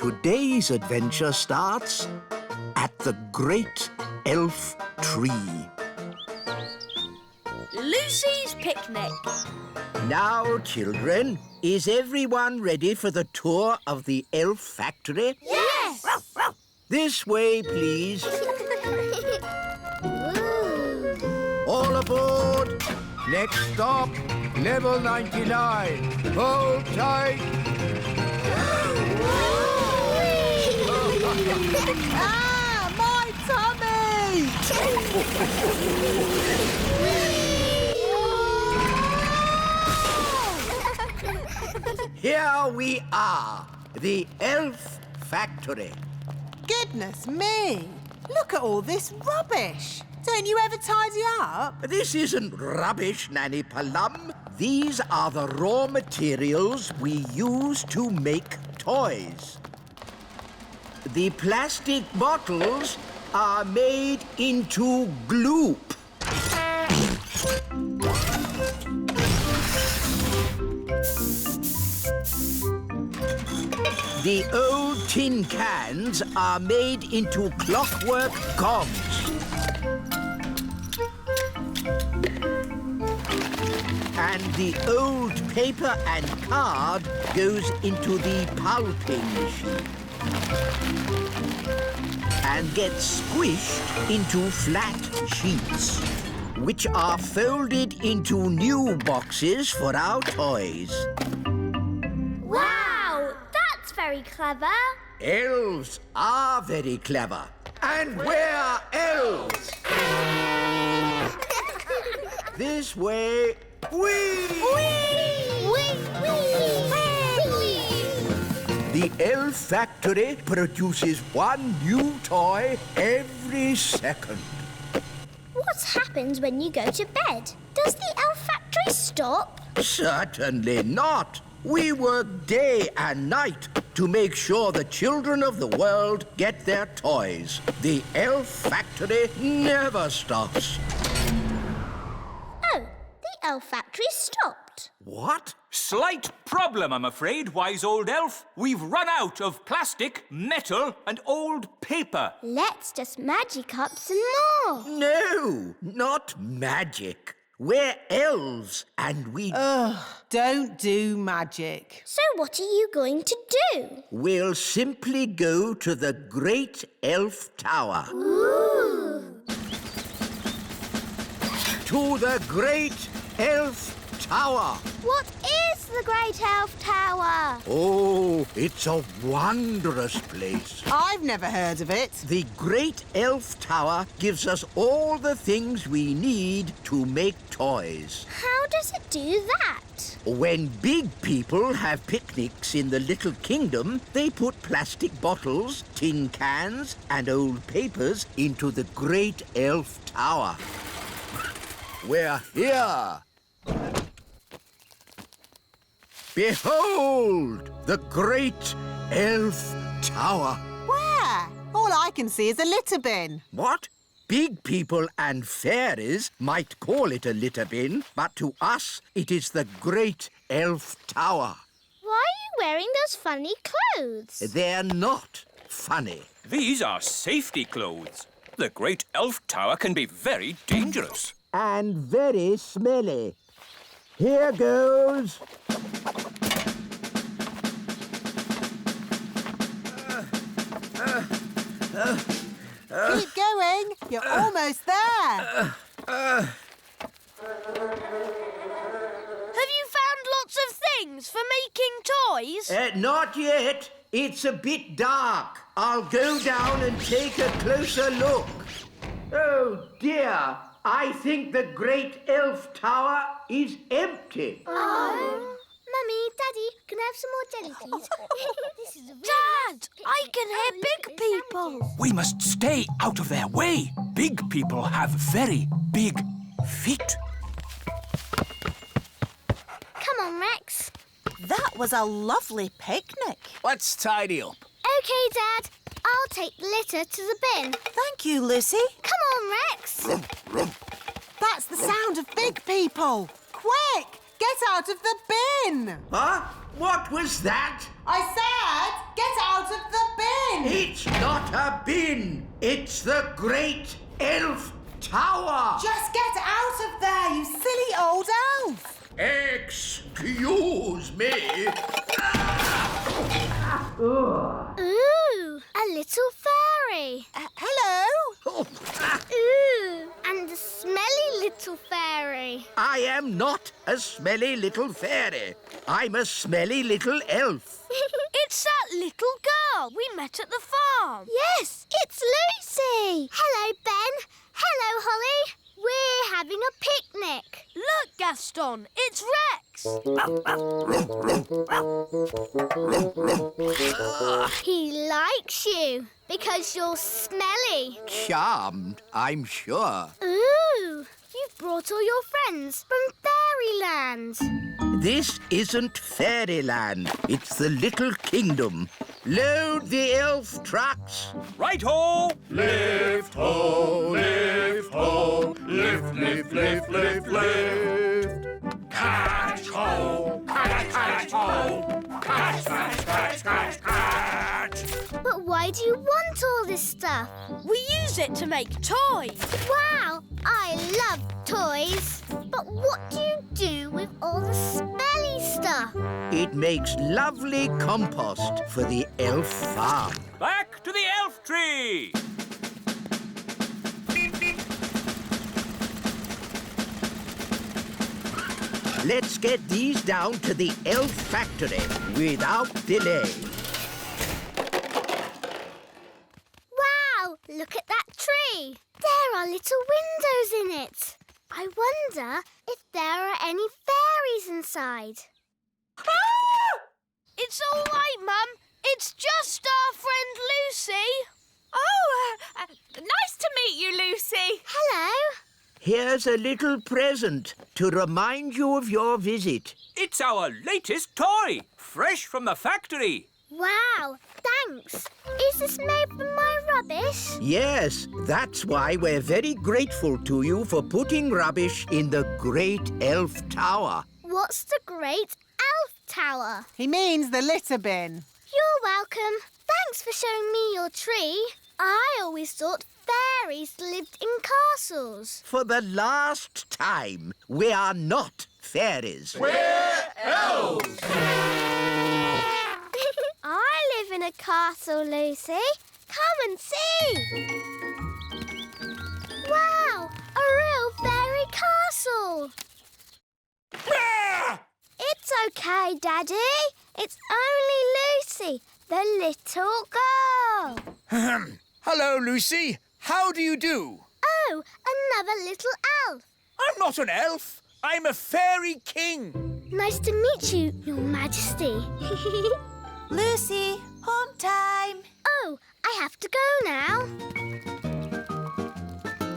Today's adventure starts at the Great Elf Tree. Lucy's Picnic. Now, children, is everyone ready for the tour of the elf factory? Yes! This way, please. All aboard. Next stop, level 99. Hold tight. Ah, my tummy! Here we are, the elf factory. Goodness me! Look at all this rubbish. Don't you ever tidy up? This isn't rubbish, Nanny Palum. These are the raw materials we use to make toys. The plastic bottles are made into gloop. The old tin cans are made into clockwork gongs. And the old paper and card goes into the pulping machine and gets squished into flat sheets, which are folded into new boxes for our toys. Wow! That's very clever. Elves are very clever. And we're elves! This way. Whee! The elf factory produces one new toy every second. What happens when you go to bed? Does the elf factory stop? Certainly not. We work day and night to make sure the children of the world get their toys. The elf factory never stops. Oh, the elf factory stopped. What? Slight problem, I'm afraid, wise old elf. We've run out of plastic, metal and old paper. Let's just magic up some more. No, not magic. We're elves and we... Don't do magic. So what are you going to do? We'll simply go to the Great Elf Tower. Ooh. To the Great Elf Tower. What is the Great Elf Tower? Oh, it's a wondrous place. I've never heard of it. The Great Elf Tower gives us all the things we need to make toys. How does it do that? When big people have picnics in the Little Kingdom, they put plastic bottles, tin cans and old papers into the Great Elf Tower. We're here. Behold, the Great Elf Tower. Where? All I can see is a litter bin. What? Big people and fairies might call it a litter bin, but to us it is the Great Elf Tower. Why are you wearing those funny clothes? They're not funny. These are safety clothes. The Great Elf Tower can be very dangerous. And very smelly. Here goes. Keep going. You're almost there. Have you found lots of things for making toys? Not yet. It's a bit dark. I'll go down and take a closer look. Oh, dear. I think the Great Elf Tower is empty. Oh. Mummy, Daddy, can I have some more jelly, please? This is Dad, I can hear big people. We must stay out of their way. Big people have very big feet. Come on, Rex. That was a lovely picnic. Let's tidy up. OK, Dad. I'll take the litter to the bin. Thank you, Lucy. Come on, Rex. That's the sound of big people. Quick! Get out of the bin! Huh? What was that? I said, get out of the It's not a bin. It's the Great Elf Tower. Just get out of there, you silly old elf! Excuse me. Ooh, a little fairy. Hello? Oh, Ooh, and a smelly little fairy. I am not a smelly little fairy. I'm a smelly little elf. It's that little girl we met at the farm. Yes, it's Lucy. Hello, Ben. Hello, Holly. We're having a picnic. Look, Gaston, it's Rex. He likes you because you're smelly. Charmed, I'm sure. Ooh, you've brought all your friends from Fairyland. This isn't fairyland. It's the Little Kingdom. Load the elf trucks. Right-ho! Lift ho, lift ho, lift, lift, lift, lift, lift. Catch ho, catch, catch ho, catch, catch, catch, catch, catch. But why do you want all this stuff? We use it to make toys. Wow, I love toys. But what do you do with all the smelly stuff? It makes lovely compost for the elf farm. Back to the elf tree! Let's get these down to the elf factory without delay. Wow, look at that tree. There are little windows in it. I wonder if there are any fairies inside. Ah! It's all right, Mum. It's just our friend Lucy. Oh, nice to meet you, Lucy. Hello. Here's a little present to remind you of your visit. It's our latest toy, fresh from the factory. Wow, thanks. Is this made from my rubbish? Yes, that's why we're very grateful to you for putting rubbish in the Great Elf Tower. What's the Great Elf Tower? He means the litter bin. You're welcome. Thanks for showing me your tree. I always thought fairies lived in castles. For the last time, we are not fairies. We're elves. I live in a castle, Lucy. Come and see. Wow, a real fairy castle. It's okay, Daddy. It's only Lucy, the little girl. Hello, Lucy. How do you do? Oh, another little elf. I'm not an elf. I'm a fairy king. Nice to meet you, Your Majesty. Lucy, home time. Oh, I have to go now.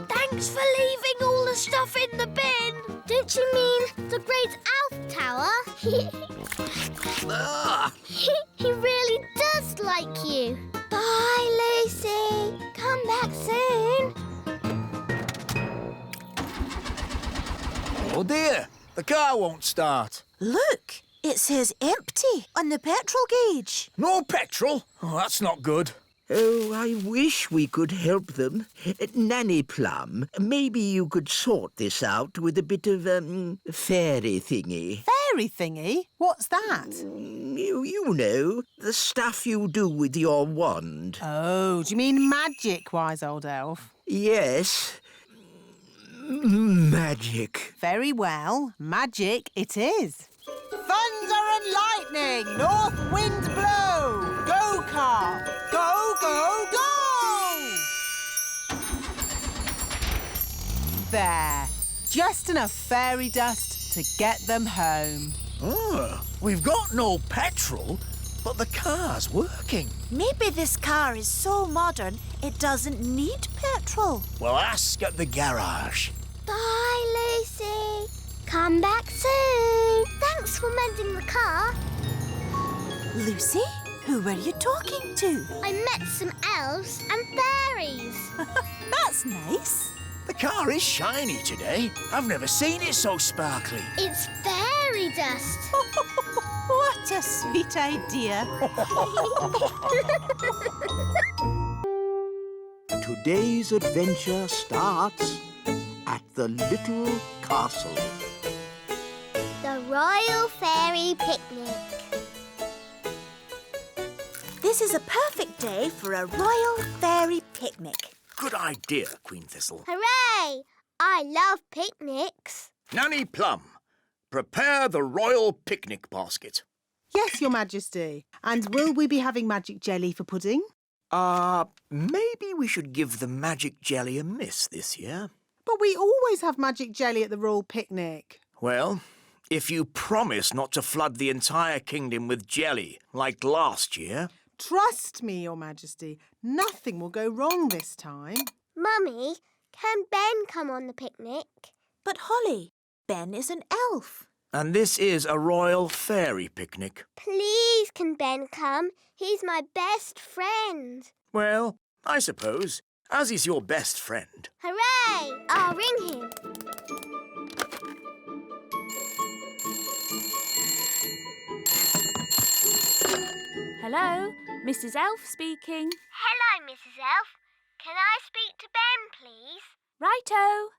Thanks for leaving all the stuff in the bin. Don't you mean the Great Elf Tower? He really does like you. Bye, Lucy. Come back soon. Oh, dear. The car won't start. Look, it says empty on the petrol gauge. No petrol? Oh, that's not good. Oh, I wish we could help them. Nanny Plum, maybe you could sort this out with a bit of, fairy thingy. Fairy thingy? What's that? You know, the stuff you do with your wand. Oh, do you mean magic, wise old elf? Yes. Magic. Very well, magic it is. Thunder and lightning, north wind blow. Go, car. Go, go, go! There. Just enough fairy dust to get them home. Oh, we've got no petrol, but the car's working. Maybe this car is so modern it doesn't need petrol. Well, ask at the garage. Bye, Lucy. Come back soon. Thanks for mending the car. Lucy, who were you talking to? I met some elves and fairies. That's nice. The car is shiny today. I've never seen it so sparkly. It's fairy dust. What a sweet idea. today's adventure starts at the little castle. The Royal Fairy Picnic. This is a perfect day for a royal fairy picnic. Good idea, Queen Thistle. Hooray! I love picnics. Nanny Plum, prepare the royal picnic basket. Yes, Your Majesty. And will we be having magic jelly for pudding? Maybe we should give the magic jelly a miss this year. But we always have magic jelly at the royal picnic. Well, if you promise not to flood the entire kingdom with jelly like last year... Trust me, Your Majesty. Nothing will go wrong this time. Mummy, can Ben come on the picnic? But Holly, Ben is an elf. And this is a royal fairy picnic. Please, can Ben come? He's my best friend. Well, I suppose, as he's your best friend. Hooray! I'll ring him. Hello, Mrs. Elf speaking. Hello, Mrs. Elf. Can I speak to Ben, please? Righto.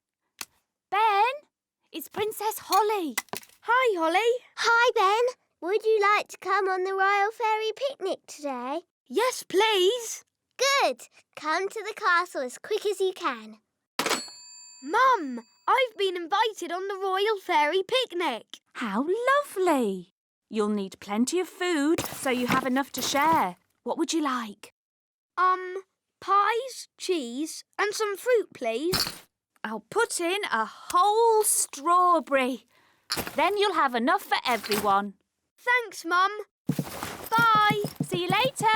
Ben, it's Princess Holly. Hi, Holly. Hi, Ben. Would you like to come on the Royal Fairy Picnic today? Yes, please. Good. Come to the castle as quick as you can. Mum, I've been invited on the Royal Fairy Picnic. How lovely. You'll need plenty of food so you have enough to share. What would you like? Pies, cheese and some fruit, please. I'll put in a whole strawberry. Then you'll have enough for everyone. Thanks, Mum. Bye. See you later.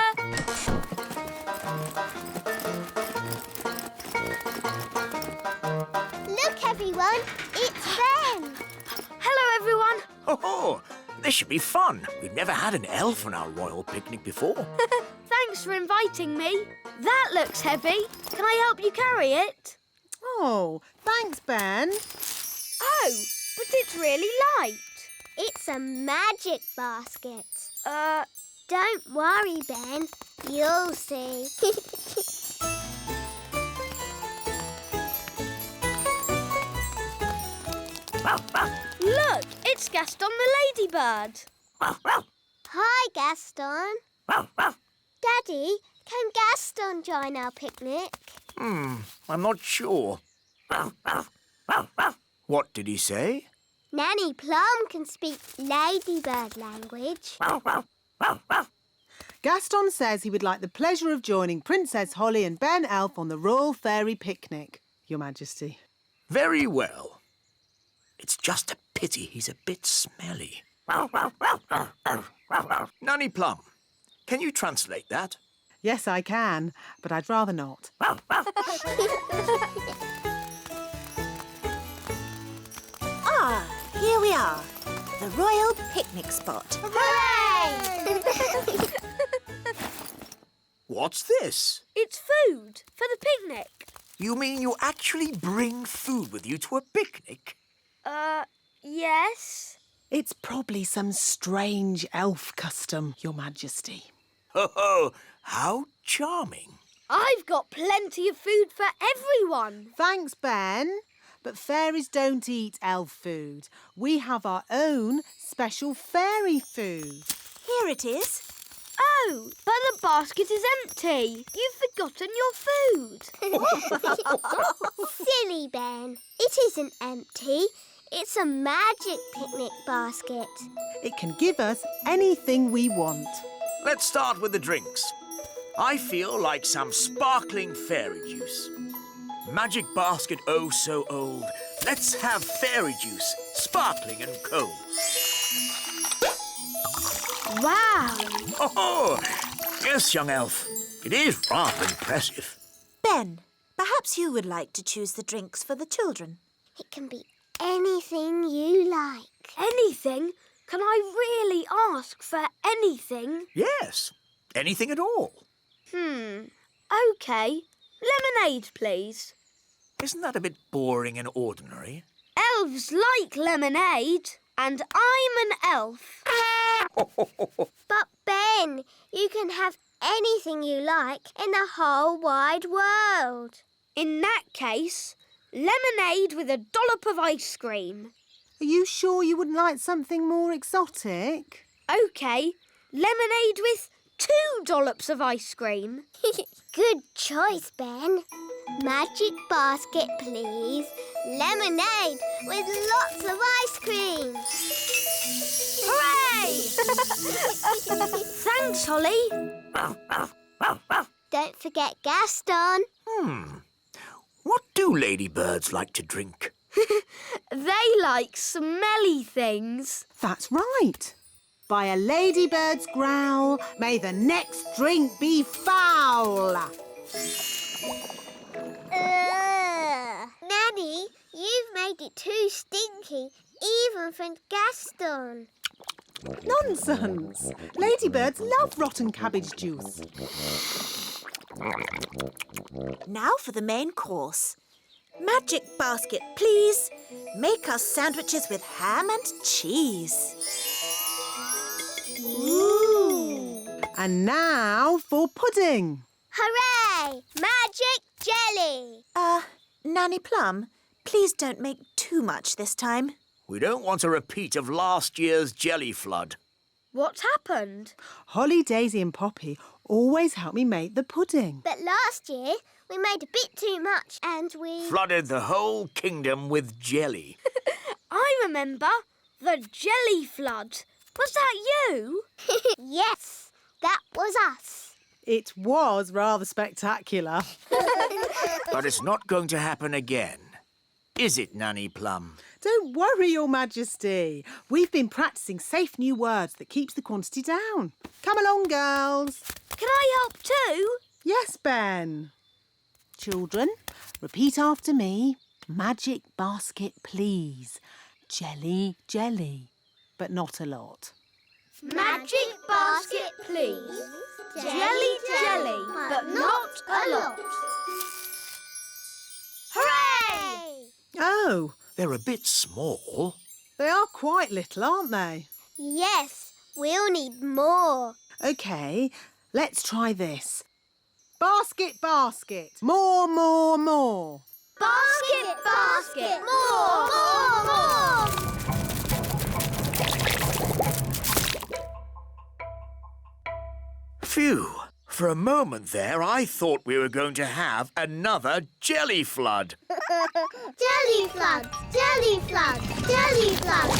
Look, everyone. It's Ben. Hello, everyone. Oh, this should be fun. We've never had an elf on our royal picnic before. Thanks for inviting me. That looks heavy. Can I help you carry it? Oh, thanks, Ben. Oh, but it's really light. It's a magic basket. Don't worry, Ben. You'll see. Look, it's Gaston the ladybird. Hi, Gaston. Daddy, can Gaston join our picnic? I'm not sure. What did he say? Nanny Plum can speak ladybird language. Gaston says he would like the pleasure of joining Princess Holly and Ben Elf on the Royal Fairy Picnic, Your Majesty. Very well. It's just a pity he's a bit smelly. Nanny Plum, can you translate that? Yes, I can, but I'd rather not. Ah, here we are. The royal picnic spot. Hooray! What's this? It's food for the picnic. You mean you actually bring food with you to a picnic? Yes. It's probably some strange elf custom, Your Majesty. Ho, how charming. I've got plenty of food for everyone. Thanks, Ben. But fairies don't eat elf food. We have our own special fairy food. Here it is. Oh, but the basket is empty. You've forgotten your food. Silly Ben. It isn't empty. It's a magic picnic basket. It can give us anything we want. Let's start with the drinks. I feel like some sparkling fairy juice. Magic basket oh so old. Let's have fairy juice, sparkling and cold. Wow. Oh, yes, young elf. It is rather impressive. Ben, perhaps you would like to choose the drinks for the children. It can be anything you like. Anything? Can I really ask for anything? Yes, anything at all. OK. Lemonade, please. Isn't that a bit boring and ordinary? Elves like lemonade, and I'm an elf. But Ben, you can have anything you like in the whole wide world. In that case, lemonade with a dollop of ice cream. Are you sure you wouldn't like something more exotic? OK, lemonade with 2 dollops of ice cream. Good choice, Ben. Magic basket, please. Lemonade with lots of ice cream. Hooray! Thanks, Holly. Don't forget Gaston. What do ladybirds like to drink? They like smelly things. That's right. By a ladybird's growl, may the next drink be foul. Nanny, you've made it too stinky, even for Gaston. Nonsense. Ladybirds love rotten cabbage juice. Now for the main course. Magic basket, please. Make us sandwiches with ham and cheese. Ooh! And now for pudding. Hooray! Magic jelly! Nanny Plum, please don't make too much this time. We don't want a repeat of last year's jelly flood. What happened? Holly, Daisy and Poppy always help me make the pudding. But last year, we made a bit too much and we... Flooded the whole kingdom with jelly. I remember. The jelly flood. Was that you? Yes, that was us. It was rather spectacular. But it's not going to happen again. Is it, Nanny Plum? Don't worry, Your Majesty. We've been practising safe new words that keeps the quantity down. Come along, girls. Can I help too? Yes, Ben. Children, repeat after me. Magic basket, please. Jelly, jelly. But not a lot. Magic basket, please. Jelly, jelly, but not a lot. Hooray! Oh, They're a bit small. they are quite little, aren't they? Yes, we'll need more. OK, let's try this. Basket, basket. More, more, more. Basket, basket, more, more, more. Phew. For a moment there, I thought we were going to have another jelly flood. Jelly flood, jelly flood, jelly flood.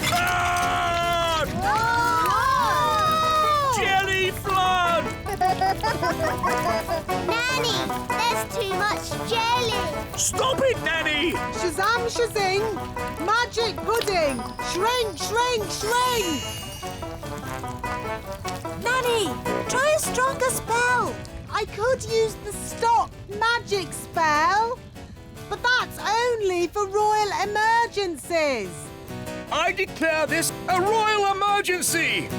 Flood! Whoa! Jelly flood! Nanny, there's too much jelly. Stop it, Nanny! Shazam, shazing. Magic pudding. Shrink, shrink, shrink. Nanny, try a stronger spell. I could use the stop magic spell, but that's only for royal emergencies. I declare this a royal emergency!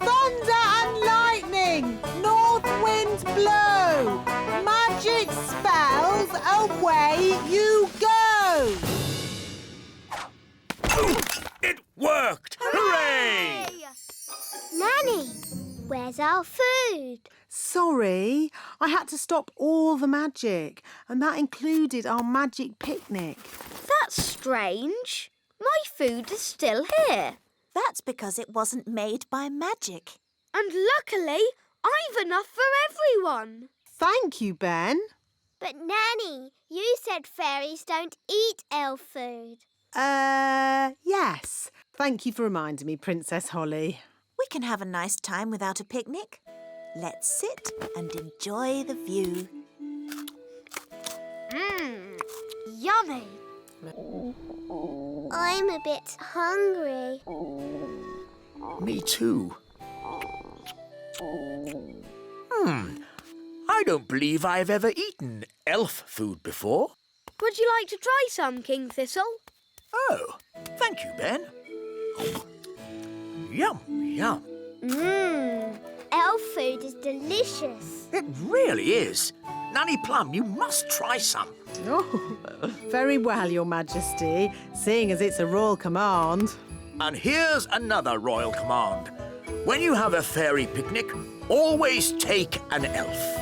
Thunder and lightning, north wind blow. Magic spells, away you go. It worked! Hooray! Nanny, where's our food? Sorry, I had to stop all the magic, and that included our magic picnic. That's strange. My food is still here. That's because it wasn't made by magic. And luckily, I've enough for everyone. Thank you, Ben. But Nanny, you said fairies don't eat elf food. Yes. Thank you for reminding me, Princess Holly. We can have a nice time without a picnic. Let's sit and enjoy the view. Yummy. I'm a bit hungry. Me too. I don't believe I've ever eaten elf food before. Would you like to try some, King Thistle? Oh, thank you, Ben. Yum, yum. Elf food is delicious. It really is. Nanny Plum, you must try some. Oh, very well, Your Majesty, seeing as it's a royal command. And here's another royal command. When you have a fairy picnic, always take an elf.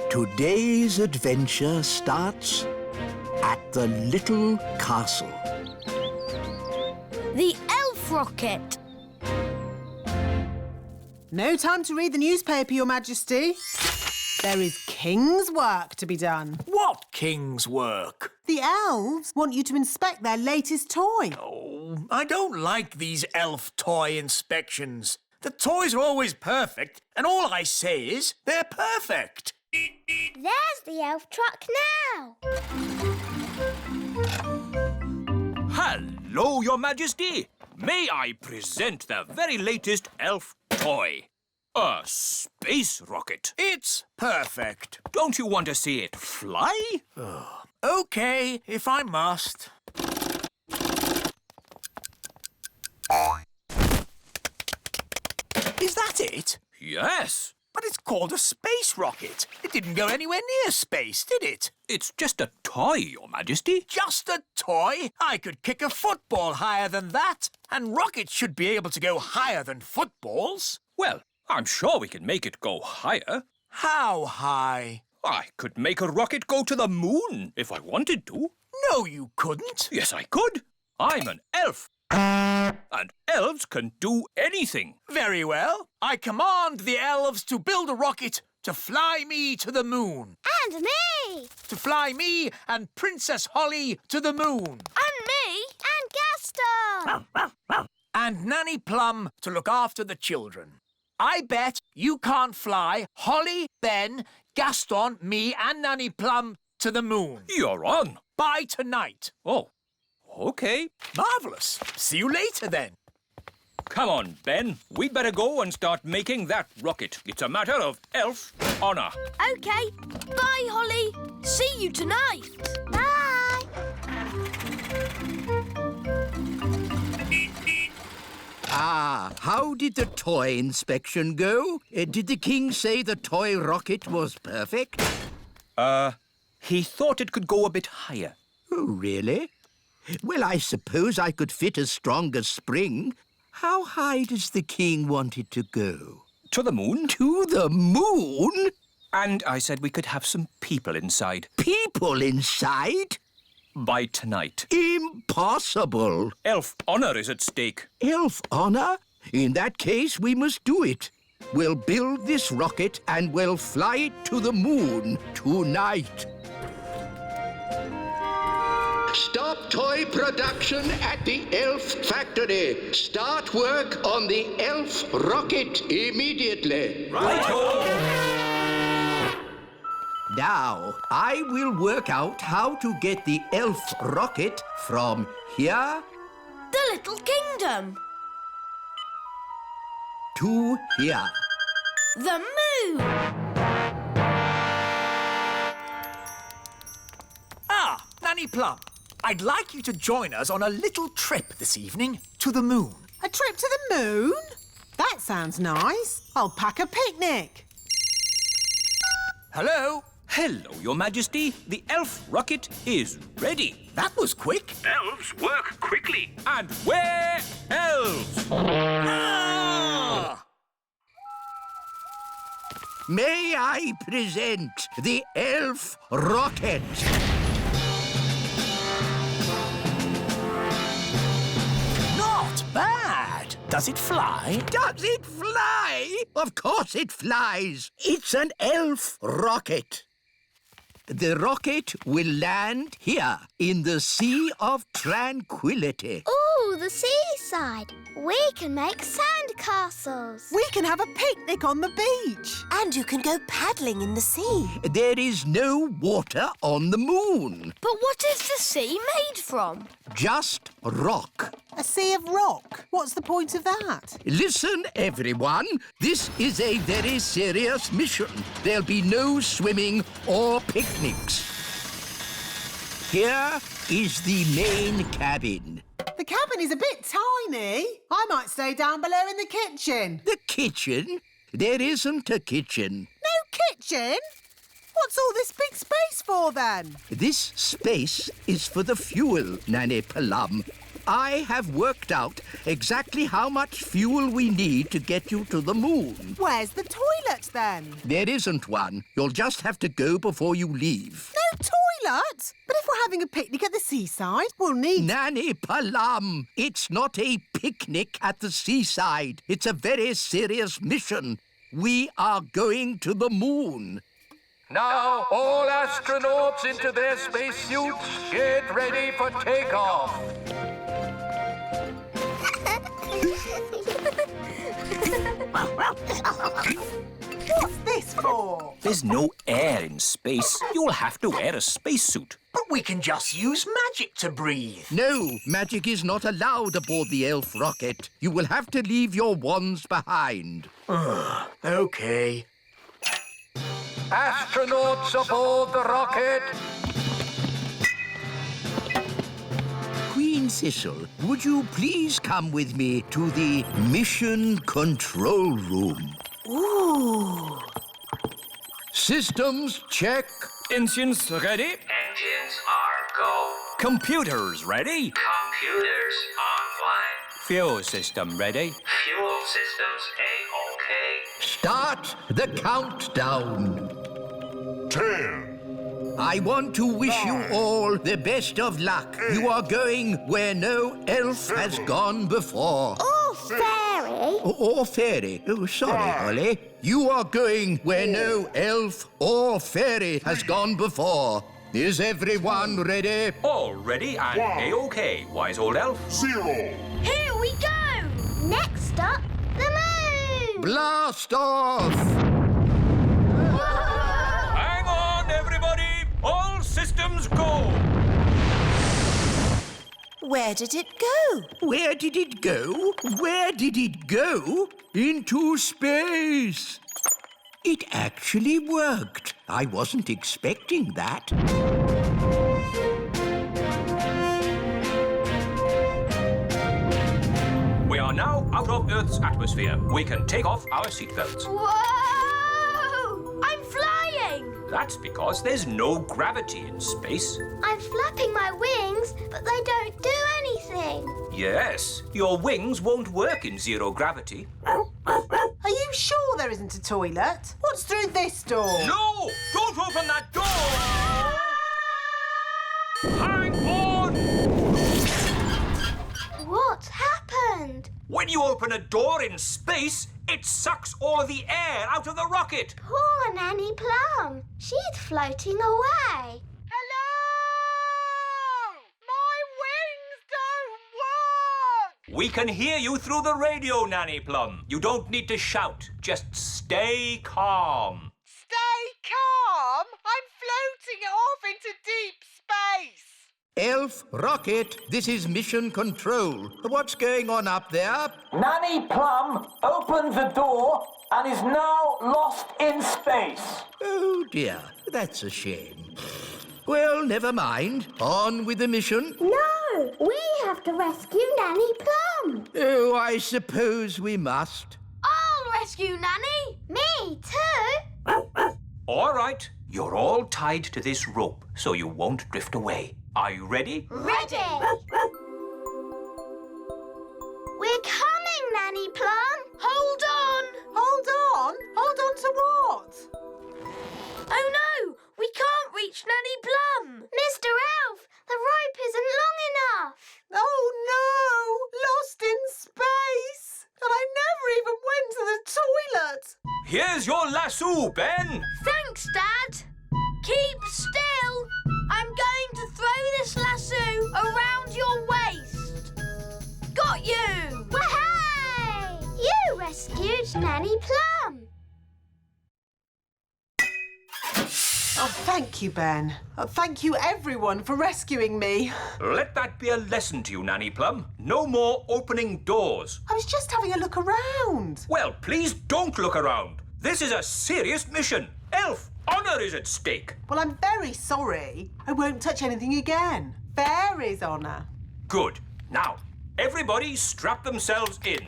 Today's adventure starts at the little castle. The elf rocket. No time to read the newspaper, Your Majesty. There is king's work to be done. What king's work? The elves want you to inspect their latest toy. Oh, I don't like these elf toy inspections. The toys are always perfect, and all I say is they're perfect. There's the elf truck now. Hello, Your Majesty. May I present the very latest elf toy? A space rocket. It's perfect. Don't you want to see it fly? OK, if I must. Is that it? Yes. But it's called a space rocket. It didn't go anywhere near space, did it? It's just a toy, Your Majesty. Just a toy? I could kick a football higher than that. And rockets should be able to go higher than footballs. Well, I'm sure we can make it go higher. How high? I could make a rocket go to the moon if I wanted to. No, you couldn't. Yes, I could. I'm an elf. And elves can do anything. Very well. I command the elves to build a rocket to fly me to the moon. And me. To fly me and Princess Holly to the moon. And me. And Gaston. And Nanny Plum to look after the children. I bet you can't fly Holly, Ben, Gaston, me and Nanny Plum to the moon. You're on. By tonight. Oh, OK. Marvellous. See you later, then. Come on, Ben. We'd better go and start making that rocket. It's a matter of elf honour. OK. Bye, Holly. See you tonight. Bye. How did the toy inspection go? Did the king say the toy rocket was perfect? He thought it could go a bit higher. Oh, really? Well, I suppose I could fit a stronger spring. How high does the king want it to go? To the moon. To the moon? And I said we could have some people inside. People inside? By tonight. Impossible. Elf honour is at stake. Elf honour? In that case, we must do it. We'll build this rocket and we'll fly it to the moon tonight. Stop toy production at the elf factory. Start work on the elf rocket immediately. Righto! Now, I will work out how to get the elf rocket from here The Little Kingdom. to here. The moon. Ah, Nanny Plum. I'd like you to join us on a little trip this evening to the moon. A trip to the moon? That sounds nice. I'll pack a picnic. Hello? Hello, Your Majesty. The elf rocket is ready. That was quick. Elves work quickly. And we're elves. Ah! May I present the elf rocket? Not bad. Does it fly? Does it fly? Of course it flies. It's an elf rocket. The rocket will land here in the Sea of Tranquility. Ooh, the seaside. We can make sand castles. We can have a picnic on the beach. And you can go paddling in the sea. There is no water on the moon. But what is the sea made from? Just rock. A sea of rock. What's the point of that? Listen, everyone. This is a very serious mission. There'll be no swimming or picnics. Here is the main cabin. The cabin is a bit tiny. I might stay down below in the kitchen. The kitchen? There isn't a kitchen. No kitchen? What's all this big space for, then? This space is for the fuel, Nanny Plum. I have worked out exactly how much fuel we need to get you to the moon. Where's the toilet, then? There isn't one. You'll just have to go before you leave. No toilet? But if we're having a picnic at the seaside, we'll need... Nanny Plum, it's not a picnic at the seaside. It's a very serious mission. We are going to the moon. Now, all astronauts into their spacesuits. Get ready for takeoff. What's this for? There's no air in space. You'll have to wear a spacesuit. But we can just use magic to breathe. No, magic is not allowed aboard the elf rocket. You will have to leave your wands behind. OK. Astronauts aboard the rocket. Queen Thistle, would you please come with me to the mission control room? Ooh. Systems check. Engines ready? Engines are go. Computers ready? Computers online. Fuel system ready? Fuel systems A-OK. Start the countdown. 10. I want to wish you all the best of luck. You are going where no elf has gone before. Oh, fairy. Or fairy. Oh, sorry, Holly. You are going where no elf or fairy has gone before. Is everyone ready? All ready and A-OK, wise old elf. 0. Here we go. Next up, the moon. Blast off! Hang on, everybody! All systems go! Where did it go? Where did it go? Where did it go? Into space. It actually worked. I wasn't expecting that. We are now out of Earth's atmosphere. We can take off our seatbelts. Whoa! I'm flying. That's because there's no gravity in space. I'm flapping my wings, but they don't do anything. Yes, your wings won't work in zero gravity. Are you sure there isn't a toilet? What's through this door? No! Don't open that door! Hang on! What's happened? When you open a door in space, it sucks all of the air out of the rocket. Poor Nanny Plum. She's floating away. Hello! My wings don't work! We can hear you through the radio, Nanny Plum. You don't need to shout. Just stay calm. Stay calm! I'm floating off into deep space. Elf Rocket, this is Mission Control. What's going on up there? Nanny Plum opened the door and is now lost in space. Oh, dear. That's a shame. Well, never mind. On with the mission. No, we have to rescue Nanny Plum. Oh, I suppose we must. I'll rescue Nanny. Me too. All right, you're all tied to this rope so you won't drift away. Are you ready? Ready. We're coming, Nanny Plum. Hold on. Hold on? Hold on to what? Oh no, we can't reach Nanny Plum. Mr. Elf, the rope isn't long enough. Oh no! Lost in space! And I never even went to the toilet! Here's your lasso, Ben. Thanks, Dad. Keep still. I'm going to throw this lasso around your waist. Got you! Wahey! You rescued Nanny Plum. Oh, thank you, Ben. Thank you, everyone, for rescuing me. Let that be a lesson to you, Nanny Plum. No more opening doors. I was just having a look around. Well, please don't look around. This is a serious mission. Elf, honour is at stake. Well, I'm very sorry. I won't touch anything again. Fairy's honour. Good. Now, everybody strap themselves in.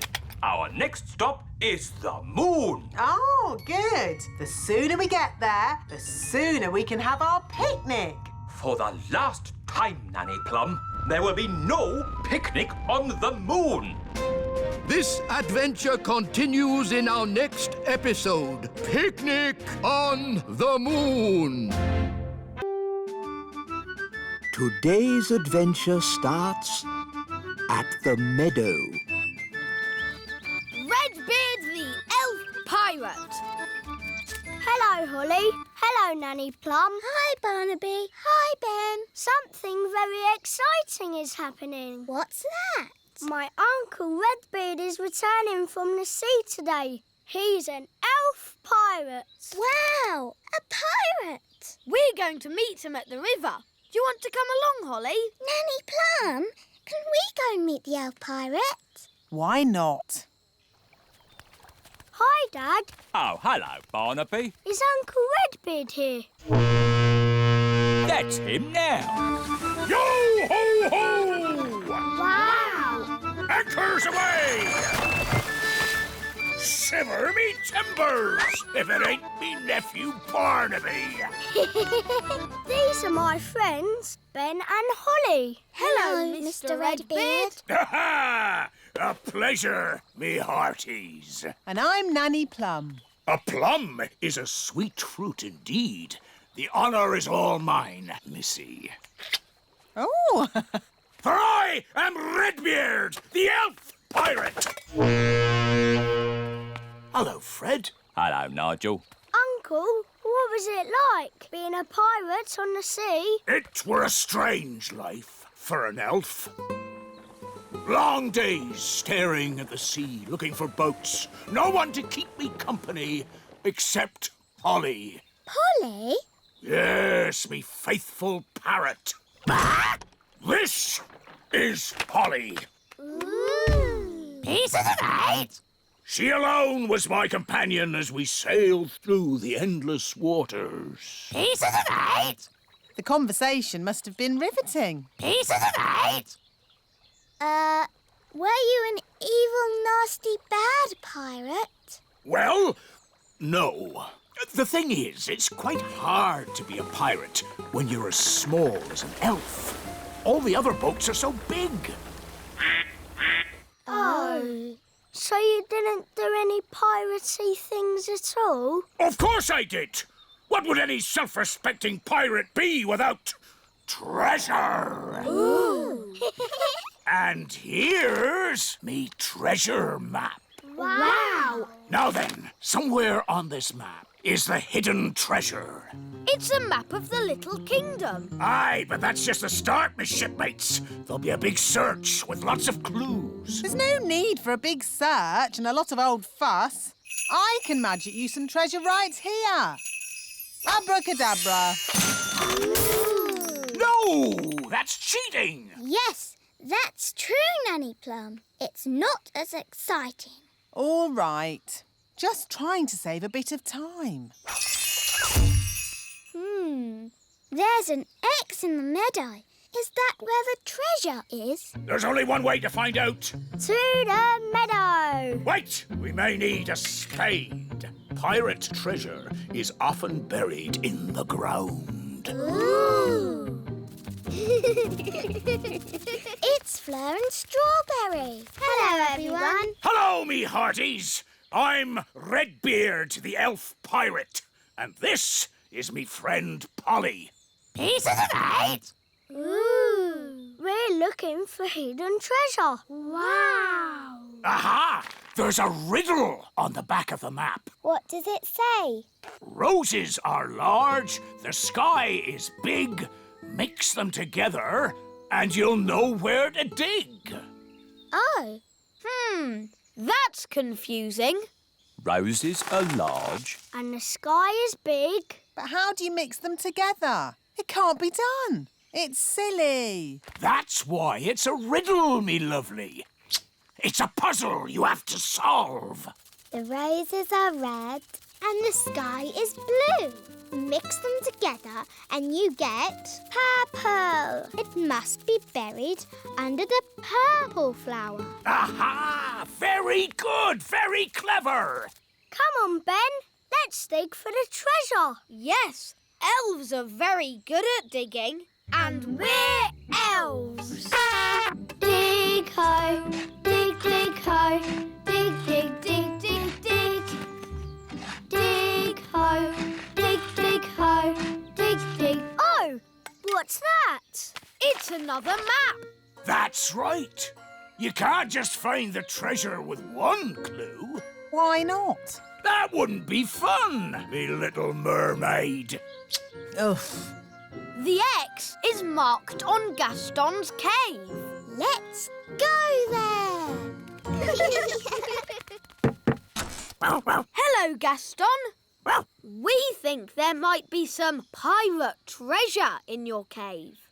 Our next stop is the moon. Oh, good. The sooner we get there, the sooner we can have our picnic. For the last time, Nanny Plum, there will be no picnic on the moon. This adventure continues in our next episode. Picnic on the Moon. Today's adventure starts at the meadow. Redbeard the elf pirate. Hello, Holly. Hello, Nanny Plum. Hi, Barnaby. Hi, Ben. Something very exciting is happening. What's that? My Uncle Redbeard is returning from the sea today. He's an elf pirate. Wow, a pirate. We're going to meet him at the river. Do you want to come along, Holly? Nanny Plum, can we go and meet the elf pirate? Why not? Hi, Dad. Oh, hello, Barnaby. Is Uncle Redbeard here? That's him now. Yo-ho-ho! Wow! Anchors away! Shiver me timbers, if it ain't me nephew Barnaby. These are my friends, Ben and Holly. Hello, Mr. Redbeard. Ha-ha! A pleasure, me hearties. And I'm Nanny Plum. A plum is a sweet fruit indeed. The honour is all mine, missy. Oh, For I am Redbeard, the elf pirate. Hello, Fred. Hello, Nigel. Uncle, what was it like being a pirate on the sea? It were a strange life for an elf. Long days staring at the sea, looking for boats. No one to keep me company except Holly. Polly? Yes, me faithful parrot. This is Holly. Ooh. Piece of the night. She alone was my companion as we sailed through the endless waters. Piece of the night. the conversation must have been riveting. Piece of the night. Were you an evil, nasty, bad pirate? Well, no. The thing is, it's quite hard to be a pirate when you're as small as an elf. All the other boats are so big. Oh. So you didn't do any piratey things at all? Of course I did. What would any self-respecting pirate be without treasure? Ooh. And here's me treasure map. Wow. Now then, somewhere on this map is the hidden treasure. It's a map of the Little Kingdom. Aye, but that's just the start, me shipmates. There'll be a big search with lots of clues. There's no need for a big search and a lot of old fuss. I can magic you some treasure right here. Abracadabra. No, that's cheating. Yes, that's true, Nanny Plum. It's not as exciting. All right. Just trying to save a bit of time. There's an X in the meadow. Is that where the treasure is? There's only one way to find out. To the meadow. Wait, we may need a spade. Pirate treasure is often buried in the ground. Ooh. It's Fleur and Strawberry. Hello, everyone. Hello, me hearties. I'm Redbeard, the elf pirate. And this is me friend Polly. Piece of the night. Ooh. We're looking for hidden treasure. Wow. Aha! There's a riddle on the back of the map. What does it say? Roses are large, the sky is big. Mix them together, and you'll know where to dig. Oh. That's confusing. Roses are large. And the sky is big. But how do you mix them together? It can't be done. It's silly. That's why it's a riddle, me lovely. It's a puzzle you have to solve. The roses are red and the sky is blue. Mix them together and you get purple. It must be buried under the purple flower. Aha! Very good, very clever. Come on, Ben. Let's dig for the treasure. Yes, elves are very good at digging. And we're elves. Dig ho, dig dig ho, dig dig dig dig dig. Dig ho, dig dig ho, dig dig. Oh, what's that? It's another map. That's right. You can't just find the treasure with one clue. Why not? That wouldn't be fun, me little mermaid. Oof. The X is marked on Gaston's cave. Let's go there. Hello, Gaston. We think there might be some pirate treasure in your cave.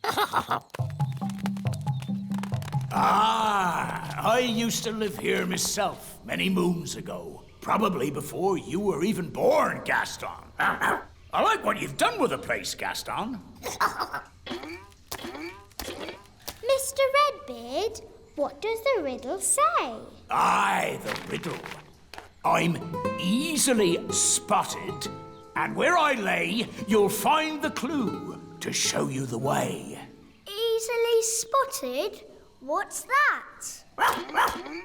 I used to live here myself many moons ago. Probably before you were even born, Gaston. I like what you've done with the place, Gaston. Mr. Redbeard, what does the riddle say? Aye, the riddle. I'm easily spotted, and where I lay, you'll find the clue to show you the way. Easily spotted? What's that?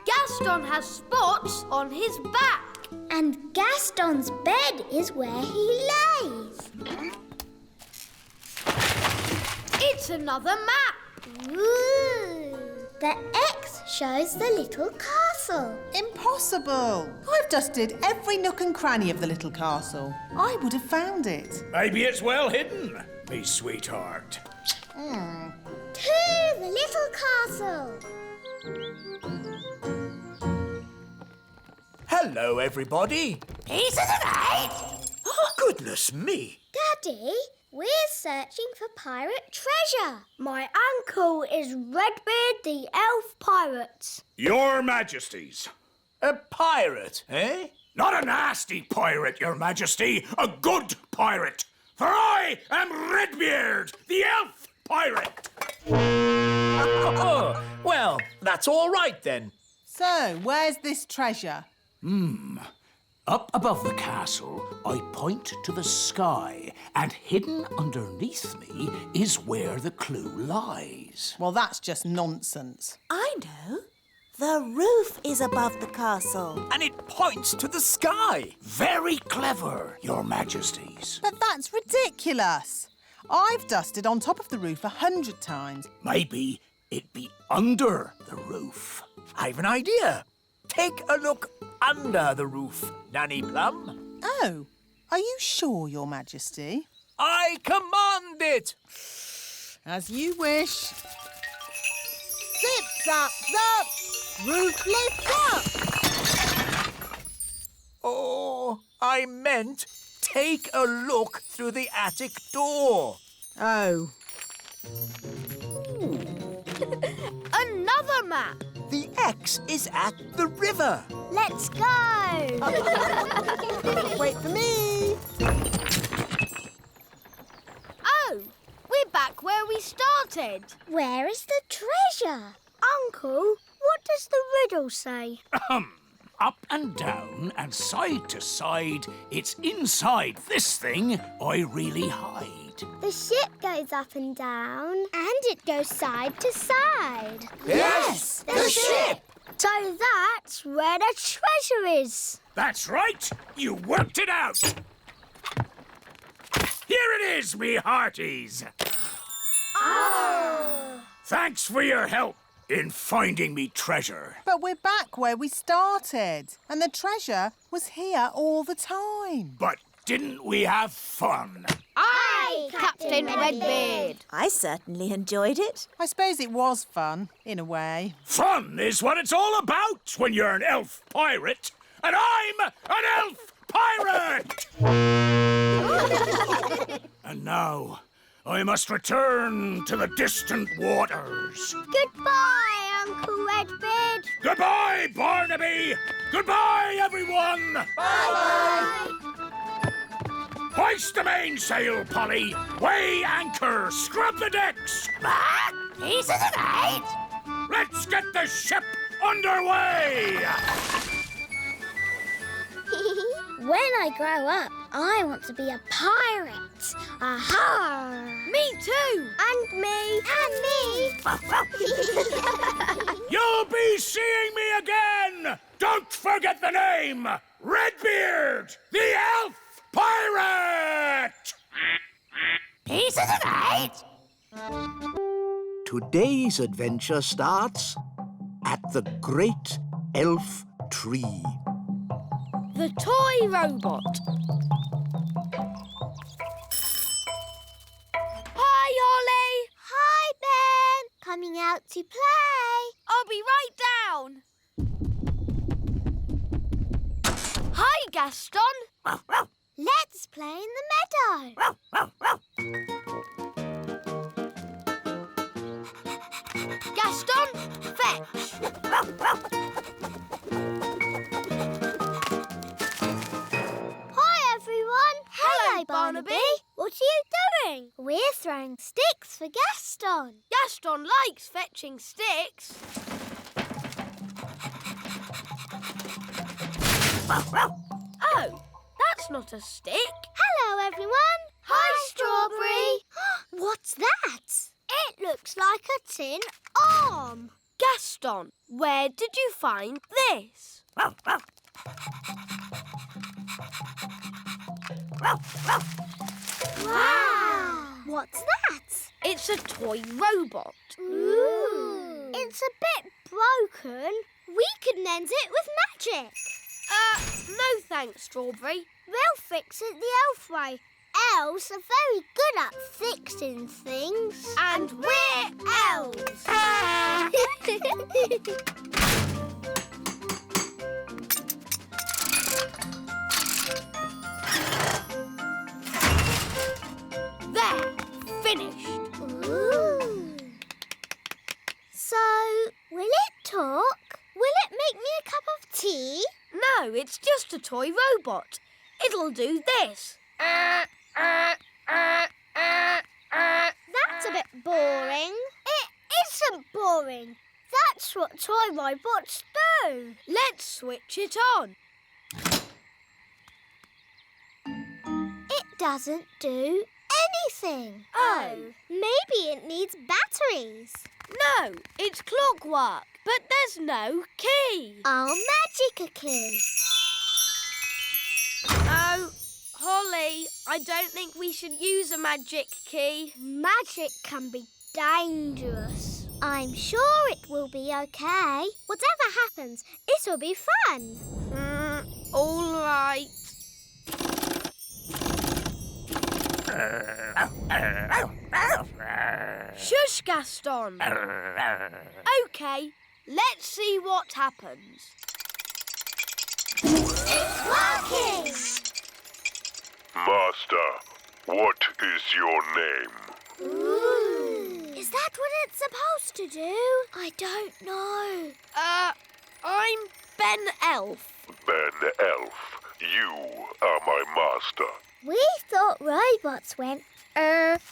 Gaston has spots on his back. And Gaston's bed is where he lays. It's another map. Ooh. The X shows the little castle. Impossible. I've dusted every nook and cranny of the little castle. I would have found it. Maybe it's well hidden, me sweetheart. To the little castle. Hello, everybody. Pieces of eight. Goodness me. Daddy, we're searching for pirate treasure. My uncle is Redbeard the elf pirate. Your Majesties. A pirate, eh? Not a nasty pirate, Your Majesty. A good pirate. For I am Redbeard, the elf pirate. Oh, well, that's all right then. So, where's this treasure? Up above the castle, I point to the sky, and hidden underneath me is where the clue lies. Well, that's just nonsense. I know. The roof is above the castle. And it points to the sky. Very clever, Your Majesties. But that's ridiculous. I've dusted on top of the roof 100 times. Maybe it'd be under the roof. I've an idea. Take a look under the roof, Nanny Plum. Oh, are you sure, Your Majesty? I command it. As you wish. Zip, zap, zap! Roof lift up! Oh, I meant take a look through the attic door. Oh. Another map. The X is at the river. Let's go. Wait for me. Oh, we're back where we started. Where is the treasure? Uncle, what does the riddle say? Up and down and side to side, it's inside this thing I really hide. The ship goes up and down. And it goes side to side. Yes, the ship. So that's where the treasure is. That's right, you worked it out. Here it is, me hearties. Oh. Thanks for your help in finding me treasure. But we're back where we started. And the treasure was here all the time. But didn't we have fun? Aye, Captain Redbeard. I certainly enjoyed it. I suppose it was fun, in a way. Fun is what it's all about when you're an elf pirate. And I'm an elf pirate! And now, I must return to the distant waters. Goodbye, Uncle Redbeard. Goodbye, Barnaby! Goodbye, everyone! Bye-bye. Hoist the mainsail, Polly! Weigh anchor! Scrub the decks! Pieces of eight. Let's get the ship underway! When I grow up, I want to be a pirate. Aha! Me too. And me. And me. You'll be seeing me again! Don't forget the name! Redbeard, the elf pirate! Pieces of 8. Today's adventure starts at the Great Elf Tree. The toy robot. Hi, Holly. Hi, Ben. Coming out to play. I'll be right down. Hi, Gaston. Let's play in the meadow. Gaston, fetch. Hi, everyone. Hello, Barnaby. What are you doing? We're throwing sticks for Gaston. Gaston likes fetching sticks. Oh, that's not a stick. Hello, everyone. Hi, Strawberry. What's that? It looks like a tin arm. Gaston, where did you find this? Wow! What's that? It's a toy robot. Ooh. It's a bit broken. We could mend it with magic. No thanks, Strawberry. We'll fix it the elf way. Elves are very good at fixing things. And we're elves. There, finished. Ooh. So, will it talk? Will it make me a cup of tea? No, it's just a toy robot. It'll do this. That's a bit boring. It isn't boring. That's what toy robots do. Let's switch it on. It doesn't do anything. Oh. Maybe it needs batteries. No, it's clockwork, but there's no key. I'll magic a key. Oh, Holly, I don't think we should use a magic key. Magic can be dangerous. I'm sure it will be okay. Whatever happens, it'll be fun. All right. Shush, Gaston. OK, let's see what happens. It's working! Master, what is your name? Ooh. Is that what it's supposed to do? I don't know. I'm Ben Elf. Ben Elf, you are my master. We thought robots went Help!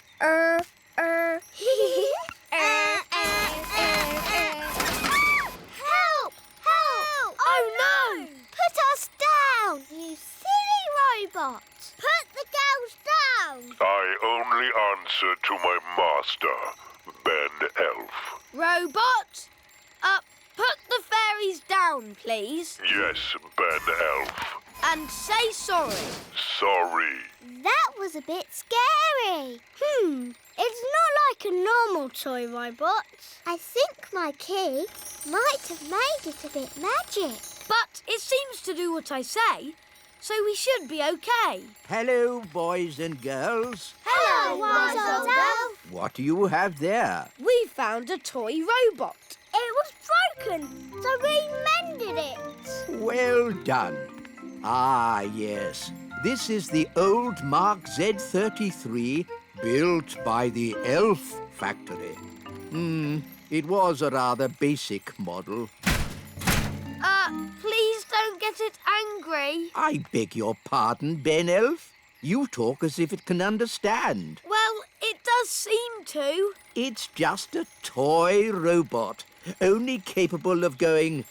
Help! Oh, no! Put us down, you silly robot! Put the girls down! I only answer to my master, Ben Elf. Robot, put the fairies down, please. Yes, Ben Elf. And say sorry. Sorry. That was a bit scary. It's not like a normal toy robot. I think my key might have made it a bit magic. But it seems to do what I say, so we should be okay. Hello, boys and girls. Hello, wise old elf. What do you have there? We found a toy robot. It was broken, so we mended it. Well done. Ah, yes. This is the old Mark Z33 built by the Elf Factory. It was a rather basic model. Please don't get it angry. I beg your pardon, Ben Elf. You talk as if it can understand. Well, it does seem to. It's just a toy robot, only capable of going,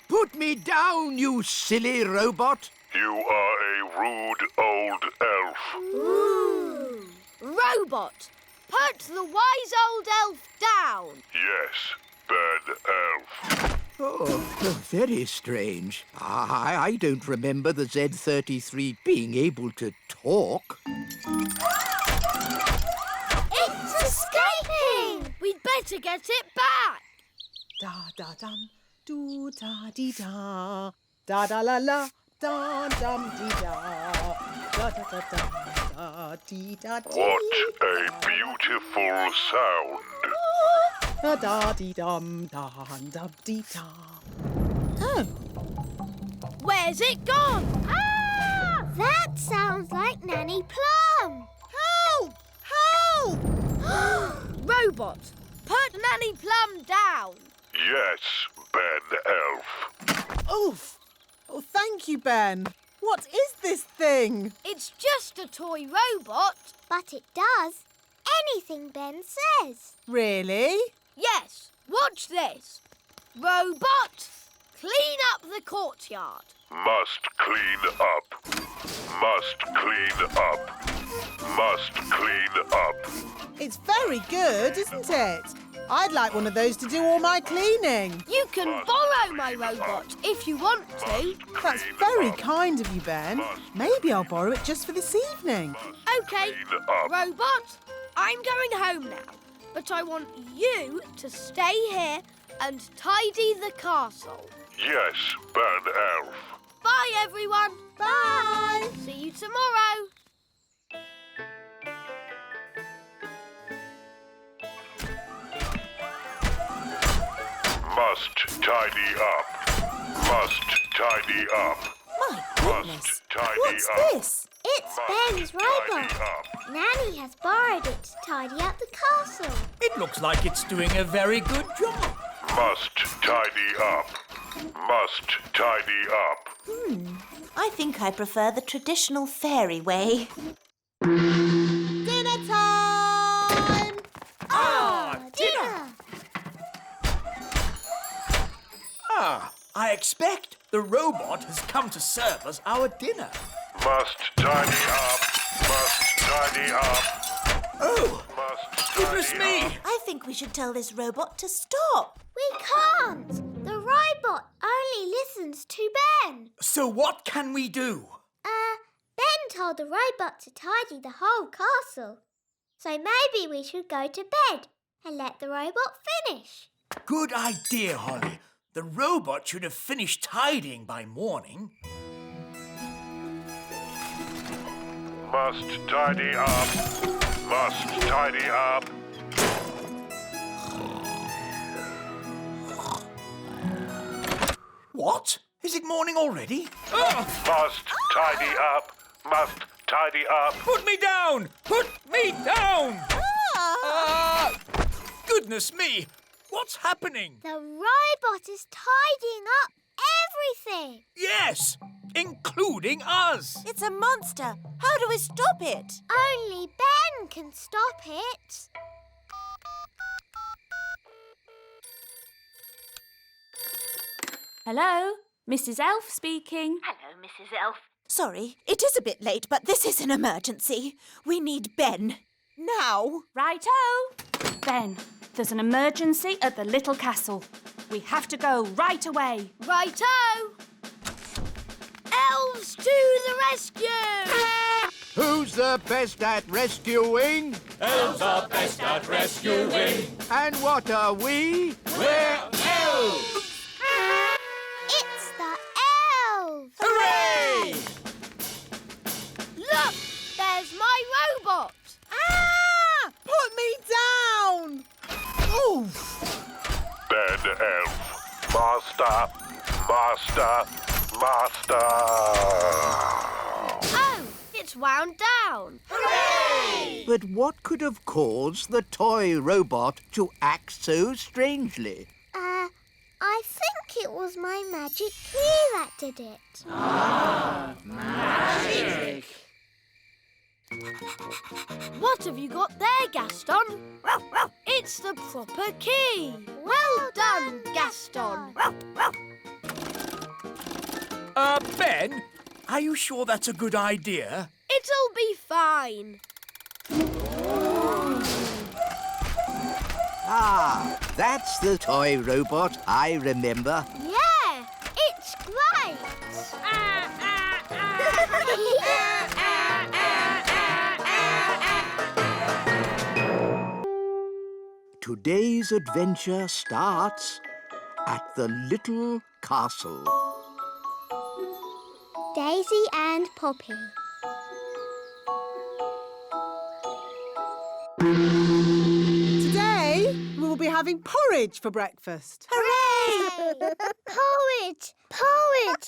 Put me me down, you silly robot. You are a rude old elf. Ooh. Robot, put the wise old elf down. Yes, bad elf. Oh, very strange. I don't remember the Z-33 being able to talk. It's escaping! We'd better get it back. Da-da-dum, do-da-dee-da. Da-da-la-la, da-dum-dee-da. Da-da-da-dum, da-dee-da-dee. What a beautiful sound. Da-da-dee-dum, da-dum-dee-da. Oh, Where's it gone? Ah! That sounds like Nanny Plum. help! Help! Robot, put Nanny Plum down. Yes, bad elf. Oof! Oh, thank you, Ben. What is this thing? It's just a toy robot. But it does anything Ben says. Really? Yes, watch this. Robot, clean up the courtyard. Must clean up. Must clean up. Must clean up. It's very good, isn't it? I'd like one of those to do all my cleaning. You can borrow my robot if you want to. That's very kind of you, Ben. Maybe I'll borrow it just for this evening. OK, Robot, I'm going home now. But I want you to stay here and tidy the castle. Yes, bad elf. Bye, everyone. Bye. See you tomorrow. Must tidy up. Must tidy up. My goodness. Must tidy What's up. this? It's Ben's Tidy robot. up. Nanny has borrowed it to tidy up the castle. It looks like it's doing a very good job. Must tidy up. Must tidy up. I think I prefer the traditional fairy way. Dinner time! Dinner. I expect the robot has come to serve us our dinner. Must tidy up. Must tidy up. Oh, Must goodness tidy me! up. I think we should tell this robot to stop. We can't. The robot only listens to Ben. So what can we do? Ben told the robot to tidy the whole castle. So maybe we should go to bed and let the robot finish. Good idea, Holly. The robot should have finished tidying by morning. Must tidy up. Must tidy up. What? Is it morning already? Must tidy up. Must tidy up. Put me down! Put me down! Goodness me! What's happening? The robot is tidying up everything. Yes, including us. It's a monster. How do we stop it? Only Ben can stop it. Hello, Mrs. Elf speaking. Hello, Mrs. Elf. Sorry, it is a bit late, but this is an emergency. We need Ben. Now. Righto! Ben, there's an emergency at the little castle. We have to go right away. Righto! Elves to the rescue! Who's the best at rescuing? Elves are best at rescuing. And what are we? We're elves. It's the elves! Hooray! Look, there's my robot. Ah! Put me down! Oof! Bad elf. Master. Oh, it's wound down. Hooray! But what could have caused the toy robot to act so strangely? I think it was my magic key that did it. Magic. What have you got there, Gaston? It's the proper key. Well done, Gaston. Ben, are you sure that's a good idea? It'll be fine. Ah, that's the toy robot I remember. Yeah, it's great. Today's adventure starts at the little castle. Daisy and Poppy. Today, we will be having porridge for breakfast. Hooray! Porridge! Porridge!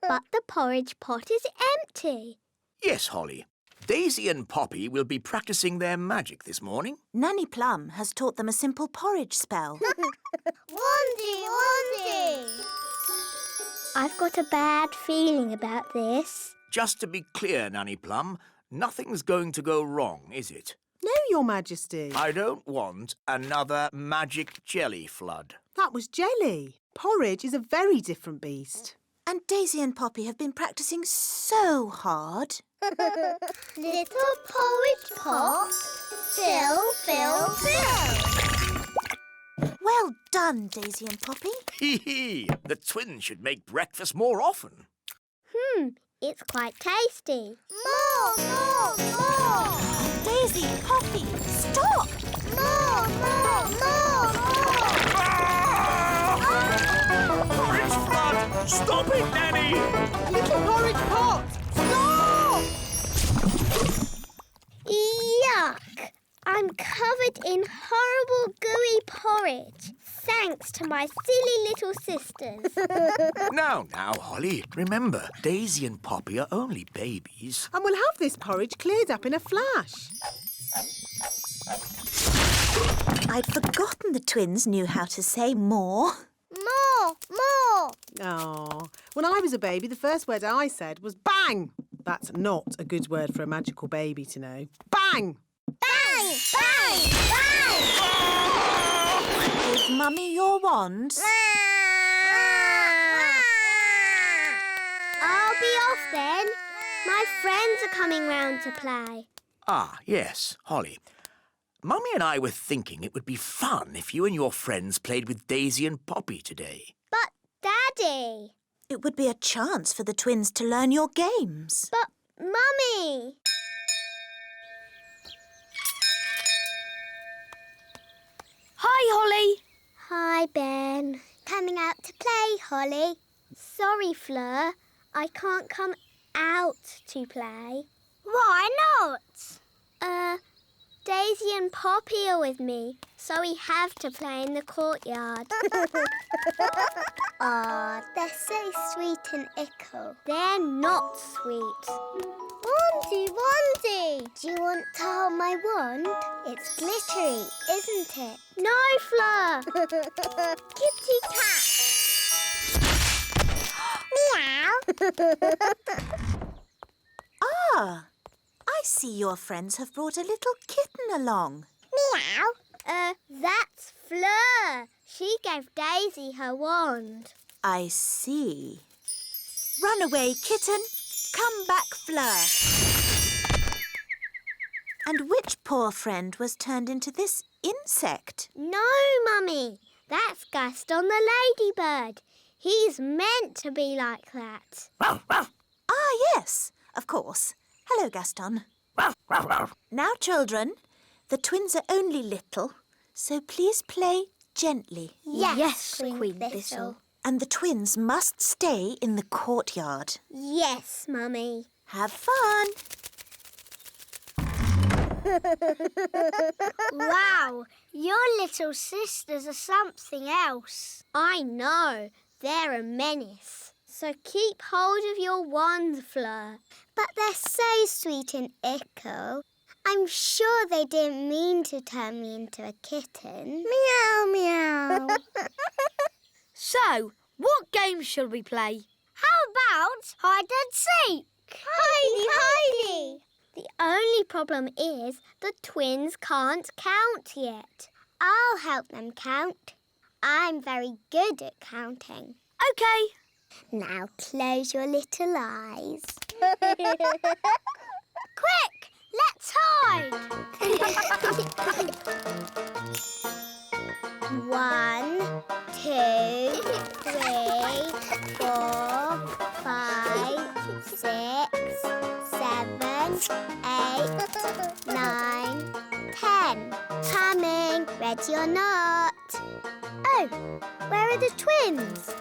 But the porridge pot is empty. Yes, Holly. Daisy and Poppy will be practicing their magic this morning. Nanny Plum has taught them a simple porridge spell. Wandy! I've got a bad feeling about this. Just to be clear, Nanny Plum, nothing's going to go wrong, is it? No, Your Majesty. I don't want another magic jelly flood. That was jelly. Porridge is a very different beast. And Daisy and Poppy have been practicing so hard. Little porridge pot, fill, fill, fill. Well done, Daisy and Poppy. Hee hee! The twins should make breakfast more often. It's quite tasty. More! Daisy, Poppy, stop! More! Porridge flood! Stop it, Nanny! Little porridge pot! Stop! Yuck! I'm covered in horrible gooey porridge. Thanks to my silly little sisters. Now, Holly, remember, Daisy and Poppy are only babies. And we'll have this porridge cleared up in a flash. I'd forgotten the twins knew how to say more. More! Oh, when I was a baby, the first word I said was bang. That's not a good word for a magical baby to know. Bang! Bang! Bang! Bang! Give Mummy your wand. I'll be off then. My friends are coming round to play. Ah, yes, Holly. Mummy and I were thinking it would be fun if you and your friends played with Daisy and Poppy today. But, Daddy... It would be a chance for the twins to learn your games. But, Mummy... Hi, Holly. Hi, Ben. Coming out to play, Holly. Sorry, Fleur. I can't come out to play. Why not? Daisy and Poppy are with me, so we have to play in the courtyard. Aw, they're so sweet and ickle. They're not sweet. Wandy! Do you want to hold my wand? It's glittery, isn't it? No, Fleur! Kitty cat! Meow! Ah, I see your friends have brought a little kitten along. Meow! That's Fleur. She gave Daisy her wand. I see. Run away, kitten. Come back, Fleur. And which poor friend was turned into this insect? No, Mummy. That's Gaston the ladybird. He's meant to be like that. Ah, yes, of course. Hello, Gaston. Now, children, the twins are only little, so please play gently. Yes, Queen Thistle. And the twins must stay in the courtyard. Yes, Mummy. Have fun. Wow, your little sisters are something else. I know. They're a menace. So keep hold of your wand, Fleur. But they're so sweet and ickle. I'm sure they didn't mean to turn me into a kitten. Meow, meow. So, what game shall we play? How about hide and seek? Hidey! The only problem is the twins can't count yet. I'll help them count. I'm very good at counting. OK. Now close your little eyes. Quick! Let's hide! 1, 2, 3, 4, 5, 6, 7, 8, 9, 10. Coming. Ready or not? Oh, where are the twins?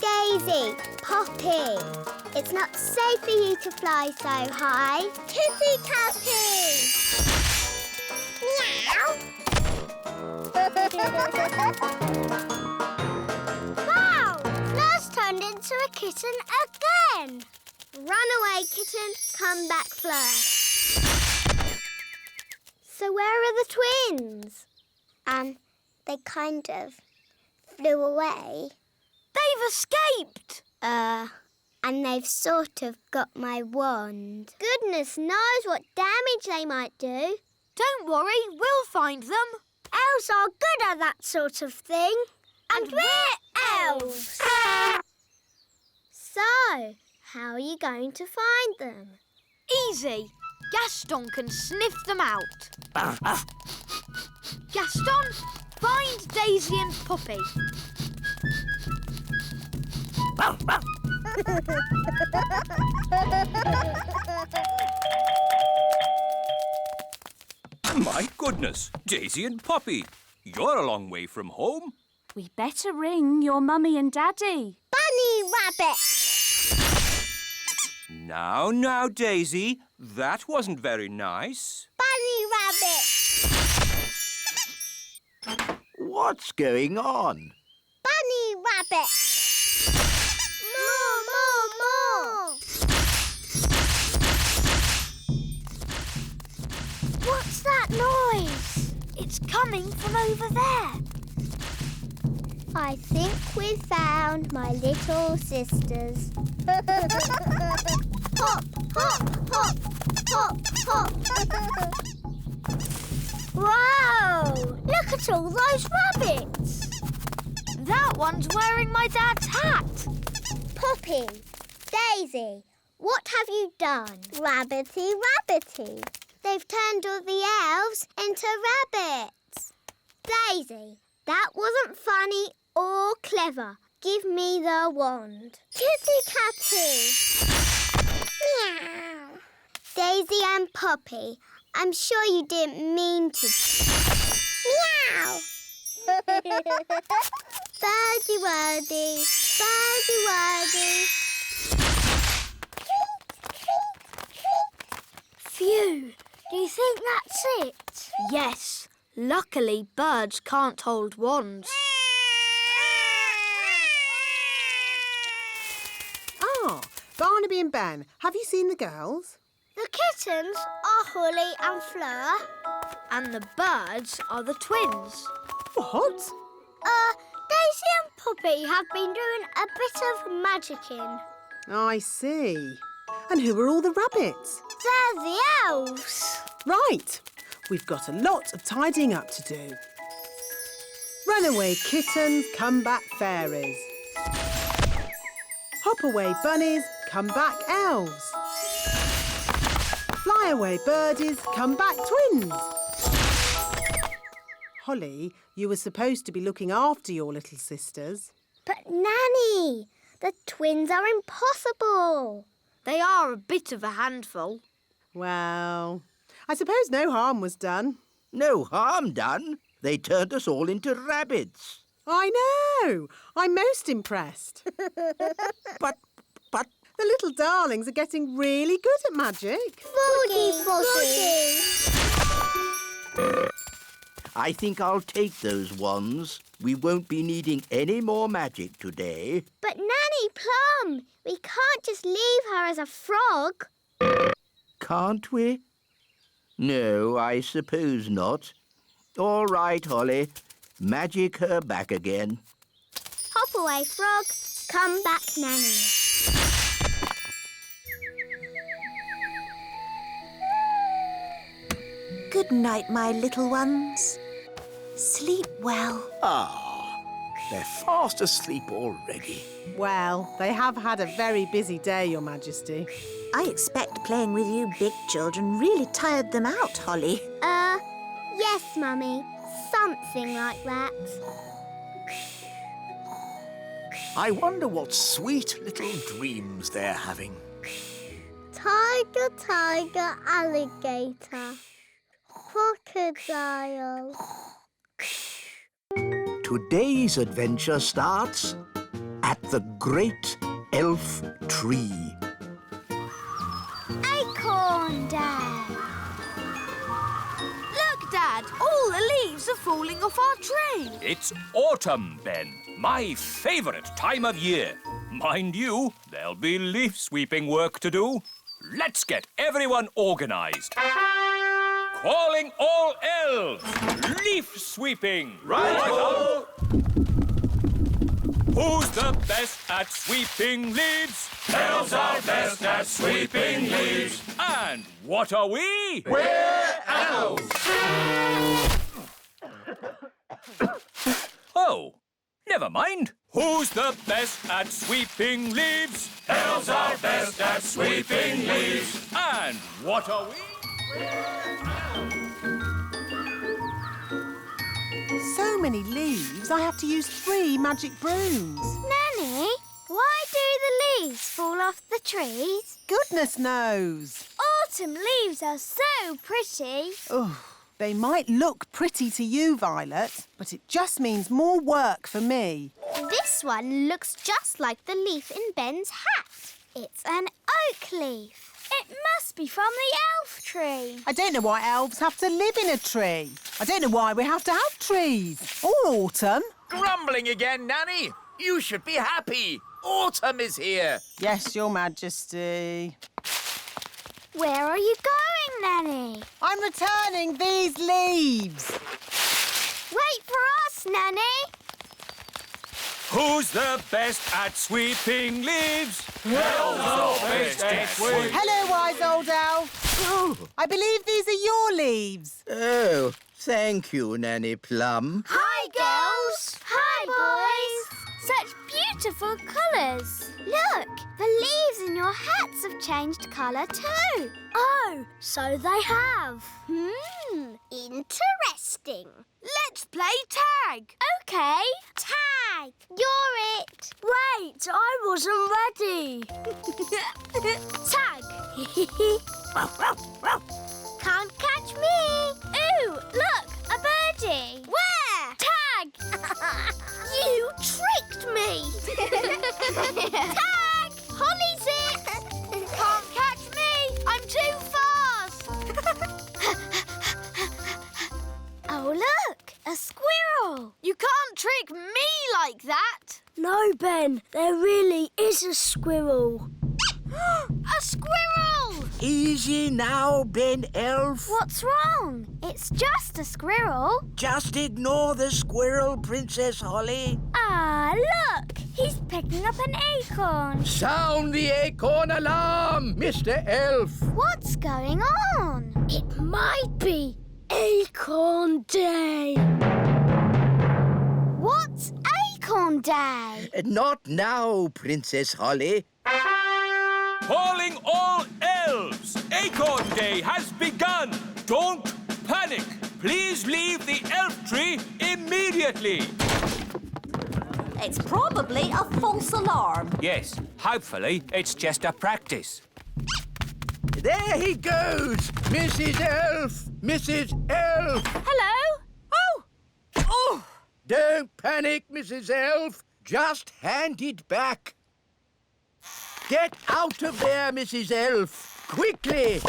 Daisy, Poppy. It's not safe for you to fly so high. Kitty Tappy! Meow! Wow! Flor's turned into a kitten again. Run away, kitten. Come back, Fleur. So where are the twins? They kind of flew away. They've escaped! And they've sort of got my wand. Goodness knows what damage they might do. Don't worry, we'll find them. Elves are good at that sort of thing. And we're elves. So, how are you going to find them? Easy. Gaston can sniff them out. Gaston, find Daisy and Poppy. My goodness, Daisy and Poppy, you're a long way from home. We better ring your mummy and daddy. Bunny Rabbit! Now, Daisy, that wasn't very nice. Bunny Rabbit! What's going on? Bunny Rabbit! More! What's that noise? It's coming from over there. I think we've found my little sisters. Hop, hop, hop, hop, hop. Wow! Look at all those rabbits. That one's wearing my dad's hat. Poppy, Daisy, what have you done? Rabbity, rabbity. They've turned all the elves into rabbits. Daisy, that wasn't funny or clever. Give me the wand. Kitty Catty. Meow. Daisy and Poppy, I'm sure you didn't mean to. Meow. Birdie wordy, birdie wordy. Phew, do you think that's it? Yes. Luckily, birds can't hold wands. Ah, Barnaby and Ben, have you seen the girls? The kittens are Holly and Fleur. And the birds are the twins. What? Daisy and Poppy have been doing a bit of magicking. I see. And who are all the rabbits? They're the elves. Right. We've got a lot of tidying up to do. Runaway kittens, come back fairies. Hop away bunnies, come back elves. Fly away birdies, come back twins. Holly, you were supposed to be looking after your little sisters. But Nanny, the twins are impossible. They are a bit of a handful. Well, I suppose no harm was done. No harm done. They turned us all into rabbits. I know. I'm most impressed. But... The little darlings are getting really good at magic. Foggy, foggy. I think I'll take those wands. We won't be needing any more magic today. But Nanny Plum, we can't just leave her as a frog. Can't we? No, I suppose not. All right, Holly. Magic her back again. Hop away, frog. Come back, Nanny. Good night, my little ones. Sleep well. Ah, They're fast asleep already. Well, they have had a very busy day, Your Majesty. I expect playing with you big children really tired them out, Holly. Yes, Mummy. Something like that. I wonder what sweet little dreams they're having. Tiger, tiger, alligator. Crocodile. Today's adventure starts at the Great Elf Tree. Acorn Day. Look, Dad, all the leaves are falling off our tree. It's autumn, Ben. My favourite time of year. Mind you, there'll be leaf sweeping work to do. Let's get everyone organised. Calling all elves. Leaf sweeping. Right-o! Who's the best at sweeping leaves? Elves are best at sweeping leaves. And what are we? We're elves. Oh, never mind. Who's the best at sweeping leaves? Elves are best at sweeping leaves. And what are we? So many leaves, I have to use 3 magic brooms. Nanny, why do the leaves fall off the trees? Goodness knows. Autumn leaves are so pretty. Oh, they might look pretty to you, Violet, but it just means more work for me. This one looks just like the leaf in Ben's hat. It's an oak leaf. It must be from the elf tree. I don't know why elves have to live in a tree. I don't know why we have to have trees. Or autumn. Grumbling again, Nanny. You should be happy. Autumn is here. Yes, Your Majesty. Where are you going, Nanny? I'm returning these leaves. Wait for us, Nanny. Who's the best at sweeping leaves? Elves are best at sweeping. Hello, wise old elf. Oh, I believe these are your leaves. oh, thank you, Nanny Plum. Hi, girls. Hi, boys. Such beautiful colours. Look, the leaves in your hats have changed colour too. Oh, so they have. Interesting. Let's play tag. OK. Tag. You're it. Wait, I wasn't ready. Tag. Can't catch me. Ooh, look, a birdie. Where? Tag. You tricked me. Tag. Holly's it. Can't catch me. I'm too fast. Oh, look, a squirrel. You can't trick me like that. No, Ben, there really is a squirrel. A squirrel! Easy now, Ben Elf. What's wrong? It's just a squirrel. Just ignore the squirrel, Princess Holly. Ah, look, he's picking up an acorn. Sound the acorn alarm, Mr. Elf. What's going on? It might be Acorn Day. What's Acorn Day? Not now, Princess Holly. Calling all elves. Acorn Day has begun. Don't panic. Please leave the elf tree immediately. It's probably a false alarm. Yes, hopefully it's just a practice. There he goes, Mrs. Elf. Mrs. Elf. Hello? Oh! Don't panic, Mrs. Elf. Just hand it back. Get out of there, Mrs. Elf. Quickly.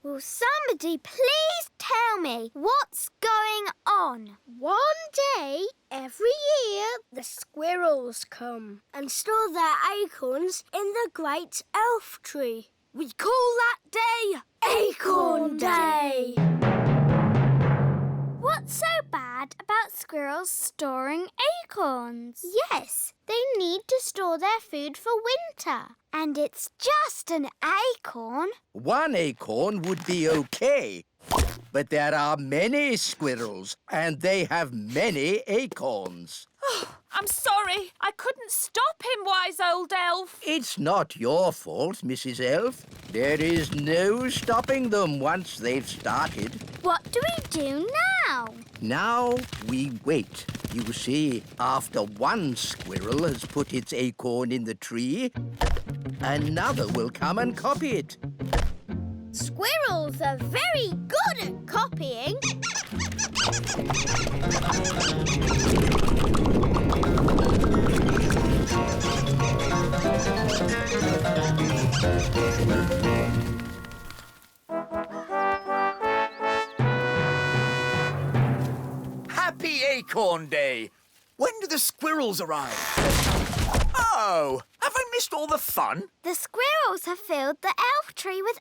Will somebody please tell me what's going on? One day, every year, the squirrels come and store their acorns in the great elf tree. We call that day Acorn Day. What's so bad about squirrels storing acorns? Yes, they need to store their food for winter. And it's just an acorn. One acorn would be okay. But there are many squirrels, and they have many acorns. I'm sorry. I couldn't stop him, wise old elf. It's not your fault, Mrs. Elf. There is no stopping them once they've started. What do we do now? Now we wait. You see, after one squirrel has put its acorn in the tree, another will come and copy it. Squirrels are very good at copying. Happy Acorn Day! When do the squirrels arrive? Oh, have I missed all the fun? The squirrels have filled the elf tree with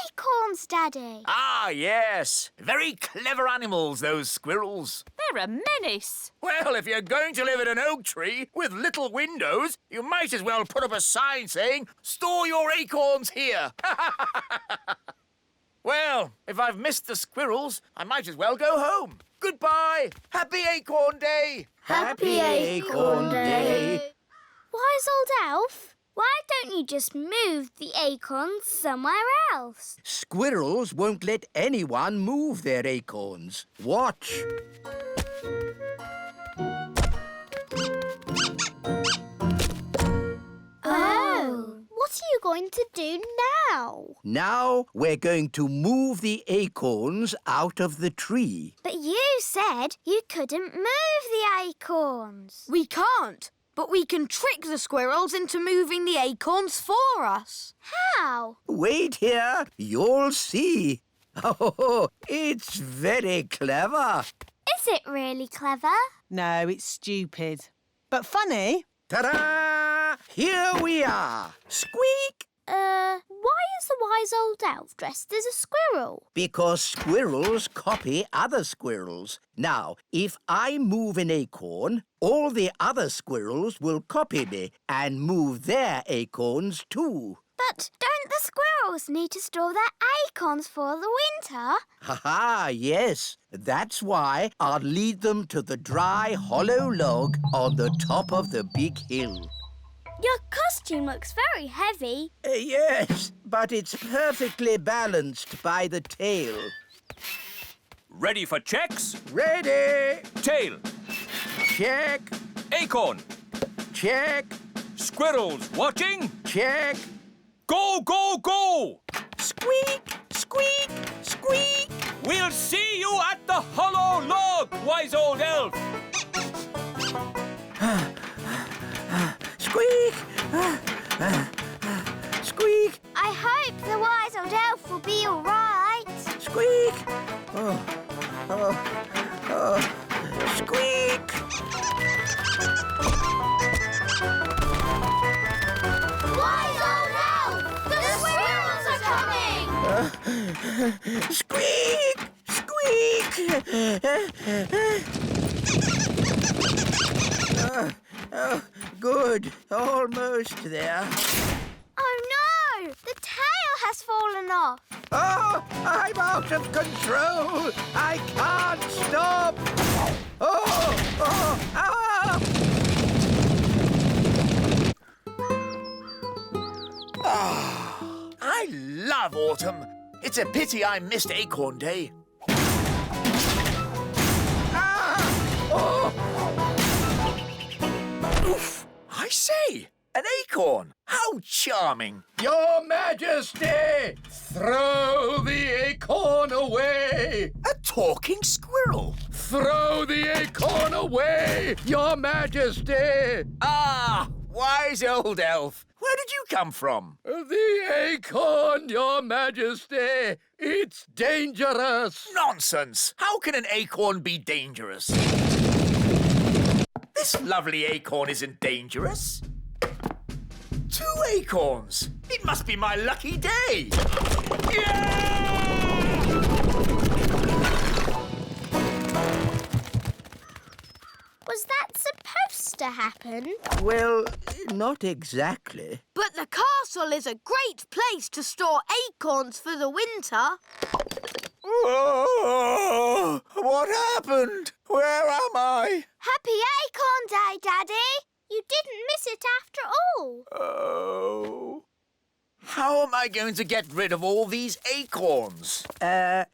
acorns, Daddy. Ah, yes. Very clever animals, those squirrels. They're a menace. Well, if you're going to live in an oak tree with little windows, you might as well put up a sign saying, "Store your acorns here." Well, if I've missed the squirrels, I might as well go home. Goodbye. Happy Acorn Day. Happy Acorn Day. Wise old elf, why don't you just move the acorns somewhere else? Squirrels won't let anyone move their acorns. Watch. Oh. What are you going to do now? Now we're going to move the acorns out of the tree. But you said you couldn't move the acorns. We can't, but we can trick the squirrels into moving the acorns for us. How? Wait here, you'll see. Oh, it's very clever. Is it really clever? No, it's stupid. But funny. Ta-da! Here we are. Squeak! Why is the wise old elf dressed as a squirrel? Because squirrels copy other squirrels. Now, if I move an acorn, all the other squirrels will copy me and move their acorns too. But don't the squirrels need to store their acorns for the winter? Ha-ha, yes. That's why I'll lead them to the dry, hollow log on the top of the big hill. Your costume looks very heavy. Yes, but it's perfectly balanced by the tail. Ready for checks? Ready! Tail. Check, Acorn. check, Squirrels watching. check. Go, go, go! Squeak, squeak, squeak. We'll see you at the hollow log, wise old elf. Squeak! Squeak! I hope the wise old elf will be all right. Squeak! Squeak! Wise old elf! The squirrels are coming! Squeak! Squeak! Good. Almost there. Oh no! The tail has fallen off. Oh, I'm out of control. I can't stop. I love autumn. It's a pity I missed Acorn Day. Oof! I say, an acorn. How charming. Your Majesty, throw the acorn away. A talking squirrel. Throw the acorn away, Your Majesty. Ah, wise old elf. Where did you come from? The acorn, Your Majesty. It's dangerous. Nonsense. How can an acorn be dangerous? This lovely acorn isn't dangerous. 2 acorns. It must be my lucky day. Was that supposed to happen? Well, not exactly. But the castle is a great place to store acorns for the winter. Oh, what happened? Where am I? Happy Acorn Day, Daddy. You didn't miss it after all. Oh. How am I going to get rid of all these acorns?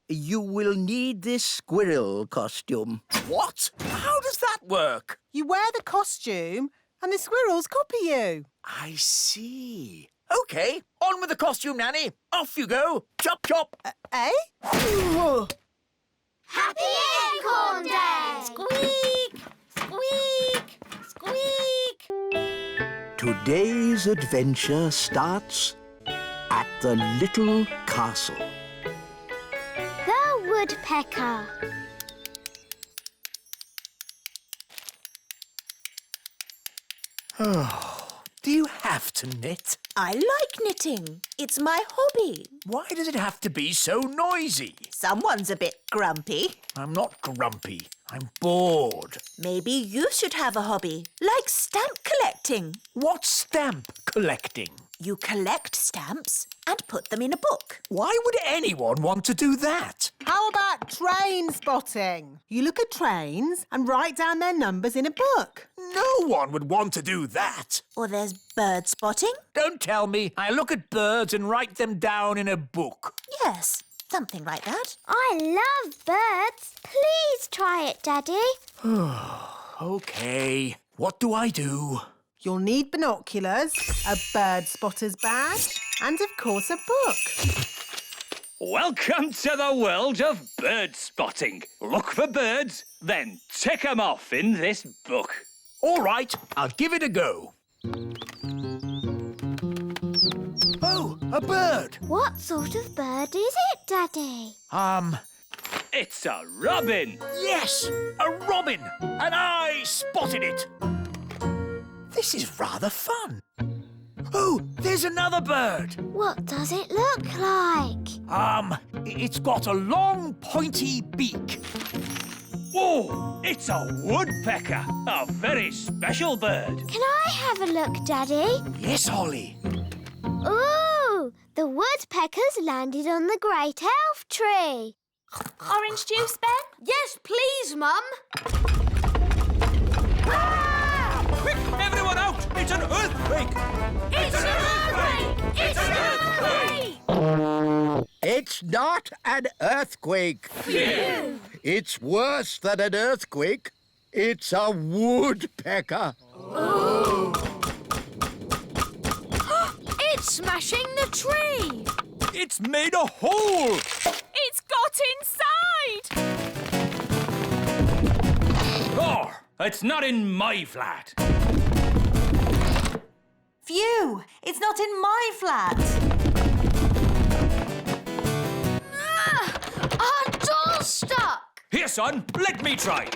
You will need this squirrel costume. What? How does that work? You wear the costume and the squirrels copy you. I see. OK, on with the costume, Nanny. Off you go. Chop, chop. Eh? Happy Acorn Day! Squeak! Squeak! Squeak! Today's adventure starts at the little castle. The woodpecker. Do you have to knit? I like knitting. It's my hobby. Why does it have to be so noisy? Someone's a bit grumpy. I'm not grumpy. I'm bored. Maybe you should have a hobby, like stamp collecting. What's stamp collecting? You collect stamps and put them in a book. Why would anyone want to do that? How about train spotting? You look at trains and write down their numbers in a book. No one would want to do that. Or there's bird spotting. Don't tell me. I look at birds and write them down in a book. Yes, something like that. I love birds. Please try it, Daddy. OK. What do I do? You'll need binoculars, a bird spotter's badge, and of course a book. Welcome to the world of bird spotting. Look for birds, then tick 'em off in this book. All right, I'll give it a go. Oh, a bird. What sort of bird is it, Daddy? It's a robin. Yes, a robin. And I spotted it. This is rather fun. Oh, there's another bird. What does it look like? It's got a long, pointy beak. Oh, it's a woodpecker. A very special bird. Can I have a look, Daddy? Yes, Holly. Ooh, the woodpeckers landed on the great elf tree. Orange juice, Ben? Yes, please, Mum. Quick, everyone out! It's an earthquake! It's an earthquake! It's an earthquake! It's not an earthquake. Phew. It's worse than an earthquake. It's a woodpecker. Oh. It's smashing the tree. It's made a hole! It's got inside! Oh, it's not in my flat. Phew! It's not in my flat. Our door's stuck. Here, son, let me try.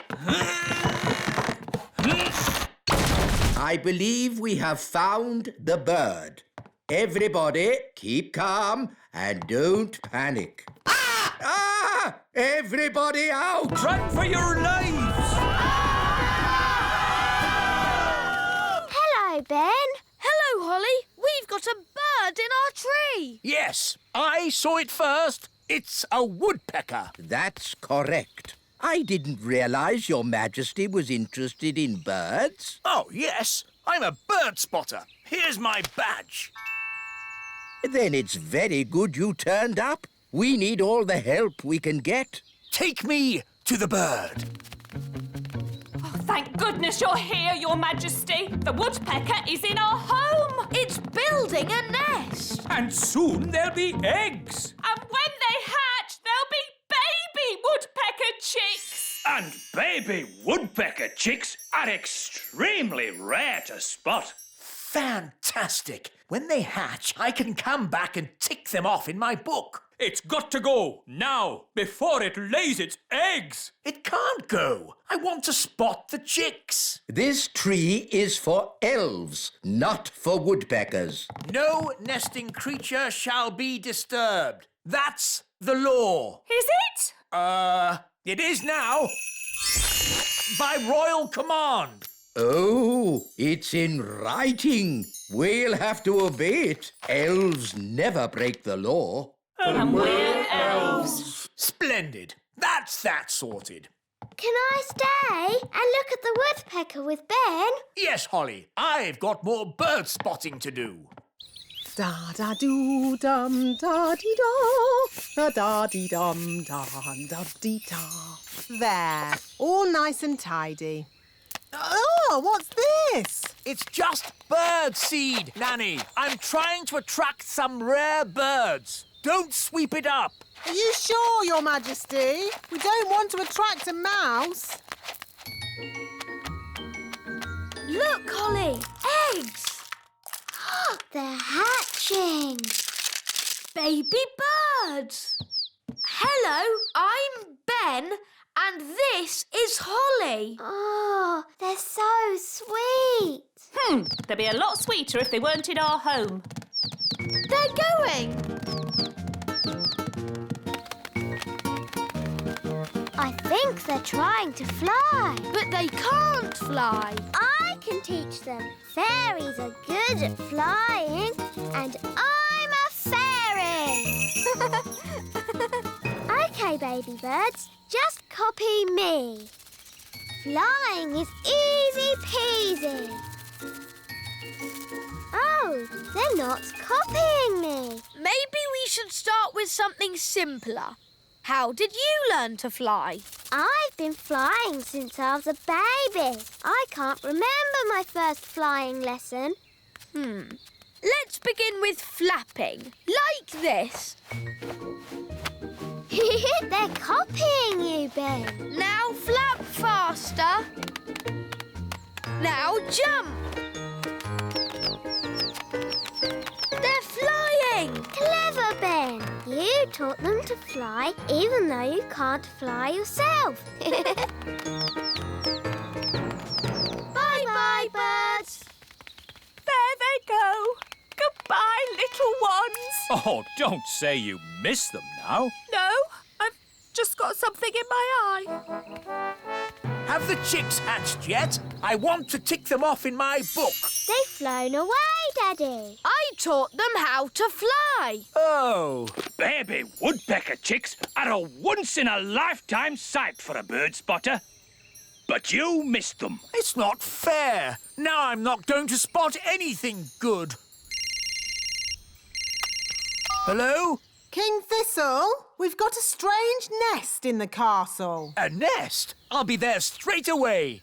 I believe we have found the bird. Everybody, keep calm and don't panic. Ah! Everybody out! Run for your lives! Hello, Ben. Hello, Holly. We've got a bird in our tree. Yes, I saw it first. It's a woodpecker. That's correct. I didn't realize Your Majesty was interested in birds. Oh, yes. I'm a bird spotter. Here's my badge. Then it's very good you turned up. We need all the help we can get. Take me to the bird. Oh, thank goodness you're here, Your Majesty. The woodpecker is in our home. It's building a nest. And soon there'll be eggs. And when they hatch, there'll be baby woodpecker chicks. And baby woodpecker chicks are extremely rare to spot. Fantastic. When they hatch, I can come back and tick them off in my book. It's got to go now, before it lays its eggs. It can't go. I want to spot the chicks. This tree is for elves, not for woodpeckers. No nesting creature shall be disturbed. That's the law. Is it? It is now. By royal command. Oh, it's in writing. We'll have to obey it. Elves never break the law. And we're elves. Splendid. That's that sorted. Can I stay and look at the woodpecker with Ben? Yes, Holly. I've got more bird spotting to do. Da-da-doo-dum-da-dee-da, da-da-dee-dum-dum-da-dee-da. There, all nice and tidy. Oh, what's this? It's just bird seed, Nanny. I'm trying to attract some rare birds. Don't sweep it up. Are you sure, Your Majesty? We don't want to attract a mouse. Look, Holly, eggs. They're hatching. Baby birds. Hello, I'm Ben, and this is Holly. Oh, they're so sweet. They'd be a lot sweeter if they weren't in our home. They're going. I think they're trying to fly. But they can't fly. I can teach them. Fairies are good at flying, and I'm a fairy. OK, baby birds, just copy me. Flying is easy peasy. Oh, they're not copying me. Maybe we should start with something simpler. How did you learn to fly? I've been flying since I was a baby. I can't remember my first flying lesson. Let's begin with flapping, like this. They're copying you, Ben. Now flap faster. Now jump. They're flying. Clever, Ben. You taught them to fly even though you can't fly yourself. Bye-bye, birds. There they go. Goodbye, little ones. Oh, don't say you miss them now. No, I've just got something in my eye. Have the chicks hatched yet? I want to tick them off in my book. They've flown away, Daddy. I taught them how to fly. Oh. Baby woodpecker chicks are a once-in-a-lifetime sight for a bird spotter. But you missed them. It's not fair. Now I'm not going to spot anything good. Hello? King Thistle, we've got a strange nest in the castle. A nest? I'll be there straight away.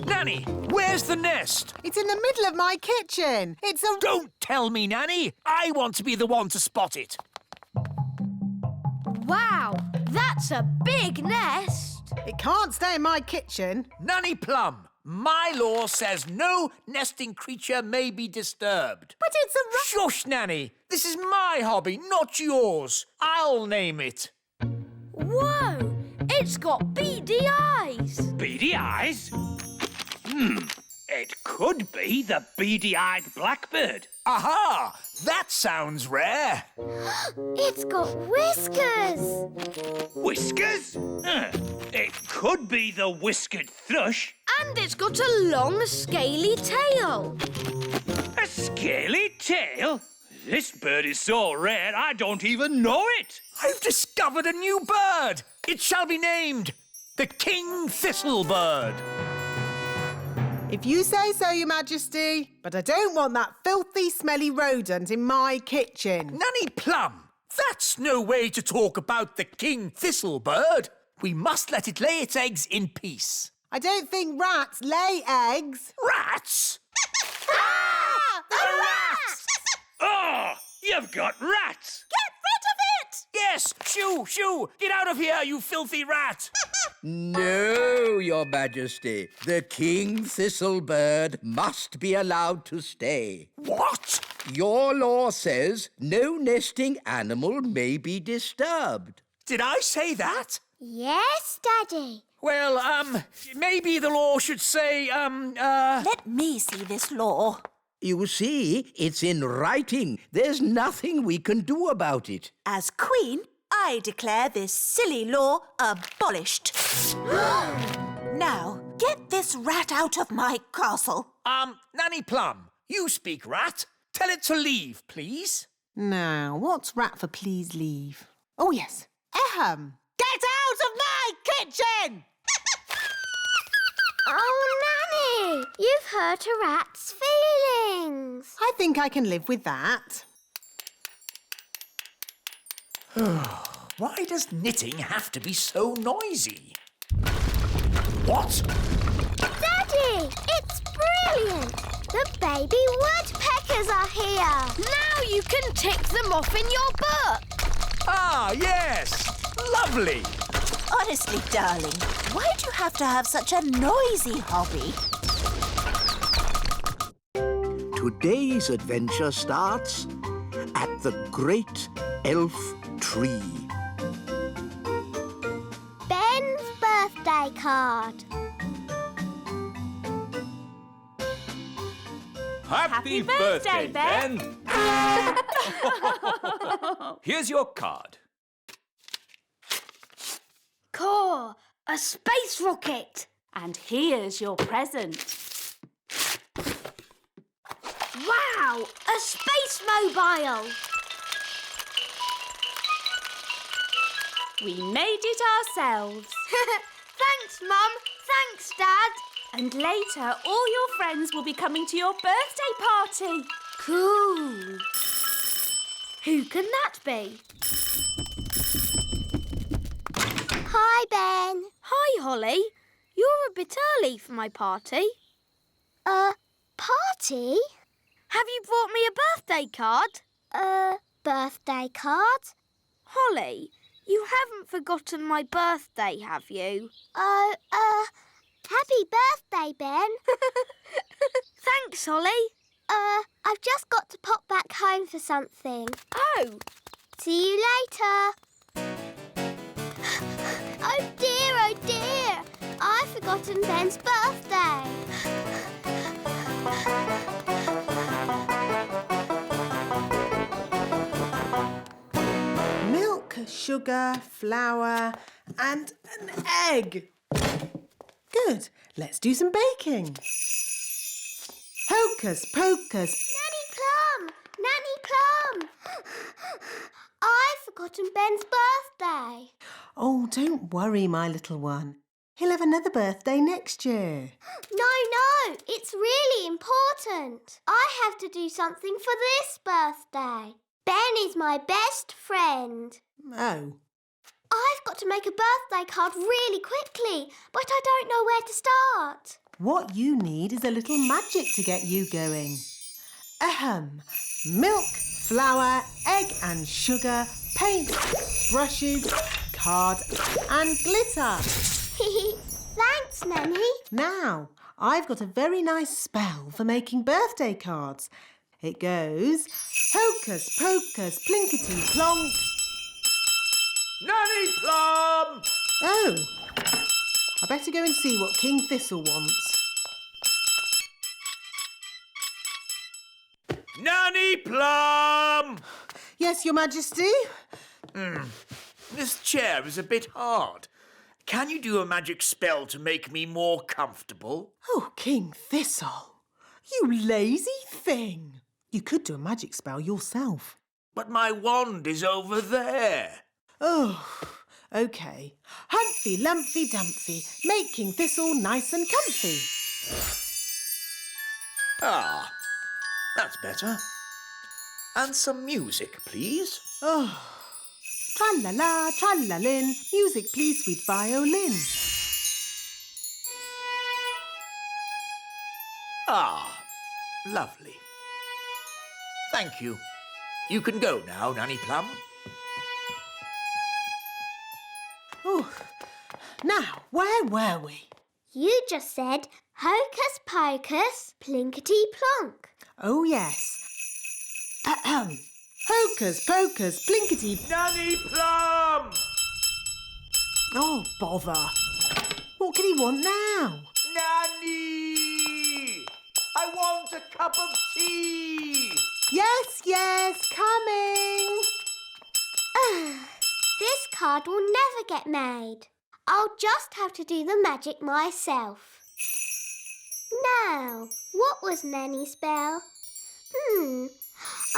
Nanny, where's the nest? It's in the middle of my kitchen. It's a... Don't tell me, Nanny. I want to be the one to spot it. Wow, that's a big nest. It can't stay in my kitchen. Nanny Plum, my law says no nesting creature may be disturbed. But it's a... Shush, Nanny. This is my hobby, not yours. I'll name it. Whoa, it's got beady eyes. Beady eyes? It could be the beady-eyed blackbird. Aha! That sounds rare. It's got whiskers. Whiskers? It could be the whiskered thrush. And it's got a long, scaly tail. A scaly tail? This bird is so rare I don't even know it. I've discovered a new bird. It shall be named the King Thistlebird. If you say so, Your Majesty, but I don't want that filthy, smelly rodent in my kitchen. Nanny Plum, that's no way to talk about the King Thistlebird. We must let it lay its eggs in peace. I don't think rats lay eggs. Rats? The rats! Oh, you've got rats. Get rid of it! Yes, shoo, shoo! Get out of here, you filthy rat! No, Your Majesty. The King Thistlebird must be allowed to stay. What? Your law says no nesting animal may be disturbed. Did I say that? Yes, Daddy. Well, maybe the law should say, Let me see this law. You see, it's in writing. There's nothing we can do about it. As Queen, I declare this silly law abolished. Now, get this rat out of my castle. Nanny Plum, you speak rat. Tell it to leave, please. Now, what's rat for please leave? Oh, yes. Ahem! Get out of my kitchen! Oh, Nanny, you've hurt a rat's feelings. I think I can live with that. Why does knitting have to be so noisy? What? Daddy, it's brilliant. The baby woodpeckers are here. Now you can tick them off in your book. Ah, yes! Lovely! Honestly, darling, why do you have to have such a noisy hobby? Today's adventure starts at the Great Elf Tree. Ben's birthday card. Happy birthday, Ben! Here's your card. Core, a space rocket. And here's your present. Wow, a space mobile. We made it ourselves. Thanks, Mum. Thanks, Dad. And later, all your friends will be coming to your birthday party. Cool. Who can that be? Hi, Ben. Hi, Holly. You're a bit early for my party. Party? Have you brought me a birthday card? Birthday card? Holly, you haven't forgotten my birthday, have you? Oh, happy birthday, Ben. Thanks, Holly. I've just got to pop back home for something. Oh. See you later. Oh dear, I've forgotten Ben's birthday. Milk, sugar, flour, and an egg. Good. Let's do some baking. Hocus pocus. Nanny Plum! I've forgotten Ben's birthday. Oh, don't worry, my little one. He'll have another birthday next year. No, it's really important. I have to do something for this birthday. Ben is my best friend. Oh. I've got to make a birthday card really quickly, but I don't know where to start. What you need is a little magic to get you going. Ahem. Milk, flour, egg and sugar, paint, brushes, card and glitter. Thanks, Nanny. Now, I've got a very nice spell for making birthday cards. It goes, hocus pocus, plinkety plonk. Nanny Plum! Oh, I better go and see what King Thistle wants. Nanny Plum! Yes, Your Majesty? This chair is a bit hard. Can you do a magic spell to make me more comfortable? Oh, King Thistle, you lazy thing. You could do a magic spell yourself. But my wand is over there. Oh, OK. Humphy, Lumphy, Dumphy, make King Thistle nice and comfy. Ah, that's better. And some music, please. Oh, tra-la-la, tra-la-lin, music please, sweet violin. Ah, lovely. Thank you. You can go now, Nanny Plum. Oh, now, where were we? You just said hocus pocus, plinkety plonk. Oh, yes. Ahem. Hocus pocus, plinkety... Nanny Plum! Oh, bother. What can he want now? Nanny! I want a cup of tea! Yes, coming. This card will never get made. I'll just have to do the magic myself. Now, what was Nanny's spell?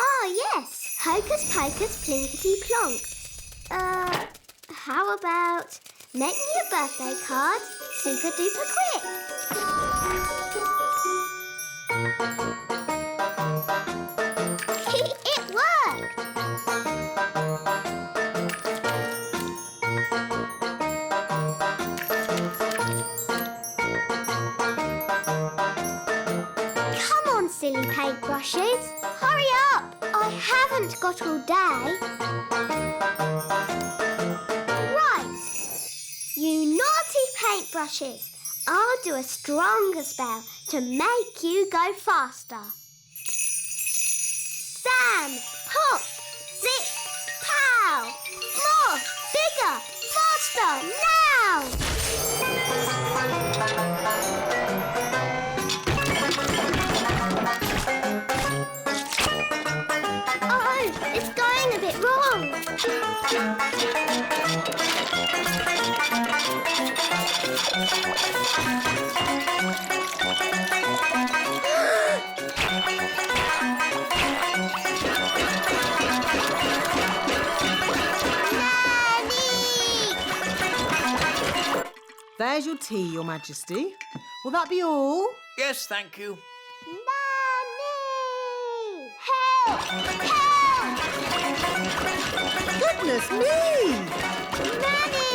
Ah, yes. Hocus pocus plinkety plonk. How about make me a birthday card super duper quick? It worked! Come on, silly paintbrushes. Hurry up! I haven't got all day. Right. You naughty paintbrushes. I'll do a stronger spell to make you go faster. Sam, pop, zip, pow! More, bigger, faster, now! Oh, it's going a bit wrong. There's your tea, Your Majesty. Will that be all? Yes, thank you. Nanny! Help! Help! Goodness me! Nanny!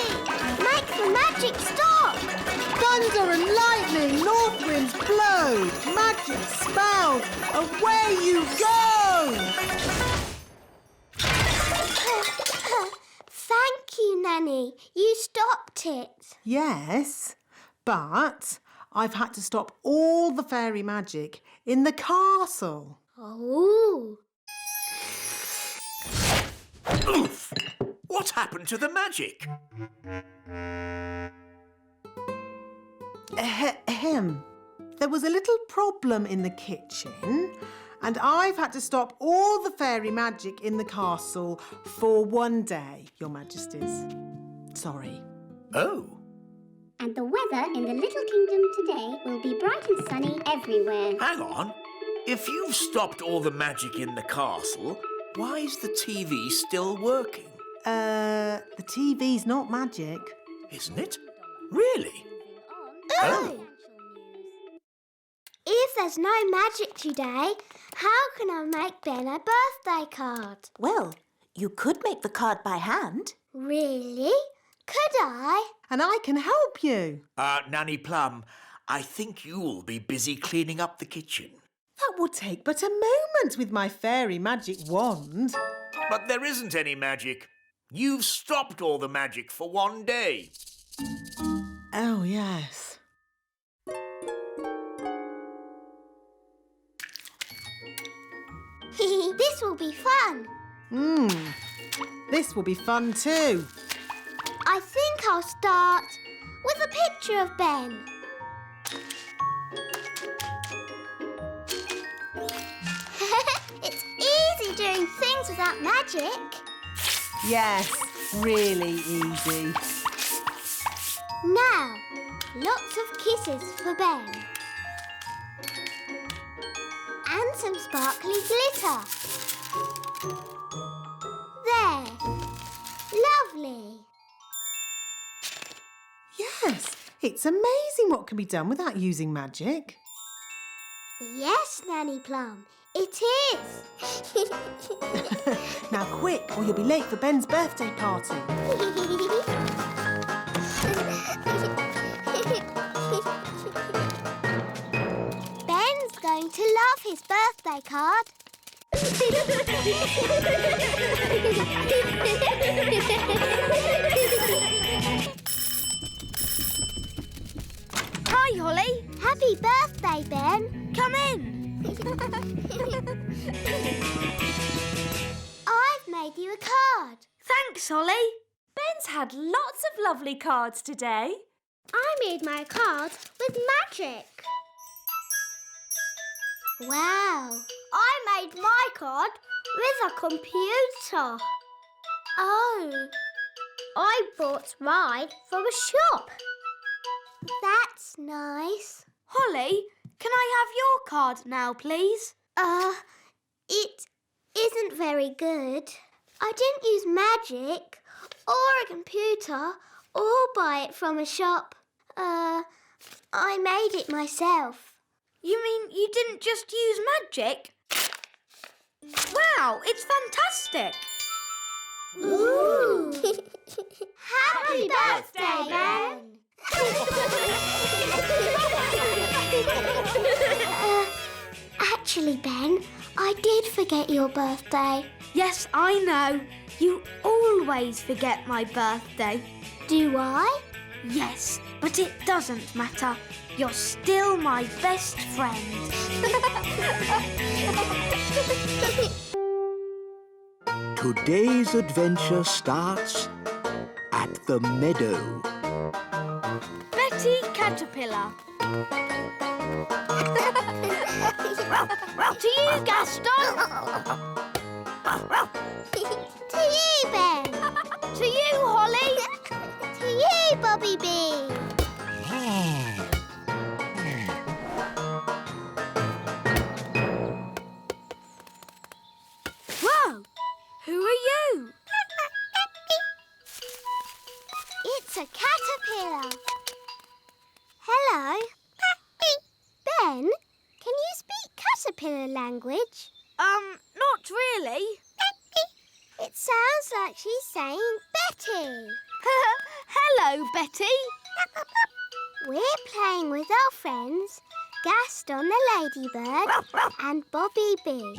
Make the magic stop! Thunder and lightning, north winds blow, magic spells, away you go! Thank you, Nanny. You stopped it. Yes, but I've had to stop all the fairy magic in the castle. Oh. Oof! What happened to the magic? Ahem. There was a little problem in the kitchen, and I've had to stop all the fairy magic in the castle for one day, Your Majesties. Sorry. Oh. And the weather in the Little Kingdom today will be bright and sunny everywhere. Hang on. If you've stopped all the magic in the castle, why is the TV still working? The TV's not magic. Isn't it? Really? Oh. If there's no magic today, how can I make Ben a birthday card? Well, you could make the card by hand. Really? Could I? And I can help you. Nanny Plum, I think you'll be busy cleaning up the kitchen. That would take but a moment with my fairy magic wand. But there isn't any magic. You've stopped all the magic for one day. Oh, yes. This will be fun. This will be fun too. I think I'll start with a picture of Ben. It's easy doing things without magic. Yes, really easy. Now, lots of kisses for Ben. And some sparkly glitter. There. Lovely. Yes, it's amazing what can be done without using magic. Yes, Nanny Plum, it is. Now quick, or you'll be late for Ben's birthday party. Ben's going to love his birthday card. Hi, Holly. Happy birthday, Ben. Come in. I've made you a card. Thanks, Holly. Ben's had lots of lovely cards today. I made my card with magic. Wow. I made my card with a computer. Oh. I bought mine from a shop. That's nice. Holly, can I have your card now, please? It isn't very good. I didn't use magic or a computer or buy it from a shop. I made it myself. You mean you didn't just use magic? Wow, it's fantastic! Ooh! Happy birthday, Ben! Actually, Ben, I did forget your birthday. Yes, I know. You always forget my birthday. Do I? Yes, but it doesn't matter. You're still my best friend. Today's adventure starts at the meadow. Betty Caterpillar. To you, Gaston. To you, Ben. To you, Holly. To you, Bobby Bee. Whoa! Who are you? It's a caterpillar. Hello. Ben, can you speak caterpillar language? Not really. It sounds like she's saying Betty. Hello, Betty. We're playing with our friends, Gaston the ladybird and Bobby Bee.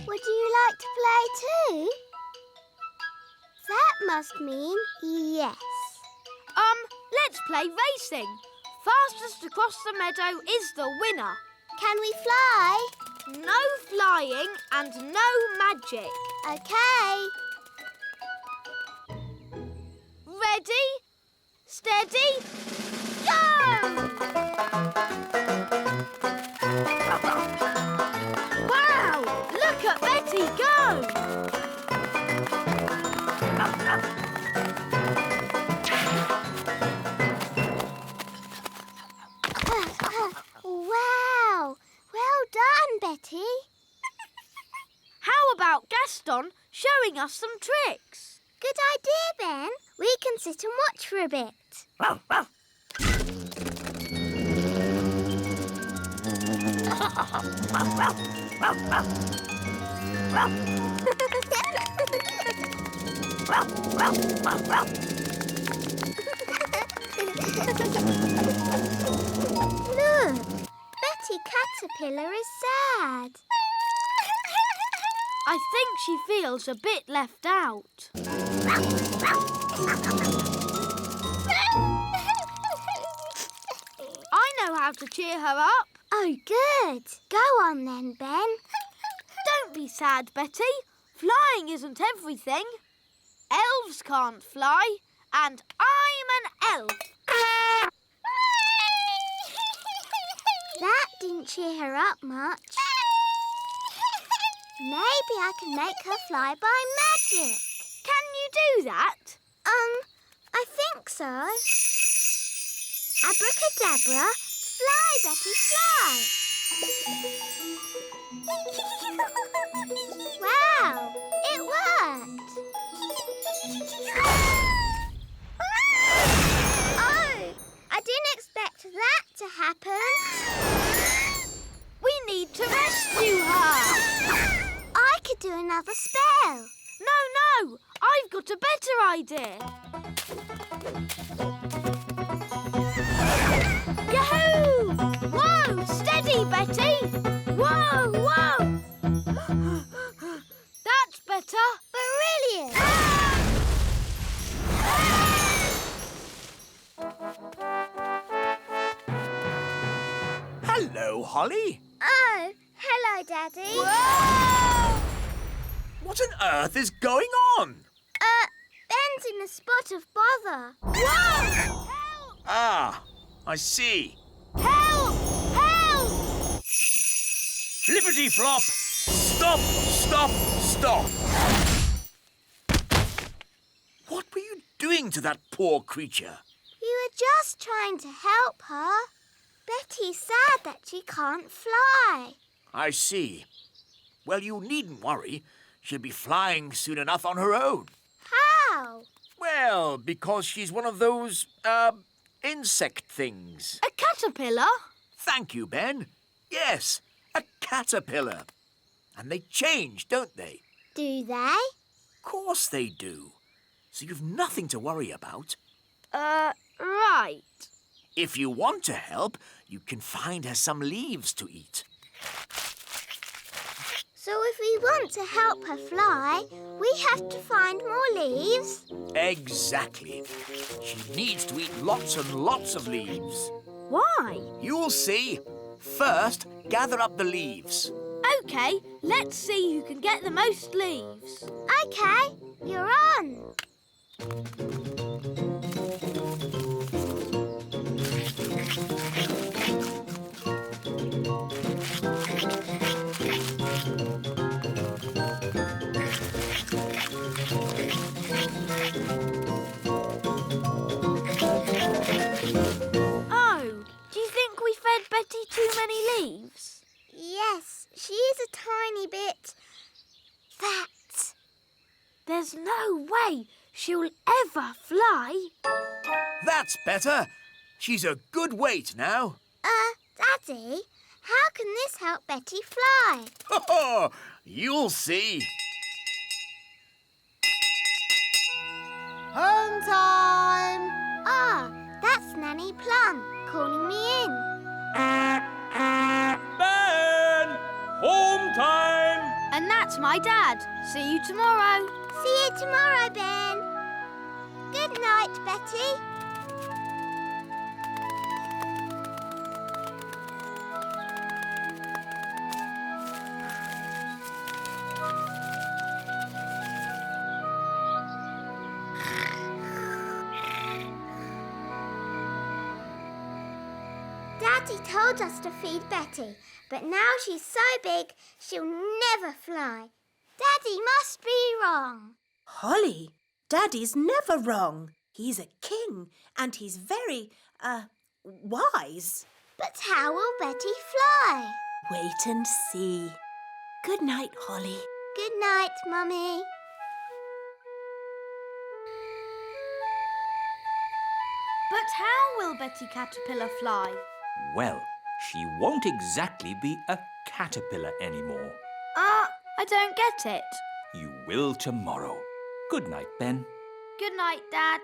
Would you like to play too? That must mean yes. Let's play racing. Fastest across the meadow is the winner. Can we fly? No flying and no magic. Okay. Ready, steady, go! Wow! Look at Betty go! Wow! Well done, Betty. How about Gaston showing us some tricks? Good idea, Ben. We can sit and watch for a bit. Look, Betty Caterpillar is sad. I think she feels a bit left out. I know how to cheer her up. Oh, good. Go on then, Ben. Don't be sad, Betty. Flying isn't everything. Elves can't fly, and I'm an elf. That didn't cheer her up much. Maybe I can make her fly by magic. Can you do that? I think so. Abracadabra, fly, Betty, fly. Wow, it worked. Oh, I didn't expect that to happen. We need to rescue her. I could do another spell. No, I've got a better idea. Yahoo! Whoa, steady, Betty. Whoa. That's better. Brilliant. Hello, Holly. Oh, hello, Daddy. Whoa! What on earth is going on? Ben's in a spot of bother. Whoa! Ah, I see. Help! Flippity-flop! Stop! What were you doing to that poor creature? We were just trying to help her. Betty's sad that she can't fly. I see. Well, you needn't worry. she'll be flying soon enough on her own. How? Well, because she's one of those, insect things. A caterpillar? Thank you, Ben. Yes, a caterpillar. And they change, don't they? Do they? Of course they do. So you've nothing to worry about. Right. If you want to help, you can find her some leaves to eat. So if we want to help her fly, we have to find more leaves? Exactly. She needs to eat lots and lots of leaves. Why? You'll see. First, gather up the leaves. OK, let's see who can get the most leaves. OK, you're on. Oh, do you think we fed Betty too many leaves? Yes, she is a tiny bit fat. There's no way she'll ever fly. That's better. She's a good weight now. Daddy, how can this help Betty fly? Oh, you'll see. Home time! Ah, that's Nanny Plum calling me in. Ben! Home time! And that's my dad. See you tomorrow. See you tomorrow, Ben. Good night, Betty. Daddy told us to feed Betty, but now she's so big she'll never fly. Daddy must be wrong. Holly, Daddy's never wrong. He's a king and he's very, wise. But how will Betty fly? Wait and see. Good night, Holly. Good night, Mummy. But how will Betty Caterpillar fly? Well, she won't exactly be a caterpillar anymore. I don't get it. You will tomorrow. Good night, Ben. Good night, Dad.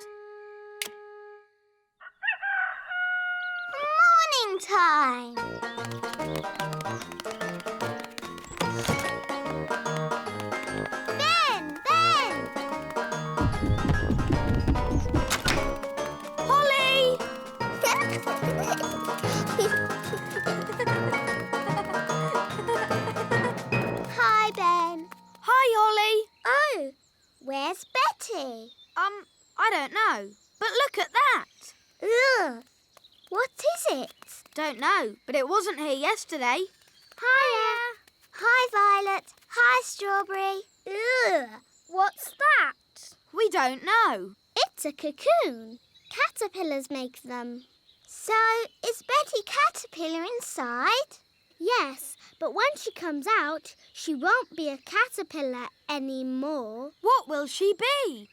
Morning time. Ben! Holly! Hi, Ben. Hi, Holly. Oh, where's Betty? I don't know. But look at that. Ugh. What is it? Don't know, but it wasn't here yesterday. Hiya. Hi, Violet. Hi, Strawberry. Ugh. What's that? We don't know. It's a cocoon. Caterpillars make them. So, is Betty Caterpillar inside? Yes, but when she comes out, she won't be a caterpillar anymore. What will she be?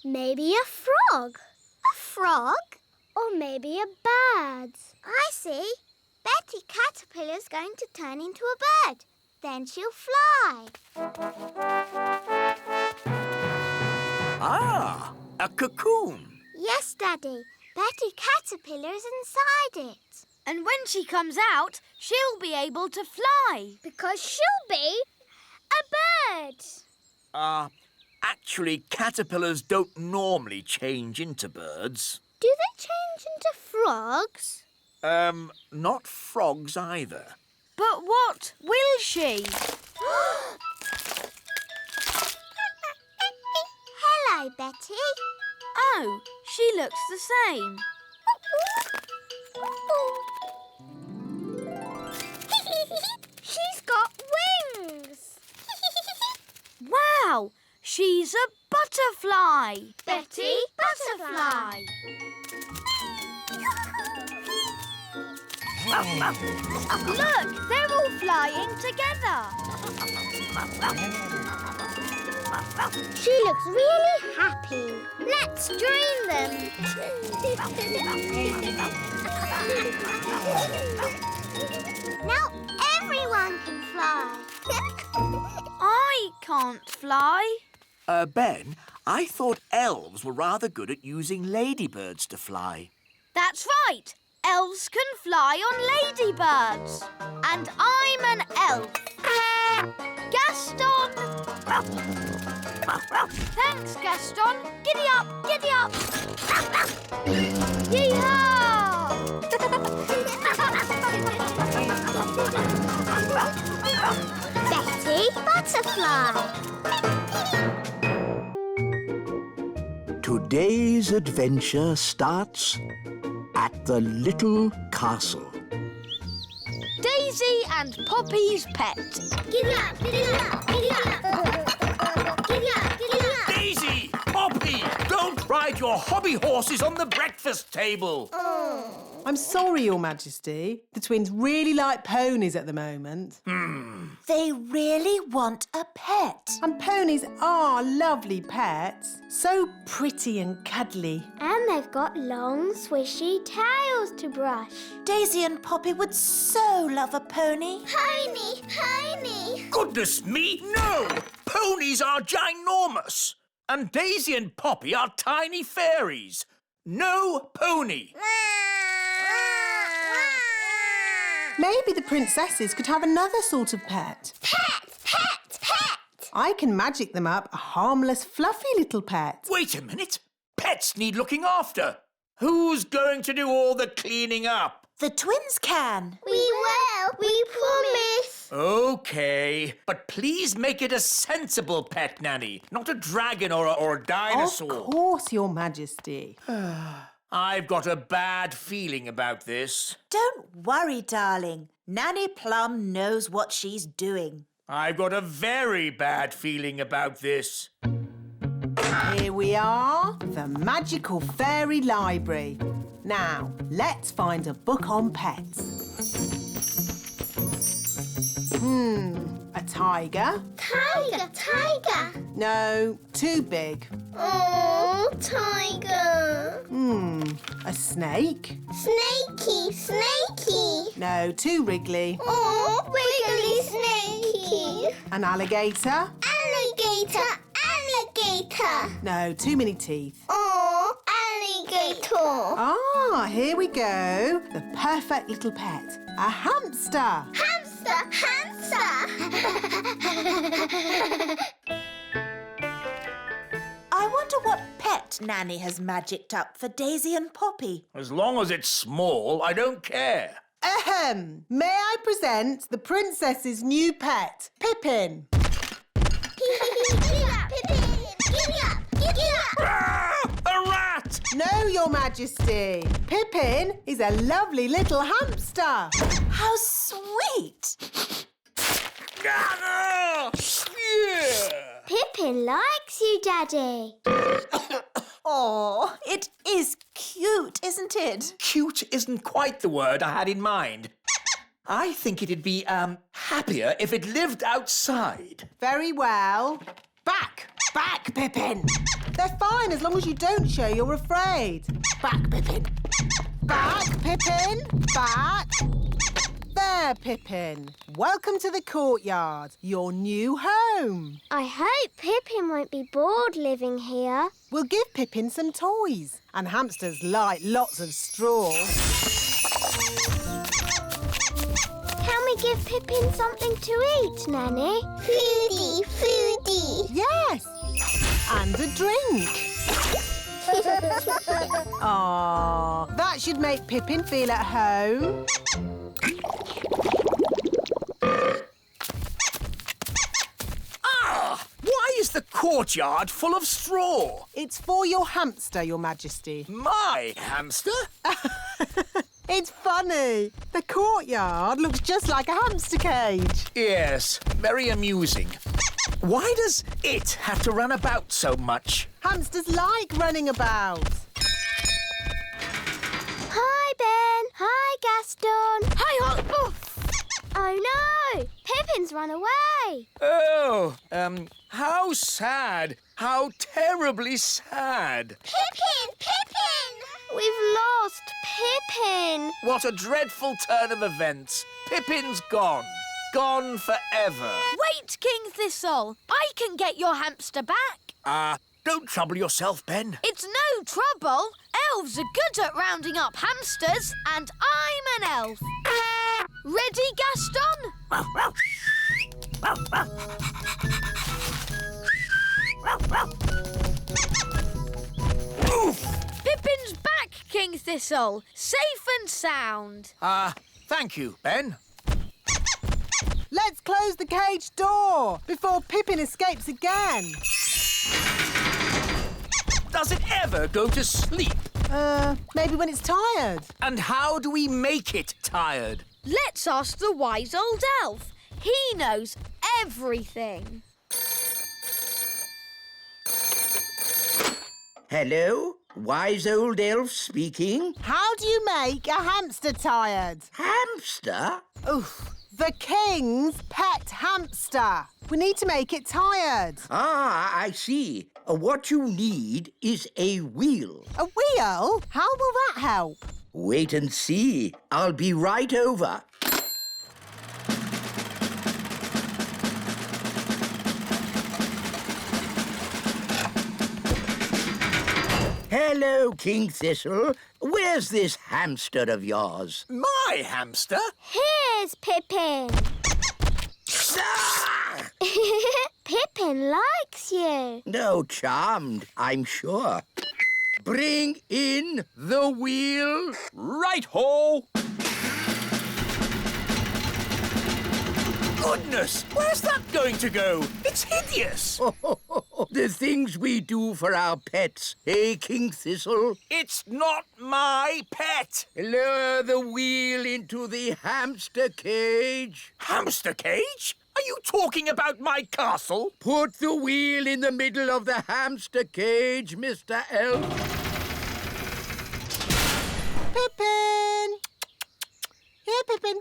Maybe a frog. A frog? Or maybe a bird. I see. Betty Caterpillar's going to turn into a bird. Then she'll fly. Ah, a cocoon. Yes, Daddy. Betty Caterpillar is inside it. And when she comes out, she'll be able to fly. Because she'll be a bird. Actually, caterpillars don't normally change into birds. Do they change into frogs? Not frogs either. But what will she? Hello, Betty. Oh, she looks the same. She's got wings. Wow, she's a butterfly. Betty Butterfly. Look, they're all flying together. She looks really happy. Let's join them. Now everyone can fly. I can't fly. Ben, I thought elves were rather good at using ladybirds to fly. That's right. Elves can fly on ladybirds. And I'm an elf. Gaston! Thanks, Gaston. Giddy up, giddy up. Yee-haw! Betty Butterfly. Today's adventure starts at the little castle. Daisy and Poppy's pet. Giddy up, giddy up, giddy up. Giddy up, giddy up. Daisy! Poppy! Don't ride your hobby horses on the breakfast table. I'm sorry, Your Majesty. The twins really like ponies at the moment. They really want a pet. And ponies are lovely pets. So pretty and cuddly. And they've got long, swishy tails to brush. Daisy and Poppy would so love a pony. Pony, pony. Goodness me, no! Ponies are ginormous. And Daisy and Poppy are tiny fairies. No pony. Maybe the princesses could have another sort of pet. Pet, pet, pet. I can magic them up a harmless, fluffy little pet. Wait a minute. Pets need looking after. Who's going to do all the cleaning up? The twins can. We will. We promise. OK, but please make it a sensible pet, Nanny, not a dragon or a dinosaur. Of course, Your Majesty. I've got a bad feeling about this. Don't worry, darling. Nanny Plum knows what she's doing. I've got a very bad feeling about this. Here we are, the magical fairy library. Now, let's find a book on pets. A tiger? Tiger, tiger. No, too big. Oh, tiger. A snake? Snakey, snakey. No, too wriggly. Oh, wiggly snakey. An alligator? Alligator, alligator. No, too many teeth. Oh, alligator. Ah, here we go. The perfect little pet. A hamster. Hamster, hamster. I wonder what pet Nanny has magicked up for Daisy and Poppy. As long as it's small, I don't care. Ahem. May I present the princess's new pet, Pippin? Giddy up, Pippin. Giddy up, giddy up. Ah, a rat! No, Your Majesty. Pippin is a lovely little hamster. How sweet! Ah, yeah. Pippin likes you, Daddy. Oh, it is cute, isn't it? Cute isn't quite the word I had in mind. I think it'd be, happier if it lived outside. Very well. Back, Pippin. They're fine as long as you don't show you're afraid. Back, Pippin. Back, Pippin. Back. There, Pippin. Welcome to the courtyard, your new home. I hope Pippin won't be bored living here. We'll give Pippin some toys. And hamsters like lots of straw. Can we give Pippin something to eat, Nanny? Foodie, foodie. Yes. And a drink. Aww, that should make Pippin feel at home. Ah! Why is the courtyard full of straw? It's for your hamster, Your Majesty. My hamster? It's funny. The courtyard looks just like a hamster cage. Yes, very amusing. Why does it have to run about so much? Hamsters like running about. Hi, Ben. Hi, Gaston. Hi, Hot. Oh, no. Pippin's run away. Oh, how How sad! How terribly sad! Pippin! Pippin! We've lost Pippin. What a dreadful turn of events. Pippin's gone. Gone forever. Wait, King Thistle. I can get your hamster back. Don't trouble yourself, Ben. It's no trouble. Elves are good at rounding up hamsters, and I'm an elf. Ready, Gaston? Oof! Pippin's back, King Thistle. Safe and sound. Thank you, Ben. Let's close the cage door before Pippin escapes again. Does it ever go to sleep? Maybe when it's tired. And how do we make it tired? Let's ask the wise old elf. He knows everything. Hello? Wise old elf speaking. How do you make a hamster tired? Hamster? Oof. The king's pet hamster. We need to make it tired. Ah, I see. What you need is a wheel. A wheel? How will that help? Wait and see. I'll be right over. Hello, King Thistle. Where's this hamster of yours? My hamster? Here's Pippin. Ah! Pippin likes you. No, charmed, I'm sure. Bring in the wheel. Right-ho! Goodness, where's that going to go? It's hideous. The things we do for our pets, eh, King Thistle? It's not my pet. Lower the wheel into the hamster cage. Hamster cage? Are you talking about my castle? Put the wheel in the middle of the hamster cage, Mr. Elf. Pippin! Here, Pippin.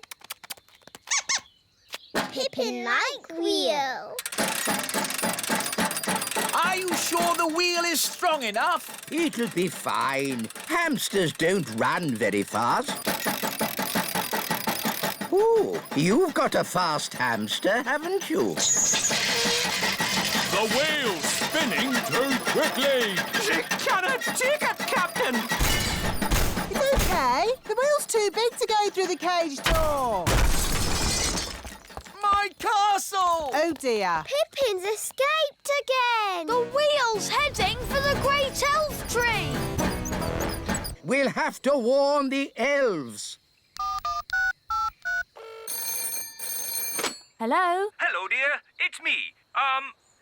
Pippin like wheel. Are you sure the wheel is strong enough? It'll be fine. Hamsters don't run very fast. Ooh, you've got a fast hamster, haven't you? The wheel's spinning too quickly. She cannot take it, Captain. It's okay. The wheel's too big to go through the cage door. My castle! Oh, dear. Pippin's escaped again. The wheel's heading for the great elf tree. We'll have to warn the elves. Hello? Hello, dear. It's me.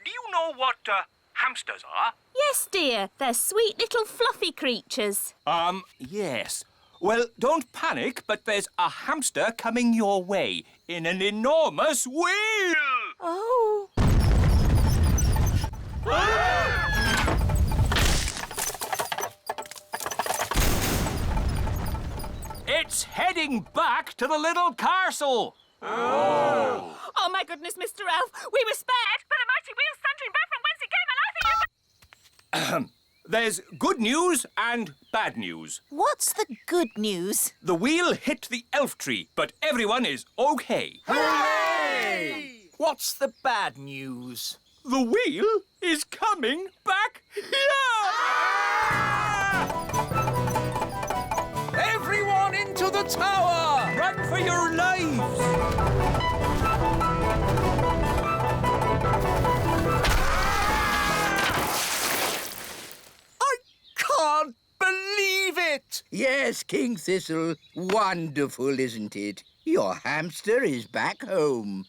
Do you know what hamsters are? Yes, dear. They're sweet little fluffy creatures. Yes. Well, don't panic, but there's a hamster coming your way in an enormous wheel. Oh. It's heading back to the little castle. Oh, my goodness, Mr. Elf. We were spared, but the mighty wheel's thundering back from whence it came, and I think There's good news and bad news. What's the good news? The wheel hit the elf tree, but everyone is okay. Hooray! What's the bad news? The wheel is coming back here! Everyone into the tower! Run for your lives! I can't believe it! Yes, King Thistle. Wonderful, isn't it? Your hamster is back home.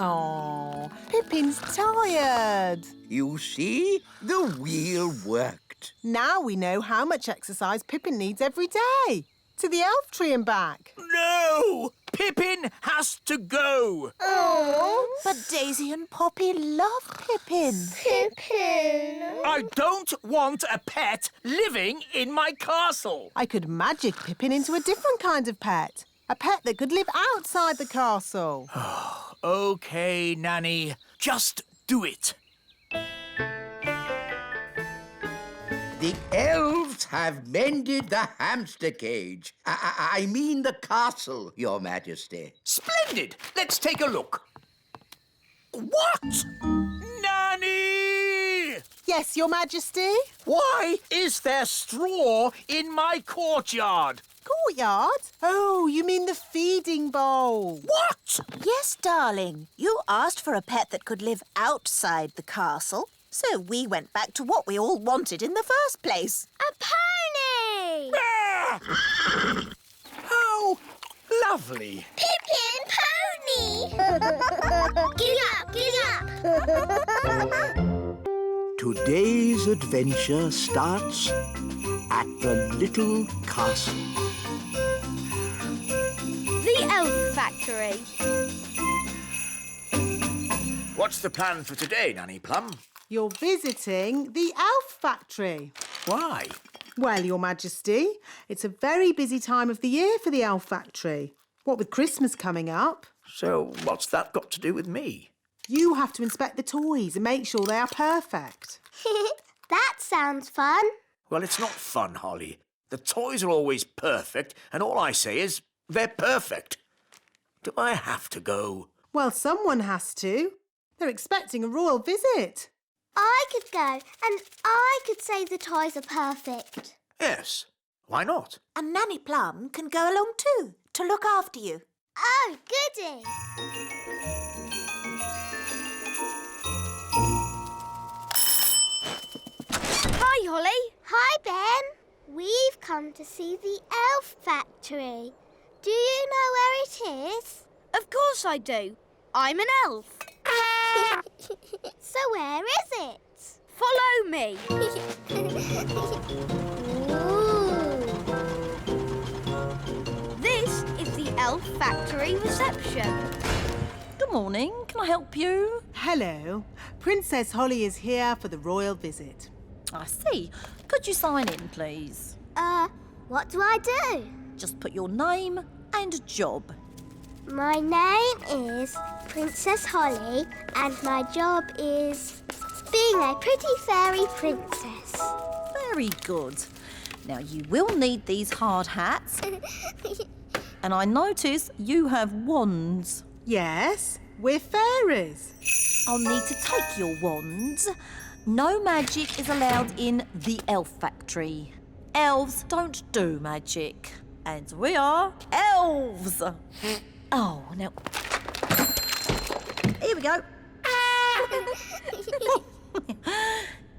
Oh, Pippin's tired. You see, the wheel worked. Now we know how much exercise Pippin needs every day. To the elf tree and back. No! Pippin has to go! Oh, But Daisy and Poppy love Pippin. Pippin. I don't want a pet living in my castle. I could magic Pippin into a different kind of pet. A pet that could live outside the castle. OK, Nanny. Just do it. The elves have mended the hamster cage. I mean the castle, Your Majesty. Splendid. Let's take a look. What? Nanny! Yes, Your Majesty? Why is there straw in my courtyard? Courtyard? Oh, you mean the feeding bowl. What? Yes, darling. You asked for a pet that could live outside the castle, so we went back to what we all wanted in the first place. A pony! Ah! How lovely. Pippin Pony! Giddy up, giddy up! Today's adventure starts at the little castle. The elf factory. What's the plan for today, Nanny Plum? You're visiting the elf factory. Why? Well, Your Majesty, it's a very busy time of the year for the elf factory. What with Christmas coming up. So what's that got to do with me? You have to inspect the toys and make sure they are perfect. That sounds fun. Well, it's not fun, Holly. The toys are always perfect, and all I say is they're perfect. Do I have to go? Well, someone has to. They're expecting a royal visit. I could go and I could say the toys are perfect. Yes. Why not? And Nanny Plum can go along too, to look after you. Oh, goody. Hi, Holly. Hi, Ben. We've come to see the elf factory. Do you know where it is? Of course I do. I'm an elf. So where is it? Follow me. Ooh. This is the elf factory reception. Good morning. Can I help you? Hello. Princess Holly is here for the royal visit. I see. Could you sign in, please? What do I do? Just put your name and job. My name is Princess Holly and my job is being a pretty fairy princess. Very good. Now, you will need these hard hats. And I notice you have wands. Yes, we're fairies. I'll need to take your wands. No magic is allowed in the elf factory. Elves don't do magic. And we are elves. Oh, now... Here we go.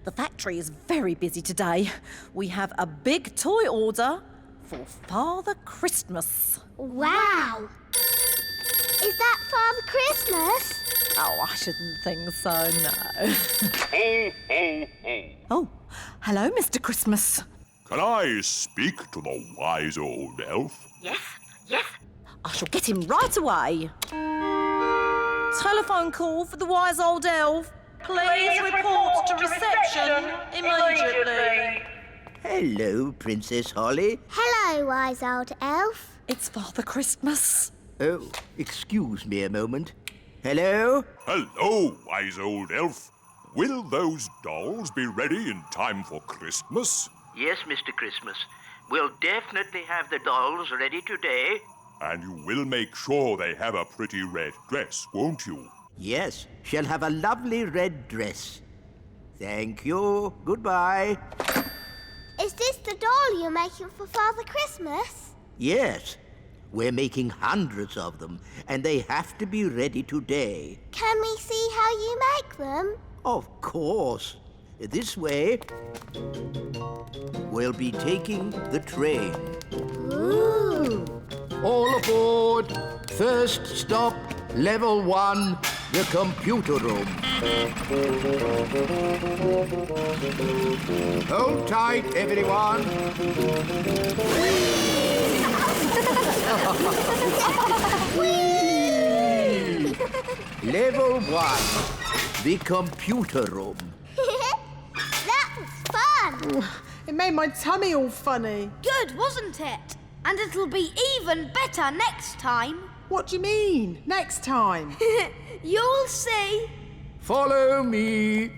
The factory is very busy today. We have a big toy order for Father Christmas. Wow! Is that Father Christmas? Oh, I shouldn't think so, no. Ho, ho, ho. Oh, hello, Mr. Christmas. Can I speak to the wise old elf? Yes. I shall get him right away. Telephone call for the wise old elf. Please report to reception immediately. Hello, Princess Holly. Hello, wise old elf. It's Father Christmas. Oh, excuse me a moment. Hello? Hello, wise old elf. Will those dolls be ready in time for Christmas? Yes, Mr. Christmas. We'll definitely have the dolls ready today. And you will make sure they have a pretty red dress, won't you? Yes, she'll have a lovely red dress. Thank you. Goodbye. Is this the doll you're making for Father Christmas? Yes, we're making hundreds of them, and they have to be ready today. Can we see how you make them? Of course. This way, we'll be taking the train. Ooh. All aboard. First stop, level 1, the computer room. Hold tight, everyone. Level 1, the computer room. That was fun. It made my tummy all funny. Good, wasn't it? And it'll be even better next time. What do you mean? Next time? You'll see. Follow me.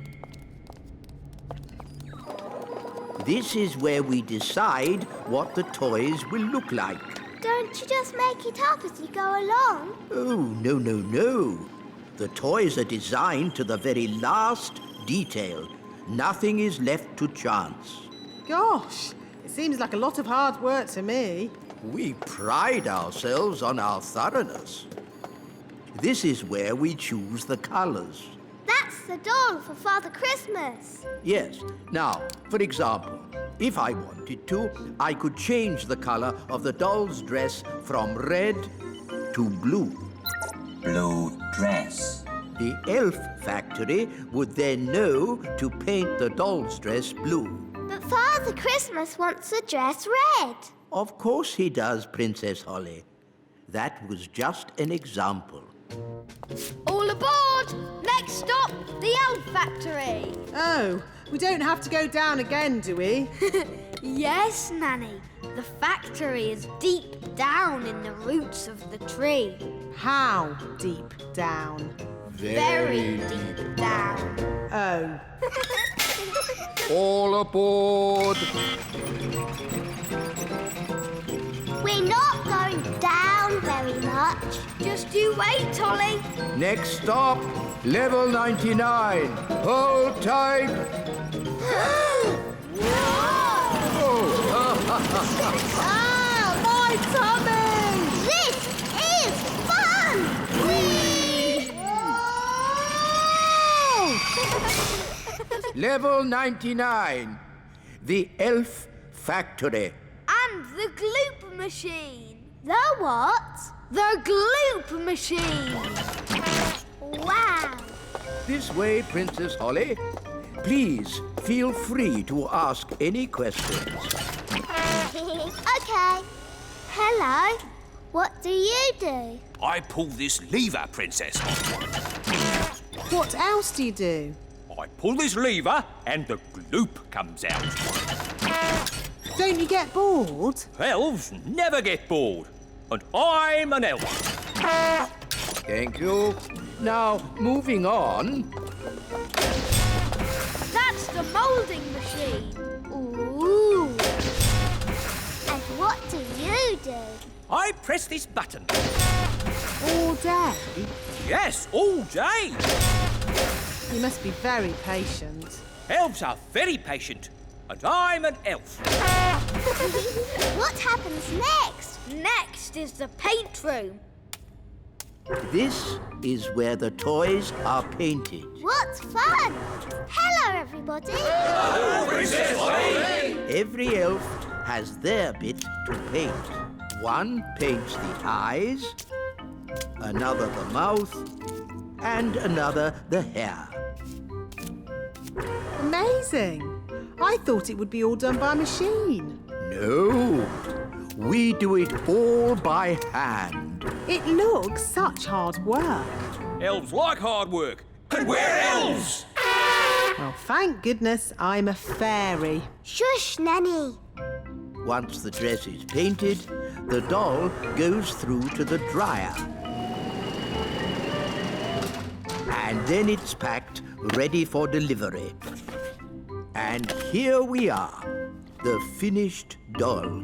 This is where we decide what the toys will look like. Don't you just make it up as you go along? Oh, no, no, no. The toys are designed to the very last detail. Nothing is left to chance. Gosh, it seems like a lot of hard work to me. We pride ourselves on our thoroughness. This is where we choose the colours. That's the doll for Father Christmas. Yes. Now, for example, if I wanted to, I could change the colour of the doll's dress from red to blue. Blue dress. The elf factory would then know to paint the doll's dress blue. But Father Christmas wants the dress red. Of course he does, Princess Holly. That was just an example. All aboard! Next stop, the elf factory. Oh, we don't have to go down again, do we? Yes, Nanny. The factory is deep down in the roots of the tree. How deep down? Very deep down. Oh. All aboard! We're not going down very much. Just you wait, Holly. Next stop, level 99. Hold tight. Ah, my tummy! This is fun! Whee! Level 99. The elf factory. And the gloop machine. The what? The gloop machine. Wow! This way, Princess Holly. Please feel free to ask any questions. Okay. Hello. What do you do? I pull this lever, Princess. What else do you do? I pull this lever and the gloop comes out. Don't you get bored? Elves never get bored. And I'm an elf. Thank you. Now, moving on. That's the moulding machine. Ooh. And what do you do? I press this button. All day? Yes, all day. You must be very patient. Elves are very patient. And I'm an elf. What happens next? Next is the paint room. This is where the toys are painted. What fun! Hello, everybody. Hello, Princess Holly. Every elf has their bit to paint. One paints the eyes, another the mouth, and another the hair. Amazing. I thought it would be all done by a machine. No, we do it all by hand. It looks such hard work. Elves like hard work. And we're elves! Well, thank goodness I'm a fairy. Shush, Nanny. Once the dress is painted, the doll goes through to the dryer. And then it's packed, ready for delivery. And here we are, the finished doll.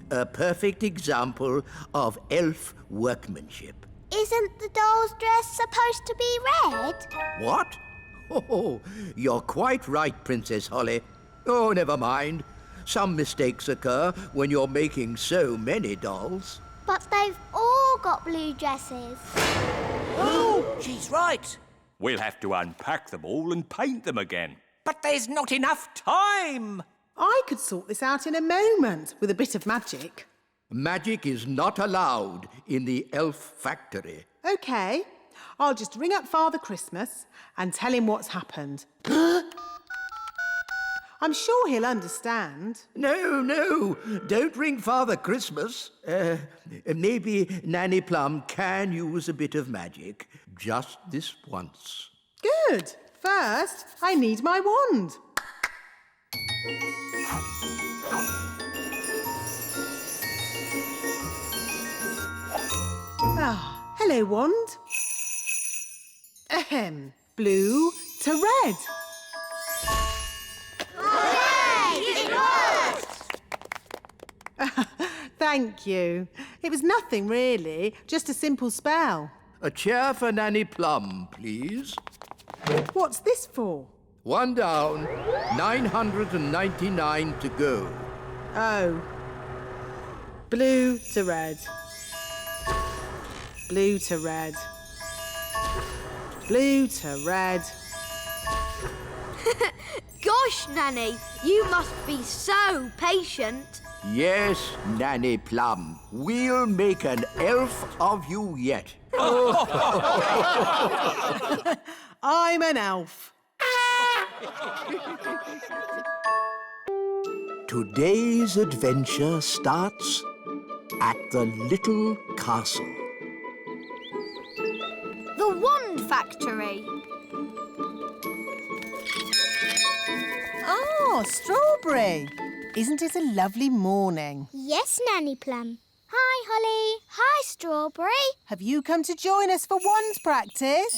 A perfect example of elf workmanship. Isn't the doll's dress supposed to be red? What? Oh, you're quite right, Princess Holly. Oh, never mind. Some mistakes occur when you're making so many dolls. But they've all got blue dresses. Oh, she's right. We'll have to unpack them all and paint them again. But there's not enough time. I could sort this out in a moment with a bit of magic. Magic is not allowed in the elf factory. OK, I'll just ring up Father Christmas and tell him what's happened. I'm sure he'll understand. No, don't ring Father Christmas. Maybe Nanny Plum can use a bit of magic. Just this once. Good. First, I need my wand. Ah, hello, wand. Ahem. Blue to red. Hooray! It worked! Thank you. It was nothing, really. Just a simple spell. A chair for Nanny Plum, please. What's this for? 1 down, 999 to go. Oh. Blue to red. Blue to red. Blue to red. Gosh, Nanny, you must be so patient. Yes, Nanny Plum. We'll make an elf of you yet. I'm an elf. Today's adventure starts at the little castle. The Wand Factory. Oh, Strawberry. Isn't it a lovely morning? Yes, Nanny Plum. Hi, Holly. Hi, Strawberry. Have you come to join us for wand practice?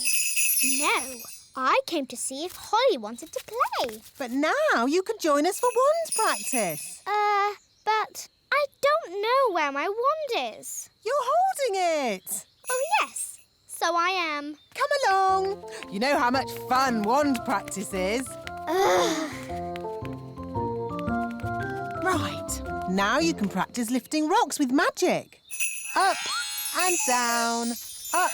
No, I came to see if Holly wanted to play. But now you can join us for wand practice. But I don't know where my wand is. You're holding it. Oh, yes. So I am. Come along. You know how much fun wand practice is. Right. Now you can practice lifting rocks with magic. Up and down. Up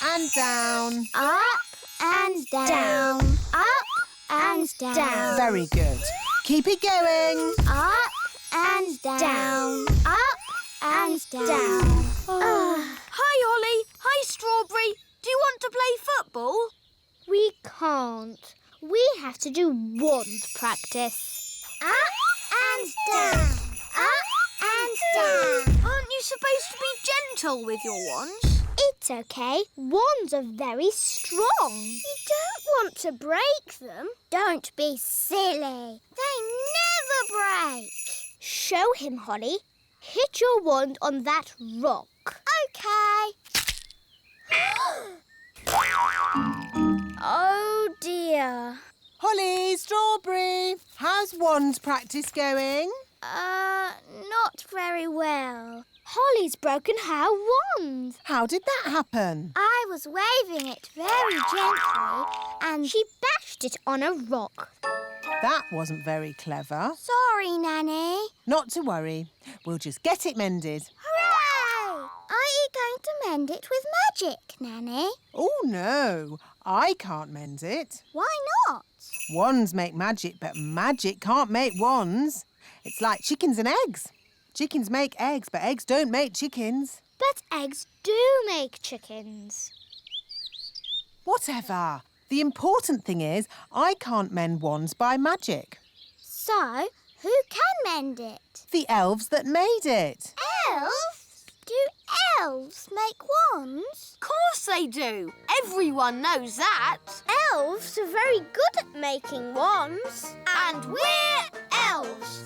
and down. Up and down. Up and down. Very good. Keep it going. Up and down. Up and down. Hi, Holly. Hi, Strawberry. Do you want to play football? We can't. We have to do wand practice. Up and down. Up and down. Aren't you supposed to be gentle with your wands? It's okay. Wands are very strong. You don't want to break them. Don't be silly. They never break. Show him, Holly. Hit your wand on that rock. Okay. Oh, dear. Holly, Strawberry, how's wand practice going? Not very well. Holly's broken her wand. How did that happen? I was waving it very gently and she bashed it on a rock. That wasn't very clever. Sorry, Nanny. Not to worry. We'll just get it mended. Hooray! Are you going to mend it with magic, Nanny? Oh, no. I can't mend it. Why not? Wands make magic, but magic can't make wands. It's like chickens and eggs. Chickens make eggs, but eggs don't make chickens. But eggs do make chickens. Whatever. The important thing is I can't mend wands by magic. So, who can mend it? The elves that made it. Elves? Do elves make wands? Of course they do. Everyone knows that. Elves are very good at making wands. And we're elves.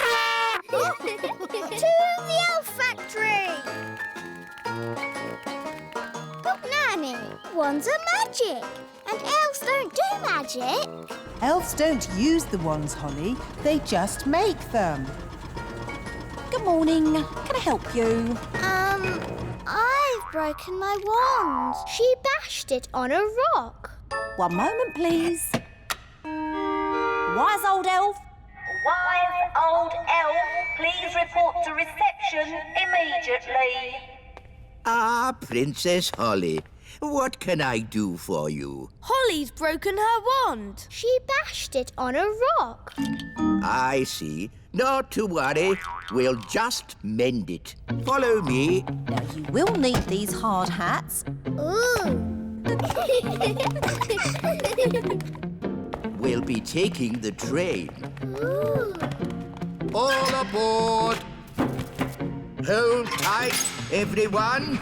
To the elf factory! Look, Nanny, wands are magic, and elves don't do magic. Elves don't use the wands, Holly. They just make them. Good morning. Can I help you? I've broken my wand. She bashed it on a rock. One moment, please. Wise old elf. Wise old elf, please report to reception immediately. Ah, Princess Holly, what can I do for you? Holly's broken her wand. She bashed it on a rock. I see. Not to worry. We'll just mend it. Follow me. Now, you will need these hard hats. Ooh. We'll be taking the train. Ooh. All aboard! Hold tight, everyone.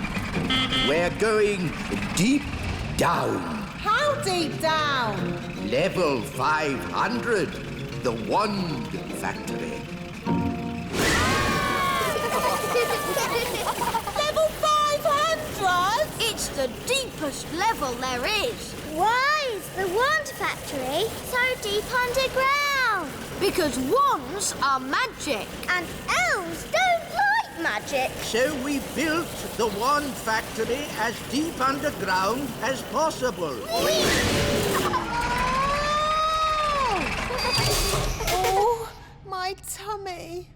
We're going deep down. How deep down? Level 500, the Wand Factory. Level 500? the deepest level there is. Why is the wand factory so deep underground? Because wands are magic. And elves don't like magic. So we built the wand factory as deep underground as possible. Oh, my tummy.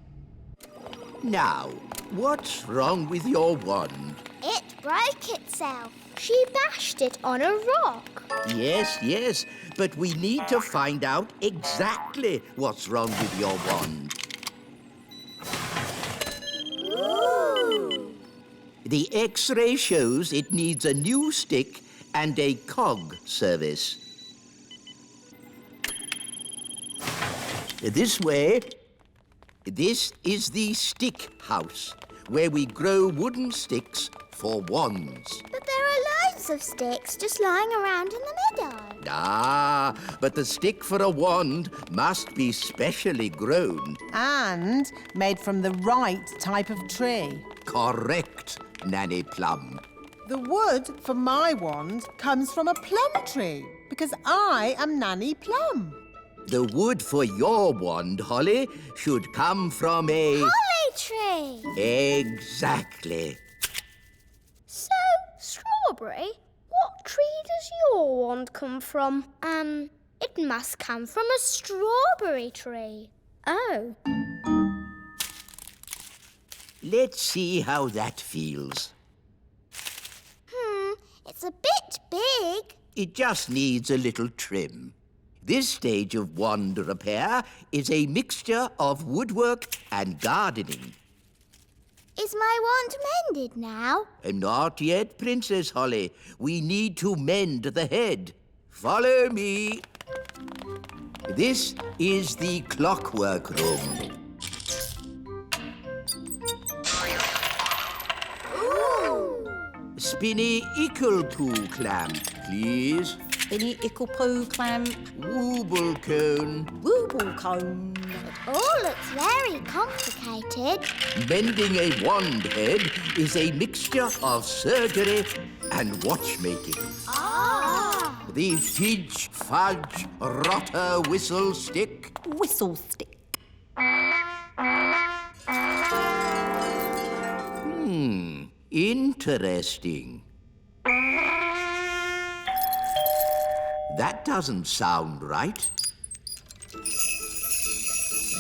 Now, what's wrong with your wand? It broke itself. She bashed it on a rock. Yes, but we need to find out exactly what's wrong with your wand. Ooh. The X-ray shows it needs a new stick and a cog service. This way. This is the stick house, where we grow wooden sticks for wands. But there are loads of sticks just lying around in the meadow. Ah, but the stick for a wand must be specially grown. And made from the right type of tree. Correct, Nanny Plum. The wood for my wand comes from a plum tree, because I am Nanny Plum. The wood for your wand, Holly, should come from a... Holly tree! Exactly. So, Strawberry, what tree does your wand come from? It must come from a strawberry tree. Oh. Let's see how that feels. It's a bit big. It just needs a little trim. This stage of wand repair is a mixture of woodwork and gardening. Is my wand mended now? Not yet, Princess Holly. We need to mend the head. Follow me. This is the clockwork room. Ooh! Spinny ickle-poo clamp, please. Spinny ickle-poo clamp. Wooble cone. Wooble cone. It all looks very complicated. Mending a wand head is a mixture of surgery and watchmaking. Ah! The fidge, fudge, rotter whistle stick. Whistle stick. Interesting. That doesn't sound right.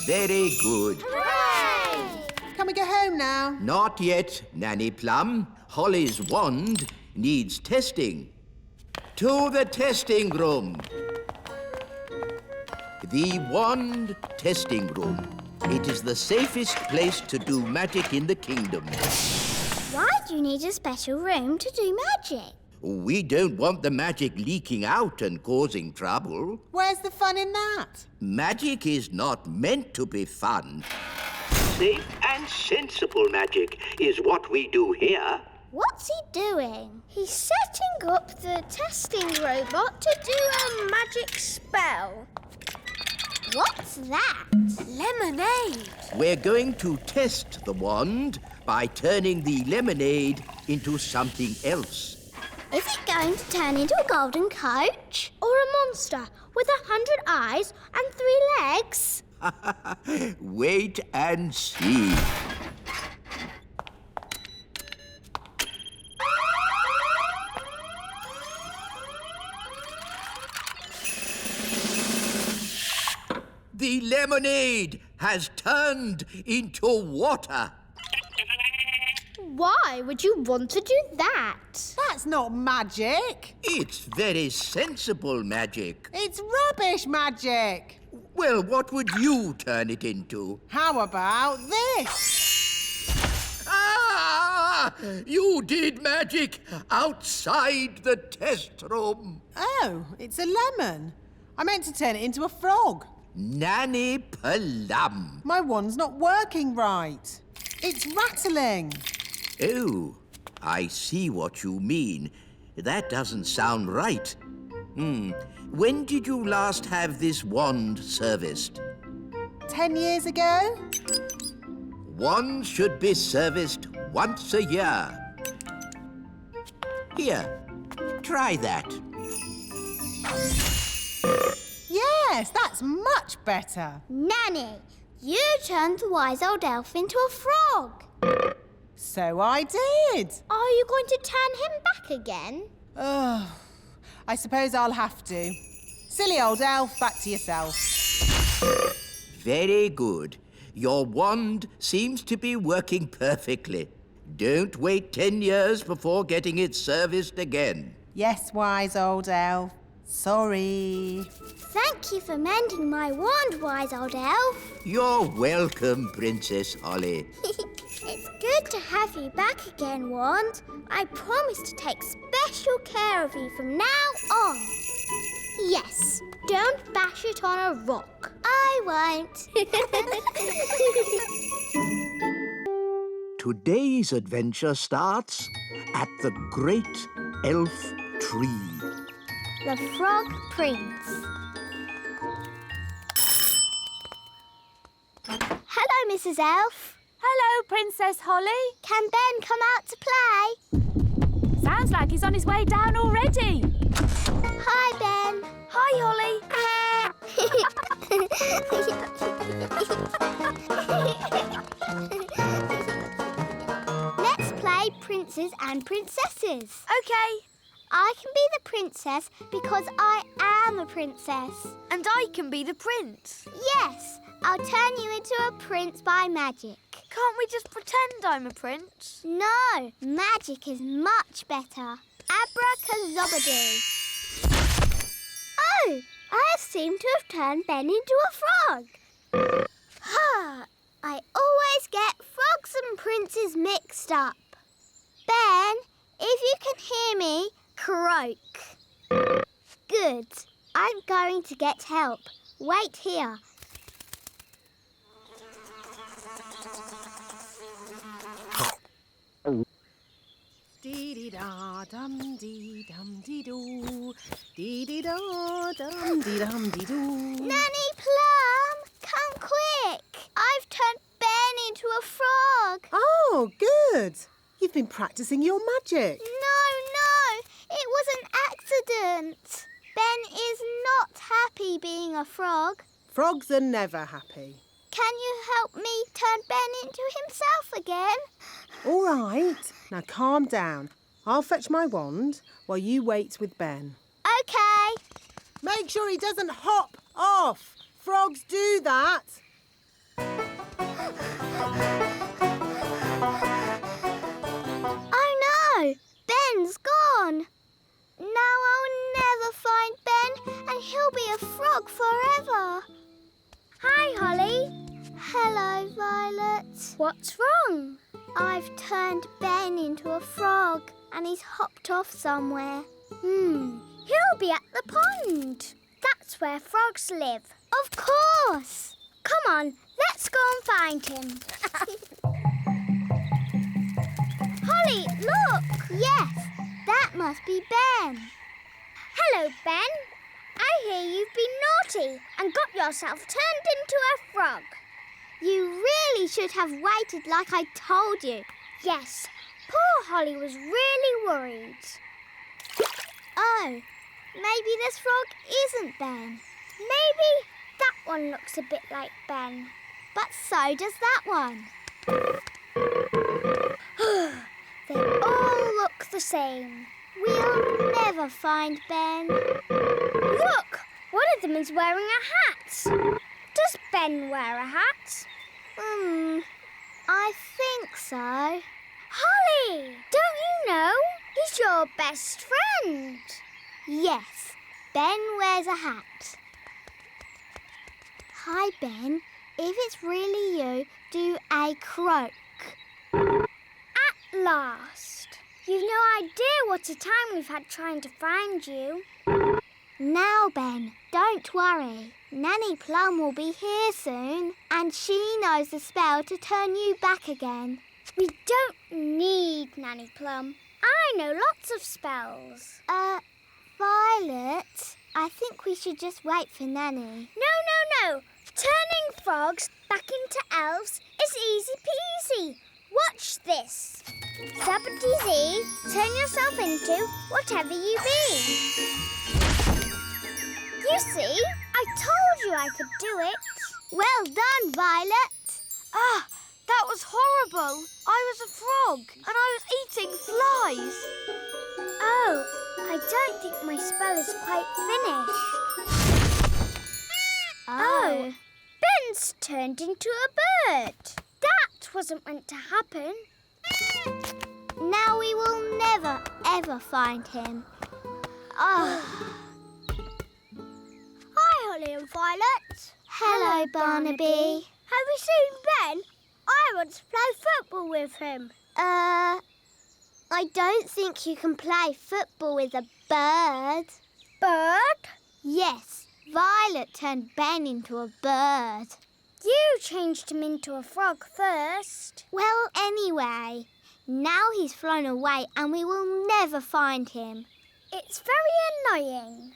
Very good. Hooray! Can we go home now? Not yet, Nanny Plum. Holly's wand needs testing. To the testing room. The wand testing room. It is the safest place to do magic in the kingdom. Why do you need a special room to do magic? We don't want the magic leaking out and causing trouble. Where's the fun in that? Magic is not meant to be fun. Safe and sensible magic is what we do here. What's he doing? He's setting up the testing robot to do a magic spell. What's that? Lemonade. We're going to test the wand by turning the lemonade into something else. Is it going to turn into a golden coach? Or a monster with 100 eyes and 3 legs? Wait and see. The lemonade has turned into water. Why would you want to do that? That's not magic. It's very sensible magic. It's rubbish magic. Well, what would you turn it into? How about this? Ah! You did magic outside the test room. Oh, it's a lemon. I meant to turn it into a frog. Nanny Plum. My wand's not working right. It's rattling. Oh, I see what you mean. That doesn't sound right. When did you last have this wand serviced? 10 years ago? Wands should be serviced once a year. Here, try that. Yes, that's much better. Nanny, you turned the wise old elf into a frog. So I did. Are you going to turn him back again? Oh, I suppose I'll have to. Silly old elf, back to yourself. Very good. Your wand seems to be working perfectly. Don't wait 10 years before getting it serviced again. Yes, wise old elf. Sorry. Thank you for mending my wand, wise old elf. You're welcome, Princess Holly. It's good to have you back again, Wand. I promise to take special care of you from now on. Yes, don't bash it on a rock. I won't. Today's adventure starts at the Great Elf Tree. The Frog Prince. Hello, Mrs. Elf. Hello, Princess Holly. Can Ben come out to play? Sounds like he's on his way down already. Hi, Ben. Hi, Holly. Let's play Princes and Princesses. OK. I can be the princess because I am a princess. And I can be the prince. Yes, I'll turn you into a prince by magic. Can't we just pretend I'm a prince? No, magic is much better. Abracazobadoo. Oh, I seem to have turned Ben into a frog. Ha! I always get frogs and princes mixed up. Ben, if you can hear me, croak. Good. I'm going to get help. Wait here. Dee-dee-da-dum-dee-dum-dee-doo. Dee-dee-da-dum-dee-dum-dee-doo. Nanny Plum, come quick. I've turned Ben into a frog. Oh, good. You've been practicing your magic. No, it was an accident. Ben is not happy being a frog. Frogs are never happy. Can you help me turn Ben into himself again? All right. Now calm down. I'll fetch my wand while you wait with Ben. OK. Make sure he doesn't hop off. Frogs do that. Oh no, Ben's gone. Now I'll never find Ben and he'll be a frog forever. Hi, Holly. Hello, Violet. What's wrong? I've turned Ben into a frog and he's hopped off somewhere. He'll be at the pond. That's where frogs live. Of course. Come on, let's go and find him. Holly, look. Yes, that must be Ben. Hello, Ben. I hear you've been naughty and got yourself turned into a frog. You really should have waited like I told you. Yes, poor Holly was really worried. Oh, maybe this frog isn't Ben. Maybe that one looks a bit like Ben. But so does that one. They all look the same. We'll never find Ben. Look! One of them is wearing a hat. Does Ben wear a hat? I think so. Holly! Don't you know? He's your best friend. Yes, Ben wears a hat. Hi, Ben. If it's really you, do a croak. At last. You've no idea what a time we've had trying to find you. Now, Ben, don't worry. Nanny Plum will be here soon, and she knows the spell to turn you back again. We don't need Nanny Plum. I know lots of spells. Violet, I think we should just wait for Nanny. No. Turning frogs back into elves is easy peasy. Watch this. Zappity-zee, turn yourself into whatever you be. You see, I told you I could do it. Well done, Violet. Ah, that was horrible. I was a frog and I was eating flies. Oh, I don't think my spell is quite finished. Oh, Ben's turned into a bird. That wasn't meant to happen. Now we will never, ever find him. Oh. Hi, Holly and Violet. Hello, Barnaby. Have you seen Ben? I want to play football with him. I don't think you can play football with a bird. Bird? Yes. Violet turned Ben into a bird. You changed him into a frog first. Well, anyway, now he's flown away and we will never find him. It's very annoying.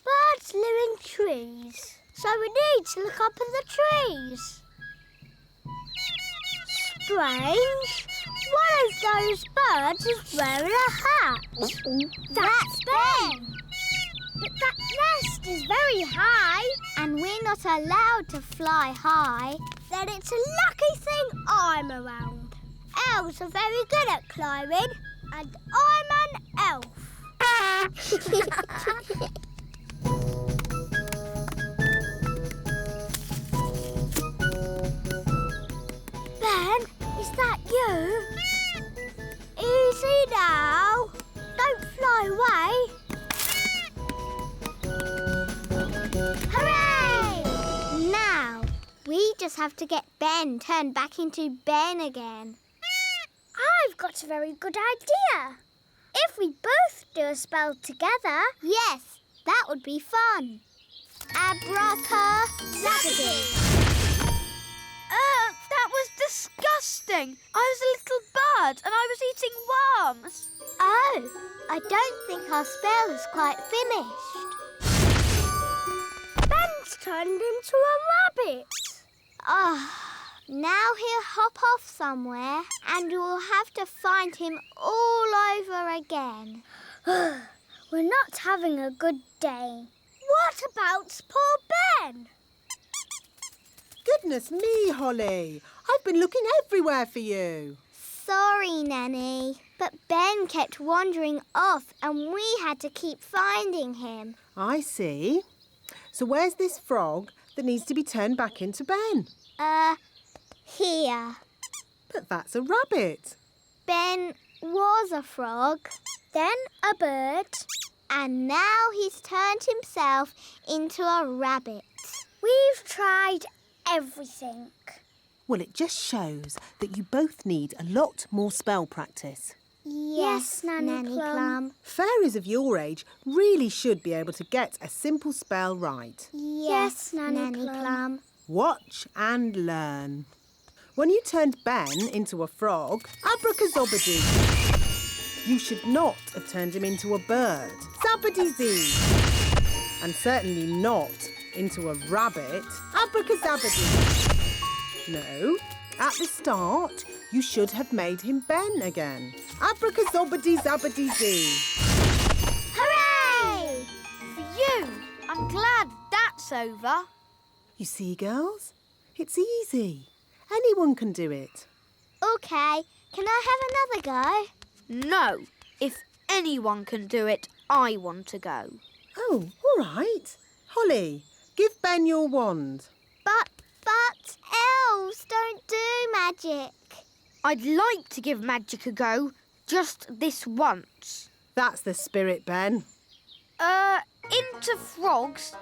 Birds live in trees, so we need to look up in the trees. Strange. One of those birds is wearing a hat. That's Ben. But that nest is very high. And we're not allowed to fly high. Then it's a lucky thing I'm around. Elves are very good at climbing. And I'm an elf. Ben, is that you? Easy now. Don't fly away. Hooray! Now, we just have to get Ben turned back into Ben again. I've got a very good idea. If we both do a spell together... Yes, that would be fun. Abracadabra. That was disgusting. I was a little bird and I was eating worms. Oh, I don't think our spell is quite finished. Ben's turned into a rabbit. Now he'll hop off somewhere and we'll have to find him all over again. We're not having a good day. What about poor Ben? Goodness me, Holly. I've been looking everywhere for you. Sorry, Nanny, but Ben kept wandering off and we had to keep finding him. I see. So where's this frog that needs to be turned back into Ben? Here. But that's a rabbit. Ben was a frog, then a bird, and now he's turned himself into a rabbit. We've tried everything. Well, it just shows that you both need a lot more spell practice. Yes, Nanny Plum. Fairies of your age really should be able to get a simple spell right. Yes, Nanny Plum. Watch and learn. When you turned Ben into a frog, abracadabra. You should not have turned him into a bird. Zappity-zee. And certainly not into a rabbit. Abracadabra. No, at the start, you should have made him Ben again. Abracadabra-zappity-zee. Hooray! For you! I'm glad that's over. You see, girls? It's easy. Anyone can do it. OK, can I have another go? No. If anyone can do it, I want to go. Oh, all right. Holly, give Ben your wand. But elves don't do magic. I'd like to give magic a go, just this once. That's the spirit, Ben. Into frogs,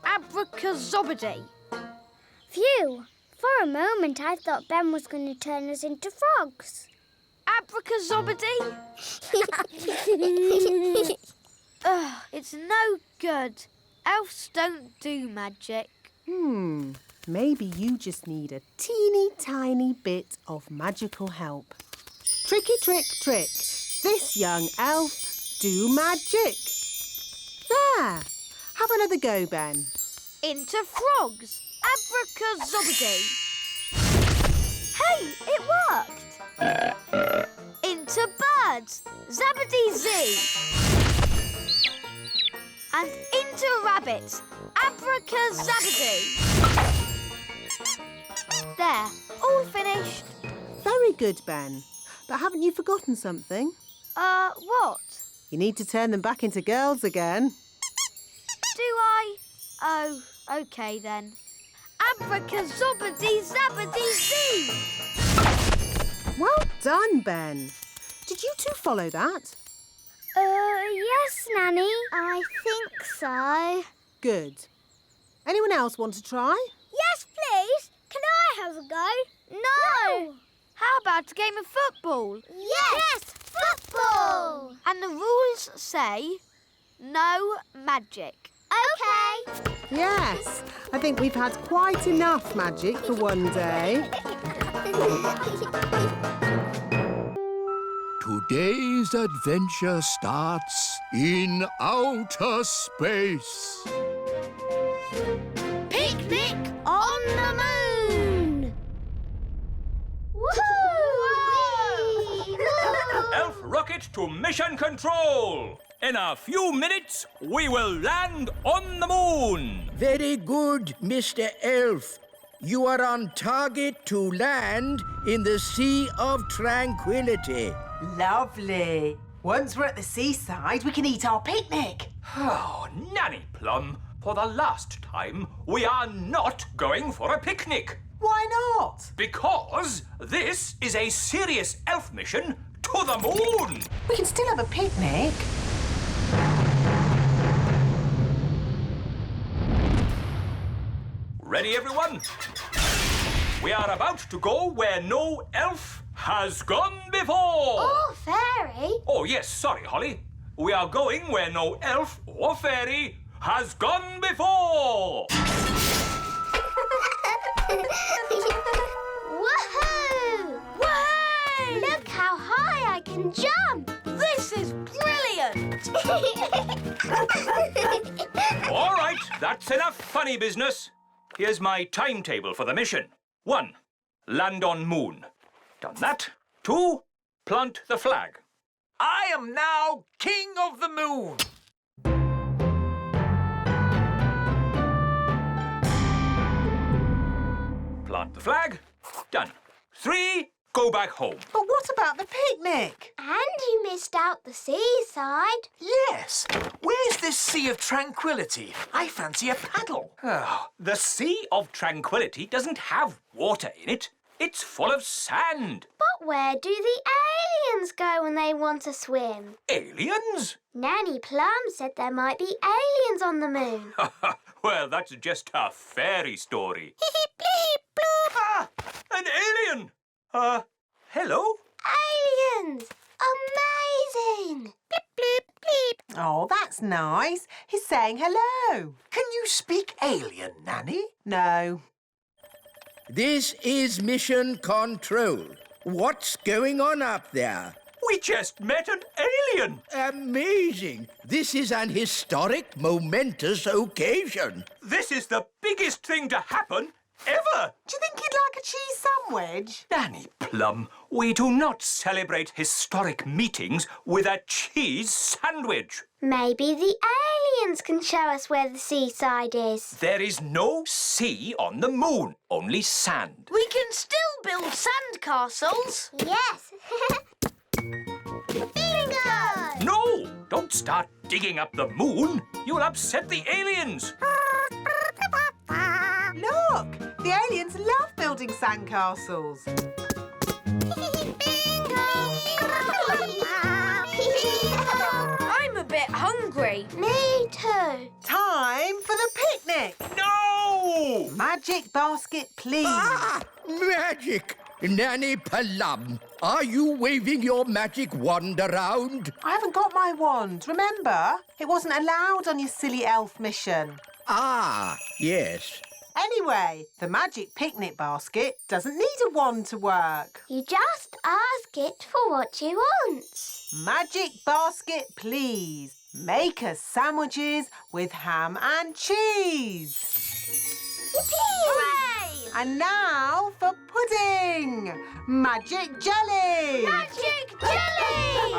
abracadabra. Phew, for a moment I thought Ben was going to turn us into frogs. Abracadabra. It's no good. Elves don't do magic. Maybe you just need a teeny tiny bit of magical help. Tricky trick trick. This young elf do magic. There. Have another go, Ben. Into frogs. Abracadabra. Hey, it worked. Into birds. Zabbity-zee. And into rabbits. Abracazabadoo. There, all finished. Very good, Ben. But haven't you forgotten something? What? You need to turn them back into girls again. Do I? Oh, OK then. Abracazobady-zabbady-zee! Well done, Ben. Did you two follow that? Yes, Nanny. I think so. Good. Anyone else want to try? Yes, please. Can I have a go? No! How about a game of football? Yes, football! And the rules say no magic. OK. Yes. I think we've had quite enough magic for one day. Today's adventure starts in outer space. Picnic on the moon! Woohoo! Elf rocket to mission control! In a few minutes, we will land on the moon! Very good, Mr. Elf. You are on target to land in the Sea of Tranquility. Lovely. Once we're at the seaside, we can eat our picnic. Oh, Nanny Plum, for the last time, we are not going for a picnic. Why not? Because this is a serious elf mission to the moon. We can still have a picnic. Ready, everyone? We are about to go where no elf has gone before. Oh, fairy. Oh, yes, sorry, Holly. We are going where no elf or fairy has gone before. Woohoo! Whey! Look how high I can jump. This is brilliant! All right, that's enough funny business. Here's my timetable for the mission. 1, land on moon. Done that. 2, plant the flag. I am now king of the moon. Plant the flag. Done. 3, go back home. But what about the picnic? And you missed out the seaside. Yes. Where's this Sea of Tranquility? I fancy a paddle. Oh, the Sea of Tranquility doesn't have water in it. It's full of sand. But where do the aliens go when they want to swim? Aliens? Nanny Plum said there might be aliens on the moon. Well, that's just a fairy story. Bleep, bloop. Ah, an alien! Hello? Aliens! Amazing! Bleep, bleep, bleep. Oh, that's nice. He's saying hello. Can you speak alien, Nanny? No. This is Mission Control. What's going on up there? We just met an alien. Amazing. This is an historic, momentous occasion. This is the biggest thing to happen ever. Do you think he'd like a cheese sandwich? Nanny Plum, we do not celebrate historic meetings with a cheese sandwich. Maybe the aliens can show us where the seaside is. There is no sea on the moon, only sand. We can still build sand castles. Yes. Bingo! No! Don't start digging up the moon. You'll upset the aliens. Look! The aliens love building sandcastles. I'm a bit hungry. Me too. Time for the picnic. No! Magic basket, please. Ah! Magic! Nanny Plum, are you waving your magic wand around? I haven't got my wand, remember? It wasn't allowed on your silly elf mission. Ah, yes. Anyway, the magic picnic basket doesn't need a wand to work. You just ask it for what you want. Magic basket, please. Make us sandwiches with ham and cheese. Yippee! Hooray! And now for pudding. Magic jelly. Magic jelly!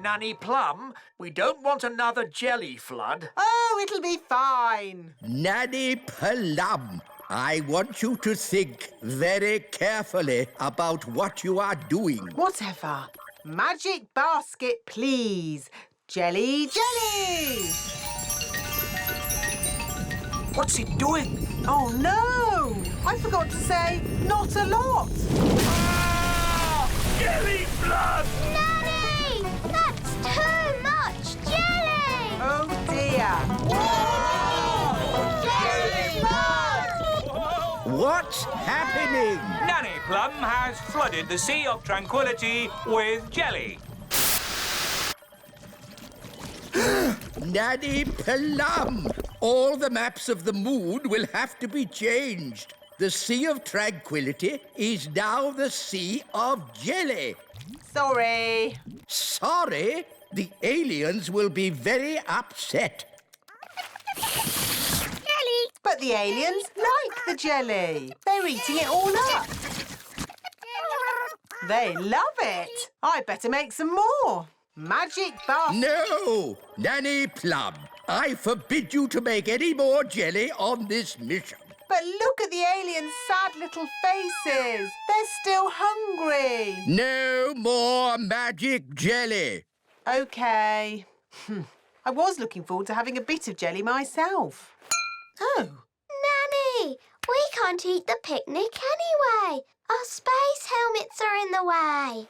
Nanny Plum, we don't want another jelly flood. Oh, it'll be fine. Nanny Plum, I want you to think very carefully about what you are doing. Whatever. Magic basket, please. Jelly, jelly. What's it doing? Oh, no. I forgot to say not a lot. Jelly flood! Nanny! That's too much jelly! Oh, dear. Jelly! What's happening? Nanny Plum has flooded the Sea of Tranquility with jelly. Nanny Plum, all the maps of the moon will have to be changed. The Sea of Tranquility is now the Sea of Jelly. Sorry. Sorry? The aliens will be very upset. Jelly! But the aliens like the jelly. They're eating it all up. They love it. I'd better make some more. Magic basket. No! Nanny Plum, I forbid you to make any more jelly on this mission. But look at the aliens' sad little faces. They're still hungry. No more magic jelly. OK. I was looking forward to having a bit of jelly myself. Oh. Nanny, we can't eat the picnic anyway. Our space helmets are in the way.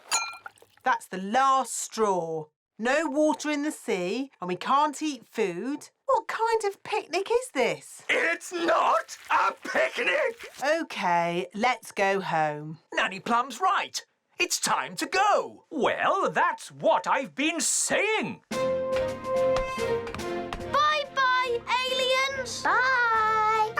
That's the last straw. No water in the sea and we can't eat food. What kind of picnic is this? It's not a picnic! OK, let's go home. Nanny Plum's right. It's time to go. Well, that's what I've been saying. Bye-bye, aliens! Bye!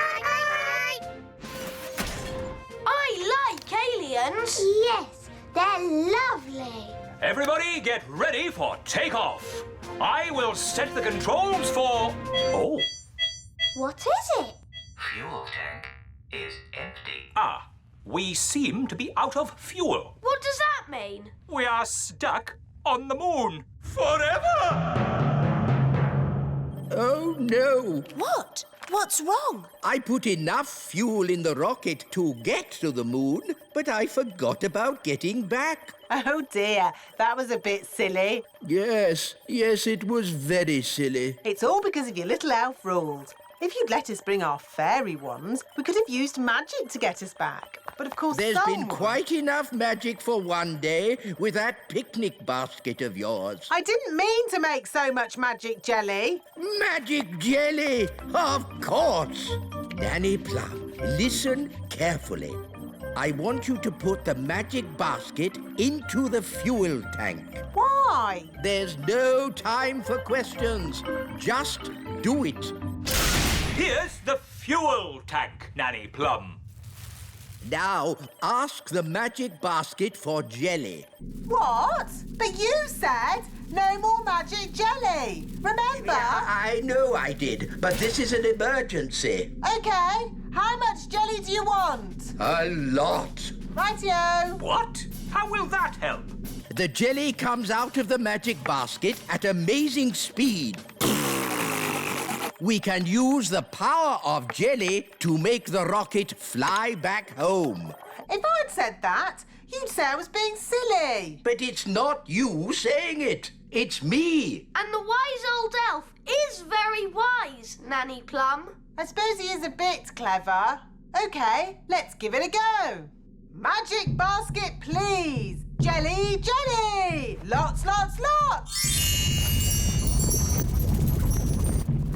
I like aliens! Yes, they're lovely. Everybody get ready for takeoff. I will set the controls for... Oh. What is it? Fuel tank is empty. Ah, we seem to be out of fuel. What does that mean? We are stuck on the moon forever. Oh, no. What? What's wrong? I put enough fuel in the rocket to get to the moon, but I forgot about getting back. Oh dear, that was a bit silly. Yes, it was very silly. It's all because of your little elf rules. If you'd let us bring our fairy wands, we could have used magic to get us back. But of course There's been quite enough magic for one day with that picnic basket of yours. I didn't mean to make so much magic jelly. Magic jelly, of course. Nanny Plum, listen carefully. I want you to put the magic basket into the fuel tank. Why? There's no time for questions. Just do it. Here's the fuel tank, Nanny Plum. Now, ask the magic basket for jelly. What? But you said no more magic jelly. Remember? Yeah, I know I did, but this is an emergency. OK. How much jelly do you want? A lot. Rightio. What? How will that help? The jelly comes out of the magic basket at amazing speed. We can use the power of jelly to make the rocket fly back home. If I'd said that, you'd say I was being silly. But it's not you saying it. It's me. And the wise old elf is very wise, Nanny Plum. I suppose he is a bit clever. OK, let's give it a go. Magic basket, please. Jelly, jelly. Lots, lots, lots.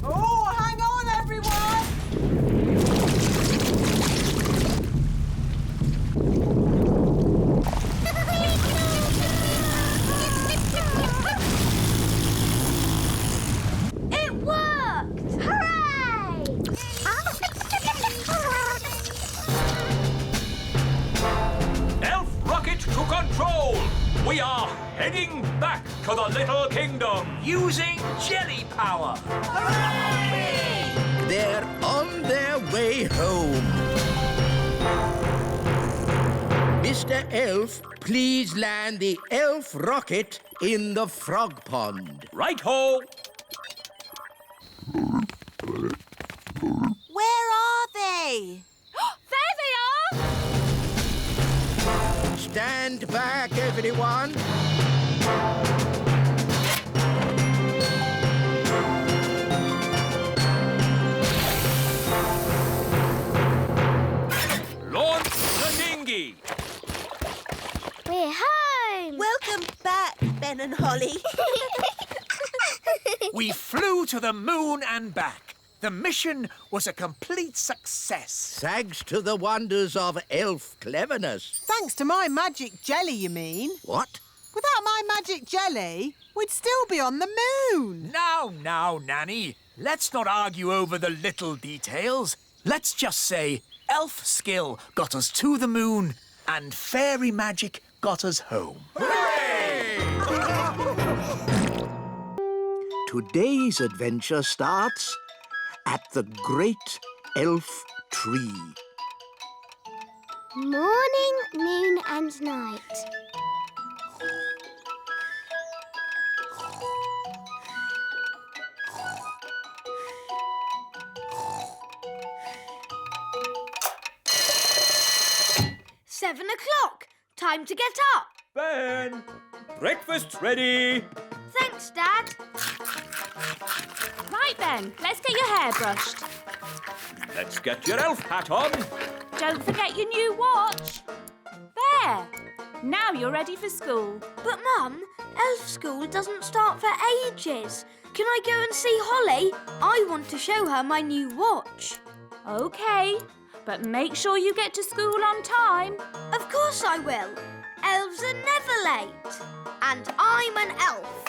Oh, hang on, everyone. It worked! Hooray! Elf rocket to control. We are heading back to the Little Kingdom. Using jelly power. They're on their way home. Mr. Elf please land the elf rocket in the frog pond? Right-ho! Where are they? There they are! Stand back, everyone. Launch the dinghy! We're home! Welcome back, Ben and Holly. We flew to the moon and back. The mission was a complete success. Thanks to the wonders of elf cleverness. Thanks to my magic jelly, you mean? What? Without my magic jelly, we'd still be on the moon. Now, Nanny. Let's not argue over the little details. Let's just say elf skill got us to the moon and fairy magic got us home. Today's adventure starts at the Great Elf Tree. Morning, noon and night. Seven o'clock. Time to get up. Ben, breakfast's ready. Thanks, Dad. Right, Ben, let's get your hair brushed. Let's get your elf hat on. Don't forget your new watch. There. Now you're ready for school. But, Mum, elf school doesn't start for ages. Can I go and see Holly? I want to show her my new watch. OK, but make sure you get to school on time. Of course I will. Elves are never late. And I'm an elf.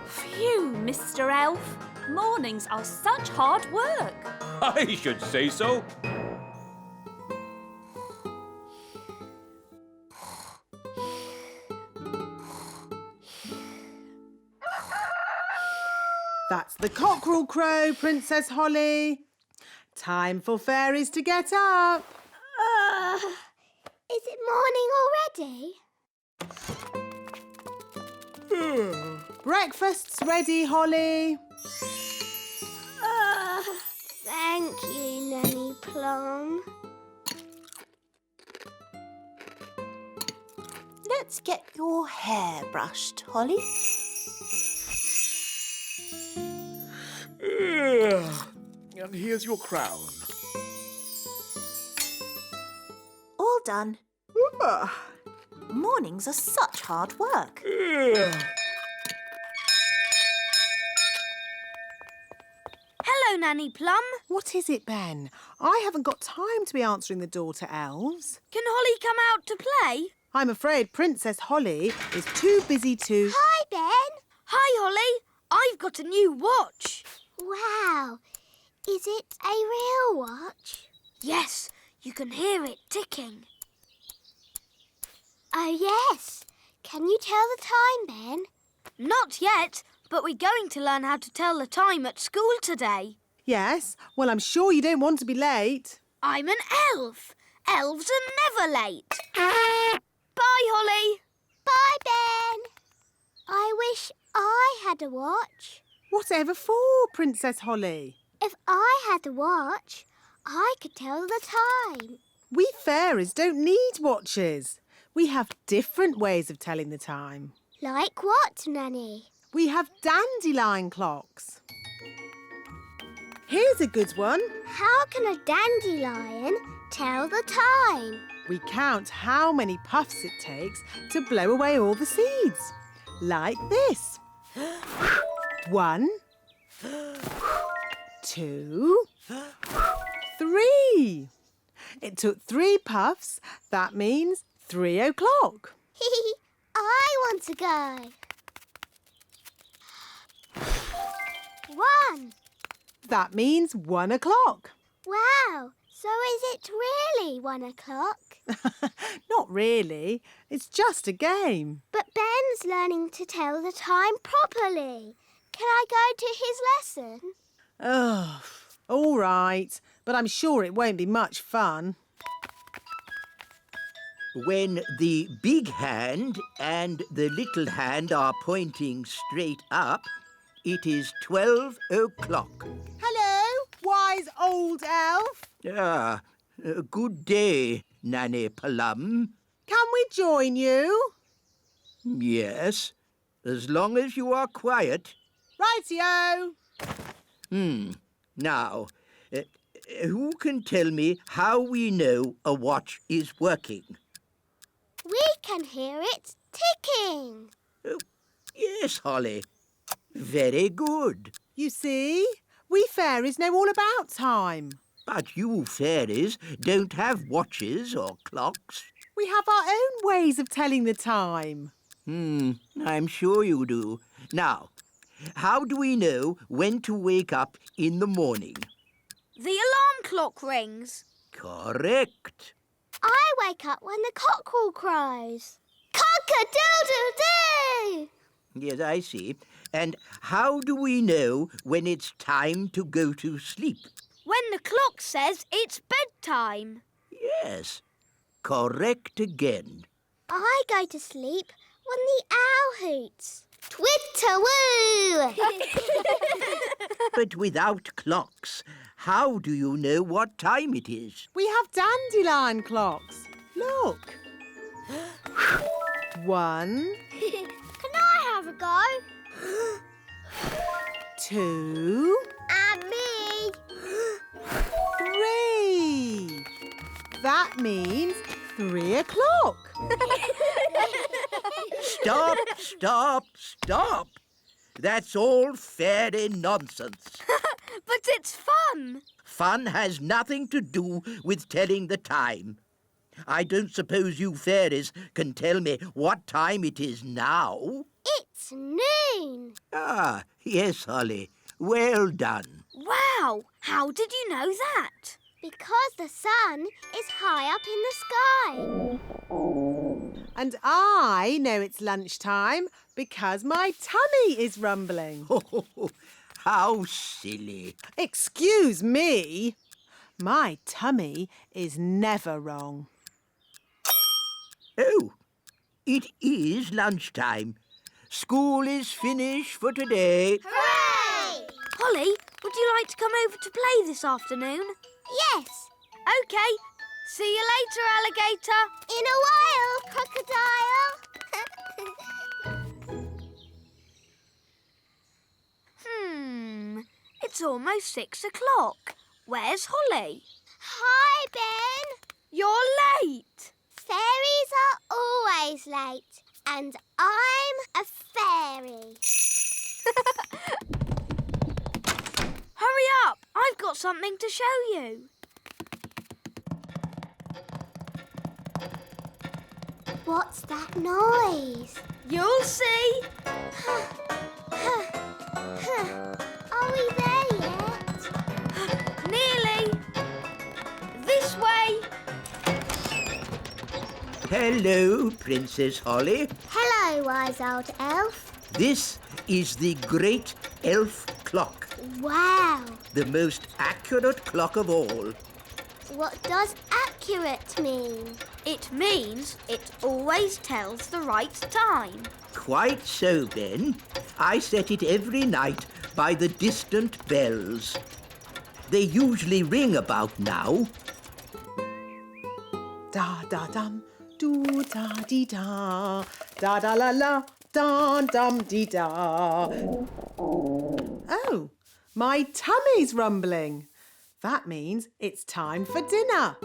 Phew, Mr. Elf. Mornings are such hard work. I should say so. That's the cockerel crow, Princess Holly. Time for fairies to get up. Is it morning already? Breakfast's ready, Holly. Thank you, Nanny Plum. Let's get your hair brushed, Holly. And here's your crown. All done. Mornings are such hard work. Hello, Nanny Plum. What is it, Ben? I haven't got time to be answering the door to elves. Can Holly come out to play? I'm afraid Princess Holly is too busy to... Hi, Ben. Hi, Holly. I've got a new watch. Wow. Is it a real watch? Yes, you can hear it ticking. Oh, yes. Can you tell the time, Ben? Not yet, but we're going to learn how to tell the time at school today. Yes? Well, I'm sure you don't want to be late. I'm an elf. Elves are never late. Bye, Holly. Bye, Ben. I wish I had a watch. Whatever for, Princess Holly? If I had a watch, I could tell the time. We fairies don't need watches. We have different ways of telling the time. Like what, Nanny? We have dandelion clocks. Here's a good one. How can a dandelion tell the time? We count how many puffs it takes to blow away all the seeds. Like this. 1, 2, 3. It took 3 puffs. That means 3 o'clock. I want to go. 1. That means 1 o'clock. Wow. So is it really 1 o'clock? Not really. It's just a game. But Ben's learning to tell the time properly. Can I go to his lesson? Oh, all right. But I'm sure it won't be much fun. When the big hand and the little hand are pointing straight up, it is 12 o'clock. Hello, wise old elf. Ah, good day, Nanny Plum. Can we join you? Yes, as long as you are quiet. Rightio. Now, who can tell me how we know a watch is working? We can hear it ticking. Yes, Holly. Very good. You see, we fairies know all about time. But you fairies don't have watches or clocks. We have our own ways of telling the time. I'm sure you do. Now, how do we know when to wake up in the morning? The alarm clock rings. Correct. I wake up when the cockerel crows. Cock-a-doodle-doo! Yes, I see. And how do we know when it's time to go to sleep? When the clock says it's bedtime. Yes, correct again. I go to sleep when the owl hoots. Twitter-woo! But without clocks, how do you know what time it is? We have dandelion clocks. Look. 1, Can I have a go? 2, And me. 3. That means 3 o'clock. Stop, stop, stop. That's all fairy nonsense. But it's fun. Fun has nothing to do with telling the time. I don't suppose you fairies can tell me what time it is now. It's noon. Ah, yes, Holly. Well done. Wow, how did you know that? Because the sun is high up in the sky. And I know it's lunchtime because my tummy is rumbling. How silly. Excuse me. My tummy is never wrong. Oh, it is lunchtime. School is finished for today. Hooray! Holly, would you like to come over to play this afternoon? Yes. OK. See you later, alligator. In a while, crocodile. It's almost 6 o'clock. Where's Holly? Hi, Ben. You're late. Fairies are always late. And I'm a fairy. Hurry up. I've got something to show you. What's that noise? You'll see. Are we there yet? Nearly. This way. Hello, Princess Holly. Hello, wise old elf. This is the great elf clock, Wow. the most accurate clock of all. What does accurate mean? It means it always tells the right time. Quite so, Ben. I set it every night by the distant bells. They usually ring about now. Da-da-dum, do-da-dee-da, da-da-la-la, dum-dum-dee-da. Oh, my tummy's rumbling. That means it's time for dinner.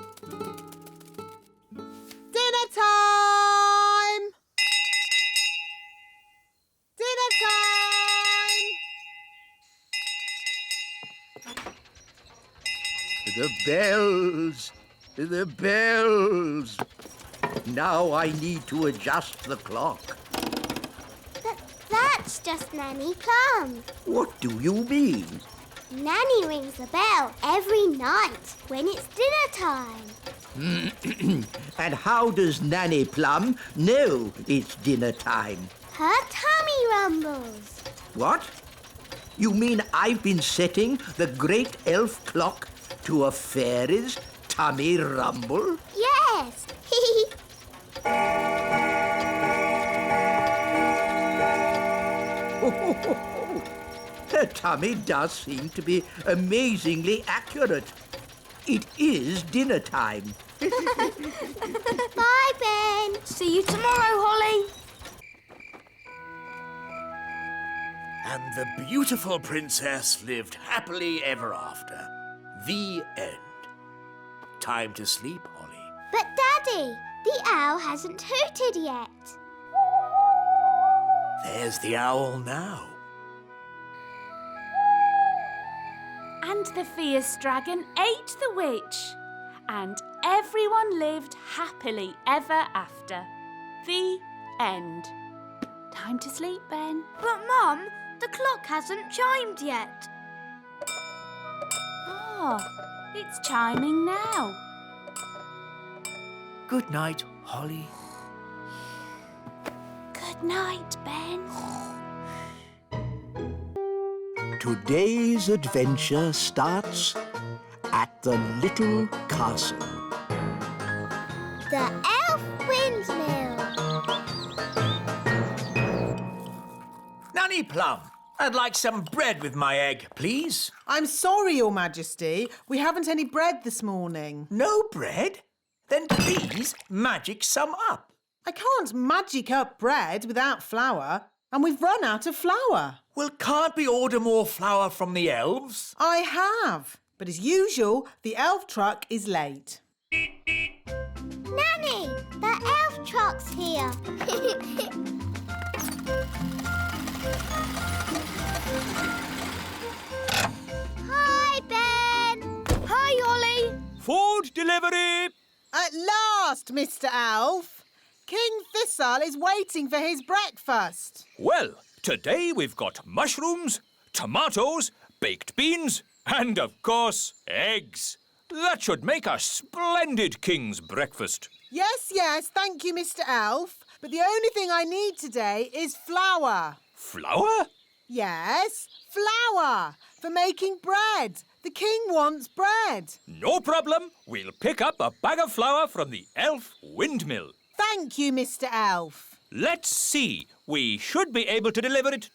Dinner time! Dinner time! The bells! The bells! Now I need to adjust the clock. That's just Nanny Plum. What do you mean? Nanny rings the bell every night when it's dinner time. And how does Nanny Plum know it's dinner time? Her tummy rumbles. What? You mean I've been setting the great elf clock to a fairy's tummy rumble? Yes. Her tummy does seem to be amazingly accurate. It is dinner time. Bye, Ben. See you tomorrow, Holly. And the beautiful princess lived happily ever after. The end. Time to sleep, Holly. But, Daddy, the owl hasn't hooted yet. There's the owl now. And the fierce dragon ate the witch. And everyone lived happily ever after. The end. Time to sleep, Ben. But, Mum, the clock hasn't chimed yet. Oh, it's chiming now. Good night, Holly. Good night, Ben. Today's adventure starts at the little castle. The elf windmill. Nanny Plum, I'd like some bread with my egg, please. I'm sorry, Your Majesty. We haven't any bread this morning. No bread? Then please magic some up. I can't magic up bread without flour, and we've run out of flour. Well, can't we order more flour from the elves? I have, but as usual, the elf truck is late. Nanny, the elf truck's here. Hi, Ben. Hi, Holly. Food delivery! At last, Mr. Elf. King Thistle is waiting for his breakfast. Well, today we've got mushrooms, tomatoes, baked beans, and, of course, eggs. That should make a splendid king's breakfast. Yes, thank you, Mr. Elf. But the only thing I need today is flour. Flour? Yes, flour for making bread. The king wants bread. No problem. We'll pick up a bag of flour from the elf windmill. Thank you, Mr. Elf. Let's see. We should be able to deliver it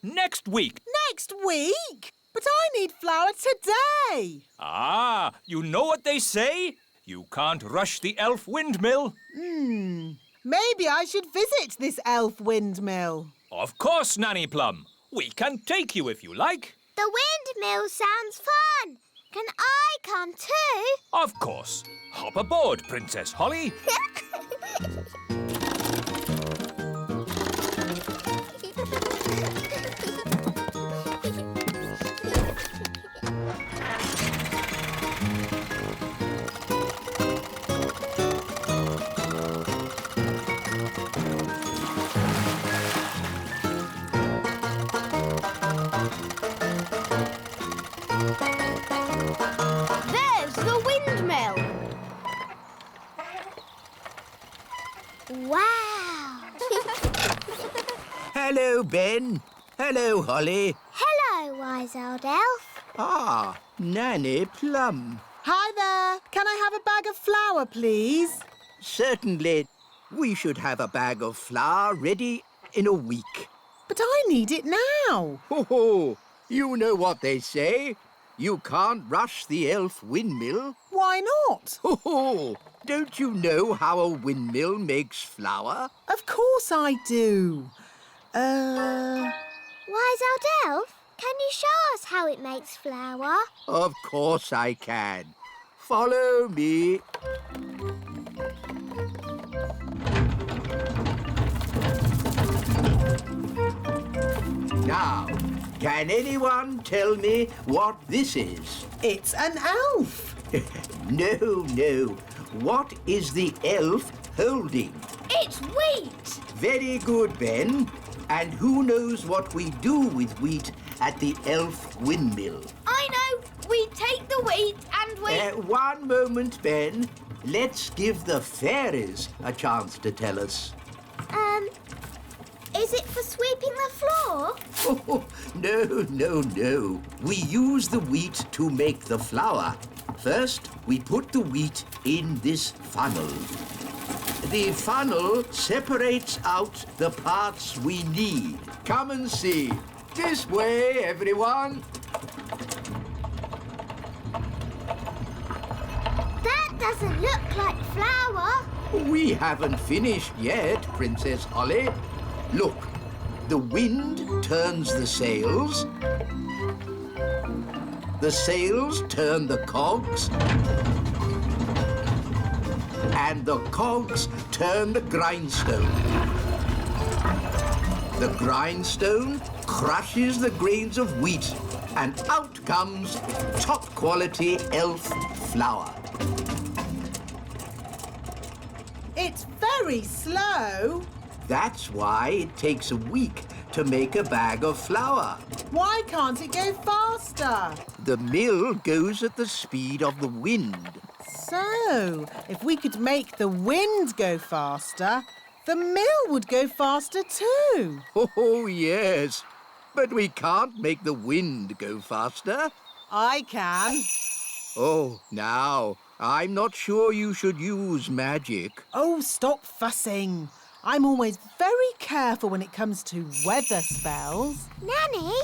next week. Next week? But I need flour today. Ah, you know what they say? You can't rush the elf windmill. Maybe I should visit this elf windmill. Of course, Nanny Plum. We can take you if you like. The windmill sounds fun. Can I come too? Of course. Hop aboard, Princess Holly. There's the windmill. Wow. Hello, Ben. Hello, Holly. Hello, wise old elf. Ah, Nanny Plum. Hi there. Can I have a bag of flour, please? Certainly. We should have a bag of flour ready in a week. But I need it now. Ho! You know what they say. You can't rush the elf windmill. Why not? Ho! Don't you know how a windmill makes flour? Of course I do. Wise old elf, can you show us how it makes flour? Of course I can. Follow me. Now, can anyone tell me what this is? It's an elf. No. What is the elf holding? It's wheat. Very good, Ben. And who knows what we do with wheat at the elf windmill? I know. We take the wheat and we... One moment, Ben. Let's give the fairies a chance to tell us. Is it for sweeping the floor? Oh, no. We use the wheat to make the flour. First, we put the wheat in this funnel. The funnel separates out the parts we need. Come and see. This way, everyone. That doesn't look like flour. We haven't finished yet, Princess Holly. Look, the wind turns the sails. The sails turn the cogs. And the cogs turn the grindstone. The grindstone crushes the grains of wheat, and out comes top-quality elf flour. It's very slow. That's why it takes a week to make a bag of flour. Why can't it go faster? The mill goes at the speed of the wind. So, if we could make the wind go faster, the mill would go faster too. Oh, yes. But we can't make the wind go faster. I can. Oh, now, I'm not sure you should use magic. Oh, stop fussing. I'm always very careful when it comes to weather spells. Nanny,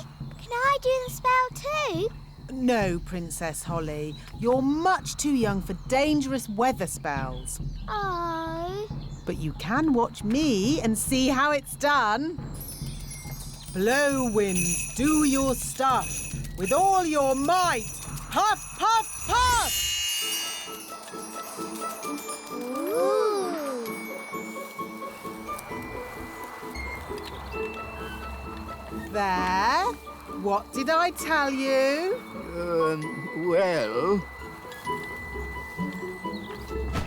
can I do the spell too? No, Princess Holly. You're much too young for dangerous weather spells. Oh. But you can watch me and see how it's done. Blow, winds, do your stuff. With all your might. Puff, puff, puff! Ooh. There. What did I tell you? Well...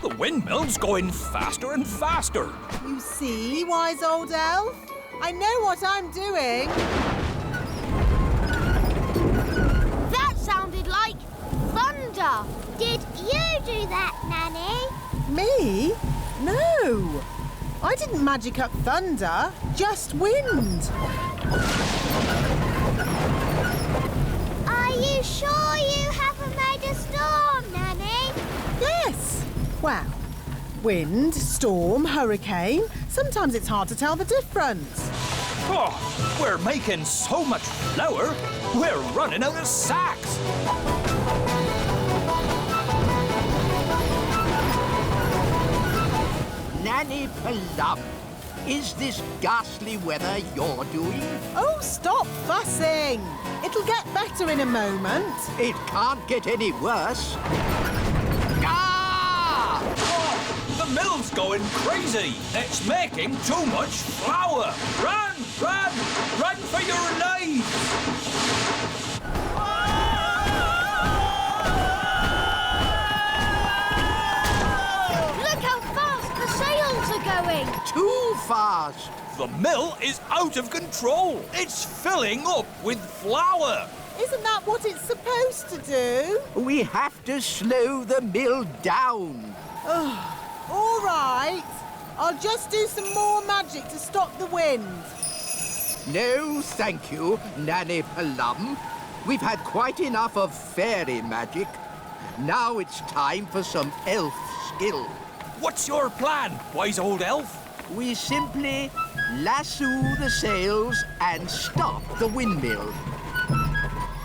The windmill's going faster and faster. You see, wise old elf? I know what I'm doing. That sounded like thunder. Did you do that, Nanny? Me? No. I didn't magic up thunder, just wind. Are you sure you haven't made a storm, Nanny? Yes. Well, wind, storm, hurricane. Sometimes it's hard to tell the difference. Oh, we're making so much flour, we're running out of sacks. Nanny Plum, is this ghastly weather you're doing? Oh, stop fussing. It'll get better in a moment. It can't get any worse. The mill's going crazy. It's making too much flour. Run, run, run for your lives. Look how fast the sails are going. Too fast. The mill is out of control. It's filling up with flour. Isn't that what it's supposed to do? We have to slow the mill down. All right. I'll just do some more magic to stop the wind. No, thank you, Nanny Plum. We've had quite enough of fairy magic. Now it's time for some elf skill. What's your plan, wise old elf? We simply lasso the sails and stop the windmill.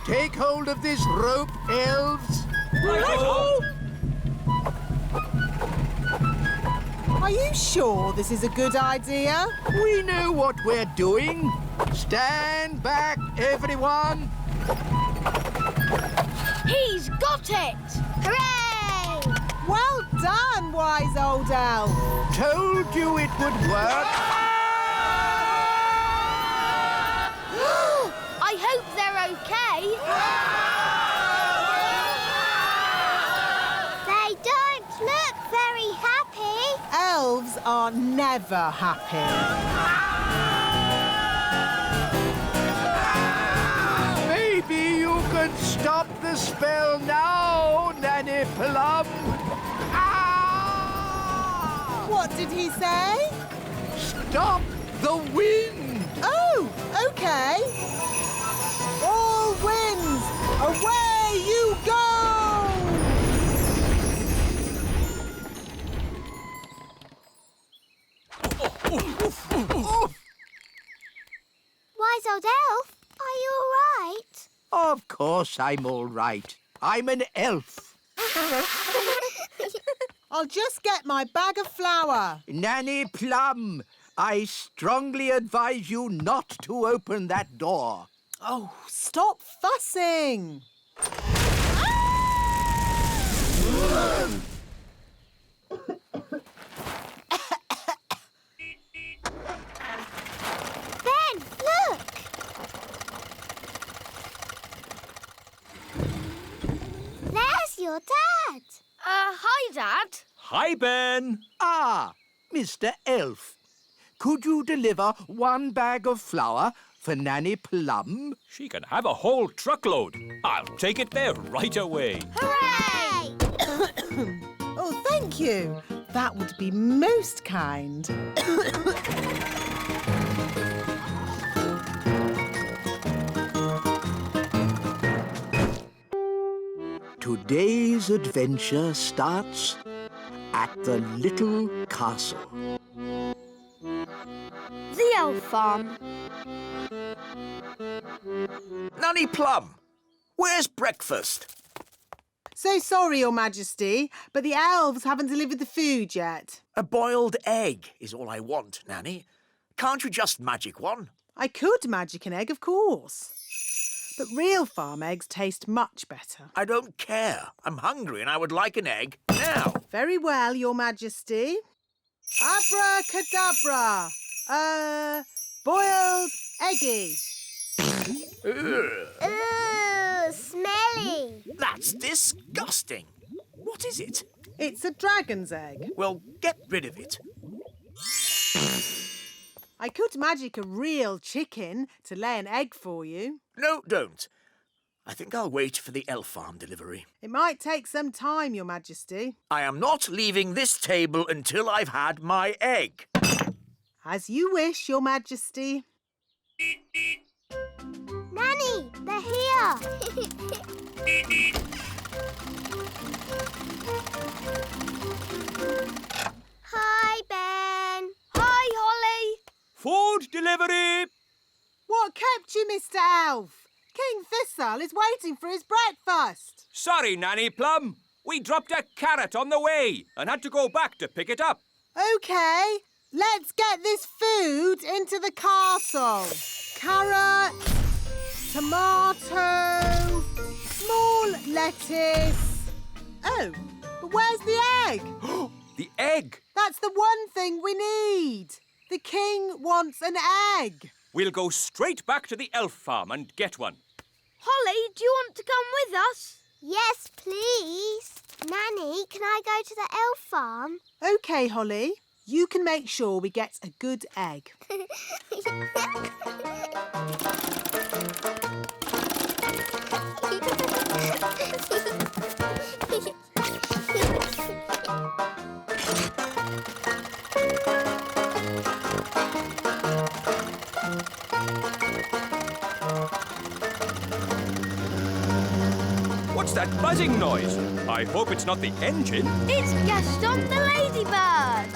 Take hold of this rope, elves. Righto! Are you sure this is a good idea? We know what we're doing. Stand back, everyone. He's got it! Hooray! Well done, wise old elf. Told you it would work. I hope they're okay. They don't look very happy. Elves are never happy. Maybe you could stop the spell now, Nanny Plum. What did he say? Stop the wind. Oh, okay. All winds, away you go! Of course I'm all right. I'm an elf. I'll just get my bag of flour. Nanny Plum, I strongly advise you not to open that door. Oh, stop fussing. Ben, look! There's your dad. Hi, Dad. Hi, Ben. Ah, Mr. Elf. Could you deliver one bag of flour for Nanny Plum? She can have a whole truckload. I'll take it there right away. Hooray! Oh, thank you. That would be most kind. Today's adventure starts at the little castle. The elf farm. Nanny Plum, where's breakfast? So sorry, Your Majesty, but the elves haven't delivered the food yet. A boiled egg is all I want, Nanny. Can't you just magic one? I could magic an egg, of course. But real farm eggs taste much better. I don't care. I'm hungry and I would like an egg now. Very well, Your Majesty. Abracadabra! Boiled eggy. Ooh, smelly. That's disgusting. What is it? It's a dragon's egg. Well, get rid of it. I could magic a real chicken to lay an egg for you. No, don't. I think I'll wait for the elf farm delivery. It might take some time, Your Majesty. I am not leaving this table until I've had my egg. As you wish, Your Majesty. Nanny, they're here. Hi, Ben. Hi, Holly. Food delivery. What kept you, Mr. Elf? King Thistle is waiting for his breakfast. Sorry, Nanny Plum. We dropped a carrot on the way and had to go back to pick it up. OK, let's get this food into the castle. Carrot, tomato, small lettuce. Oh, but where's the egg? The egg. That's the one thing we need. The king wants an egg. We'll go straight back to the elf farm and get one. Holly, do you want to come with us? Yes, please. Nanny, can I go to the elf farm? OK, Holly. You can make sure we get a good egg. What's that buzzing noise? I hope it's not the engine. It's Gaston the ladybird.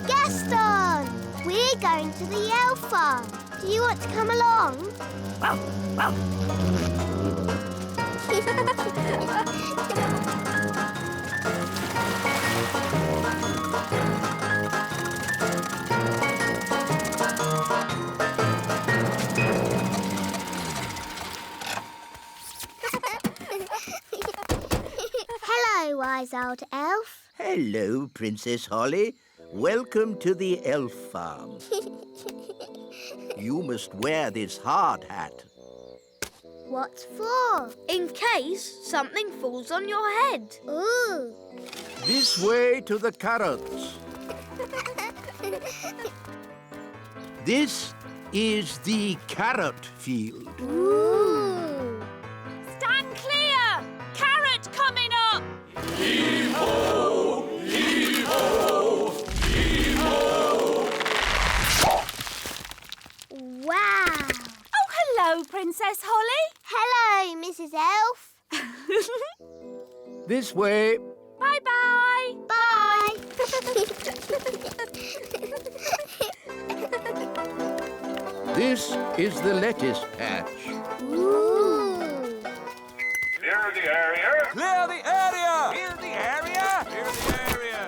Gaston! We're going to the elf farm. Do you want to come along? Hello, wise old elf. Hello, Princess Holly. Welcome to the elf farm. You must wear this hard hat. What for? In case something falls on your head. Ooh. This way to the carrots. This is the carrot field. Ooh. Stand clear! Carrot coming up! Heave-ho! Heave-ho! Heave-ho! Wow. Oh, hello, Princess Holly. Hello, Mrs. Elf. This way. Bye-bye. Bye. This is the lettuce patch. Ooh. Clear the area! Clear the area! Clear the area! Clear the area!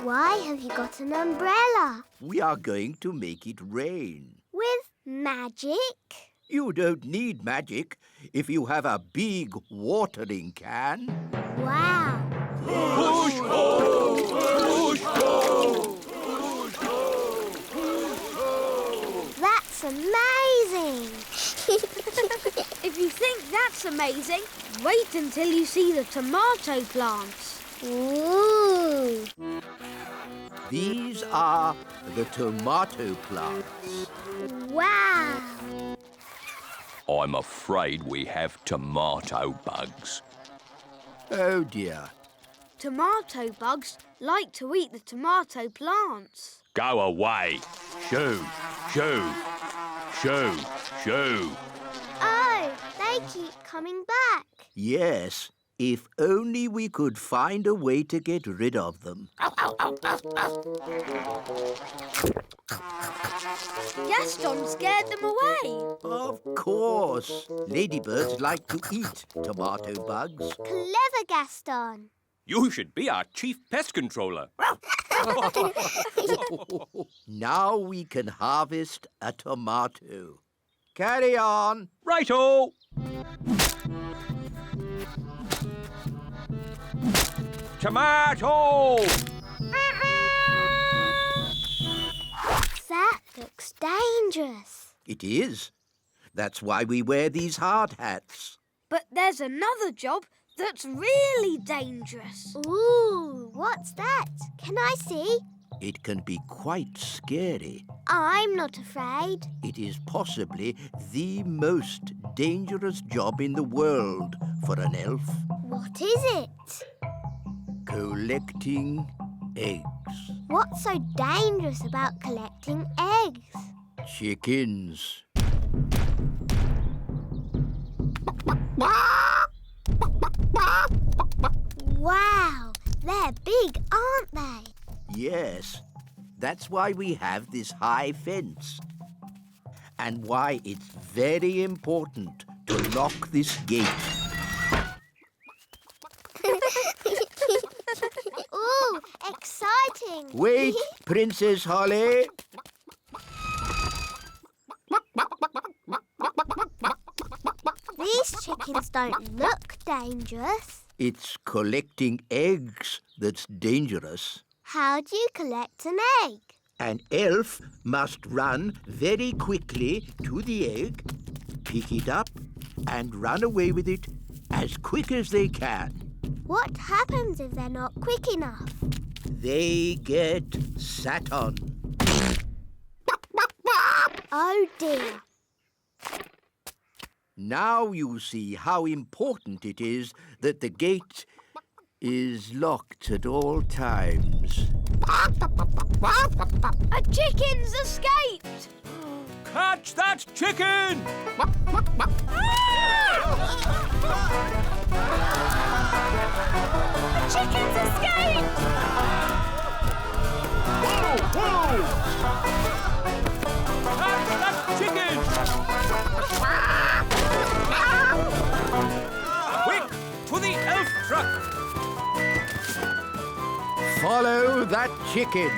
Why have you got an umbrella? We are going to make it rain. With magic? You don't need magic if you have a big watering can. Wow. Push ho! Push ho! That's amazing. If you think that's amazing, wait until you see the tomato plants. Ooh. These are the tomato plants. Wow. I'm afraid we have tomato bugs. Oh dear. Tomato bugs like to eat the tomato plants. Go away. Shoo, shoo, shoo, shoo. Oh, they keep coming back. Yes, if only we could find a way to get rid of them. Gaston scared them away. Of course. Ladybirds like to eat tomato bugs. Clever, Gaston. You should be our chief pest controller. Now we can harvest a tomato. Carry on. Righto. Tomato! That looks dangerous. It is. That's why we wear these hard hats. But there's another job that's really dangerous. Ooh, what's that? Can I see? It can be quite scary. I'm not afraid. It is possibly the most dangerous job in the world for an elf. What is it? Collecting eggs. What's so dangerous about collecting eggs? Chickens. Wow, they're big, aren't they? Yes, that's why we have this high fence. And why it's very important to lock this gate. Ooh, exciting. Wait, Princess Holly. These chickens don't look dangerous. It's collecting eggs that's dangerous. How do you collect an egg? An elf must run very quickly to the egg, pick it up, and run away with it as quick as they can. What happens if they're not quick enough? They get sat on. Oh dear. Now you see how important it is that the gate is locked at all times. A chicken's escaped! Catch that chicken! The chicken's escaped! Whoa! Catch that chicken! Quick, to the elf truck! Follow that chicken.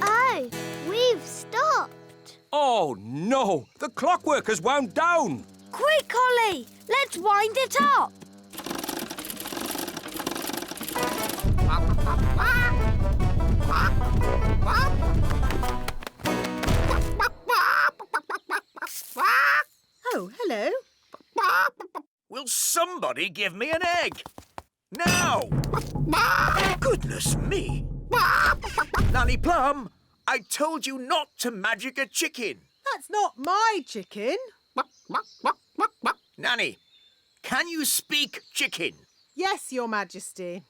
Oh, we've stopped. Oh, no! The clockwork has wound down! Quick, Holly! Let's wind it up! Oh, hello. Will somebody give me an egg? Now! Goodness me! Nanny Plum, I told you not to magic a chicken. That's not my chicken. Nanny, can you speak chicken? Yes, Your Majesty.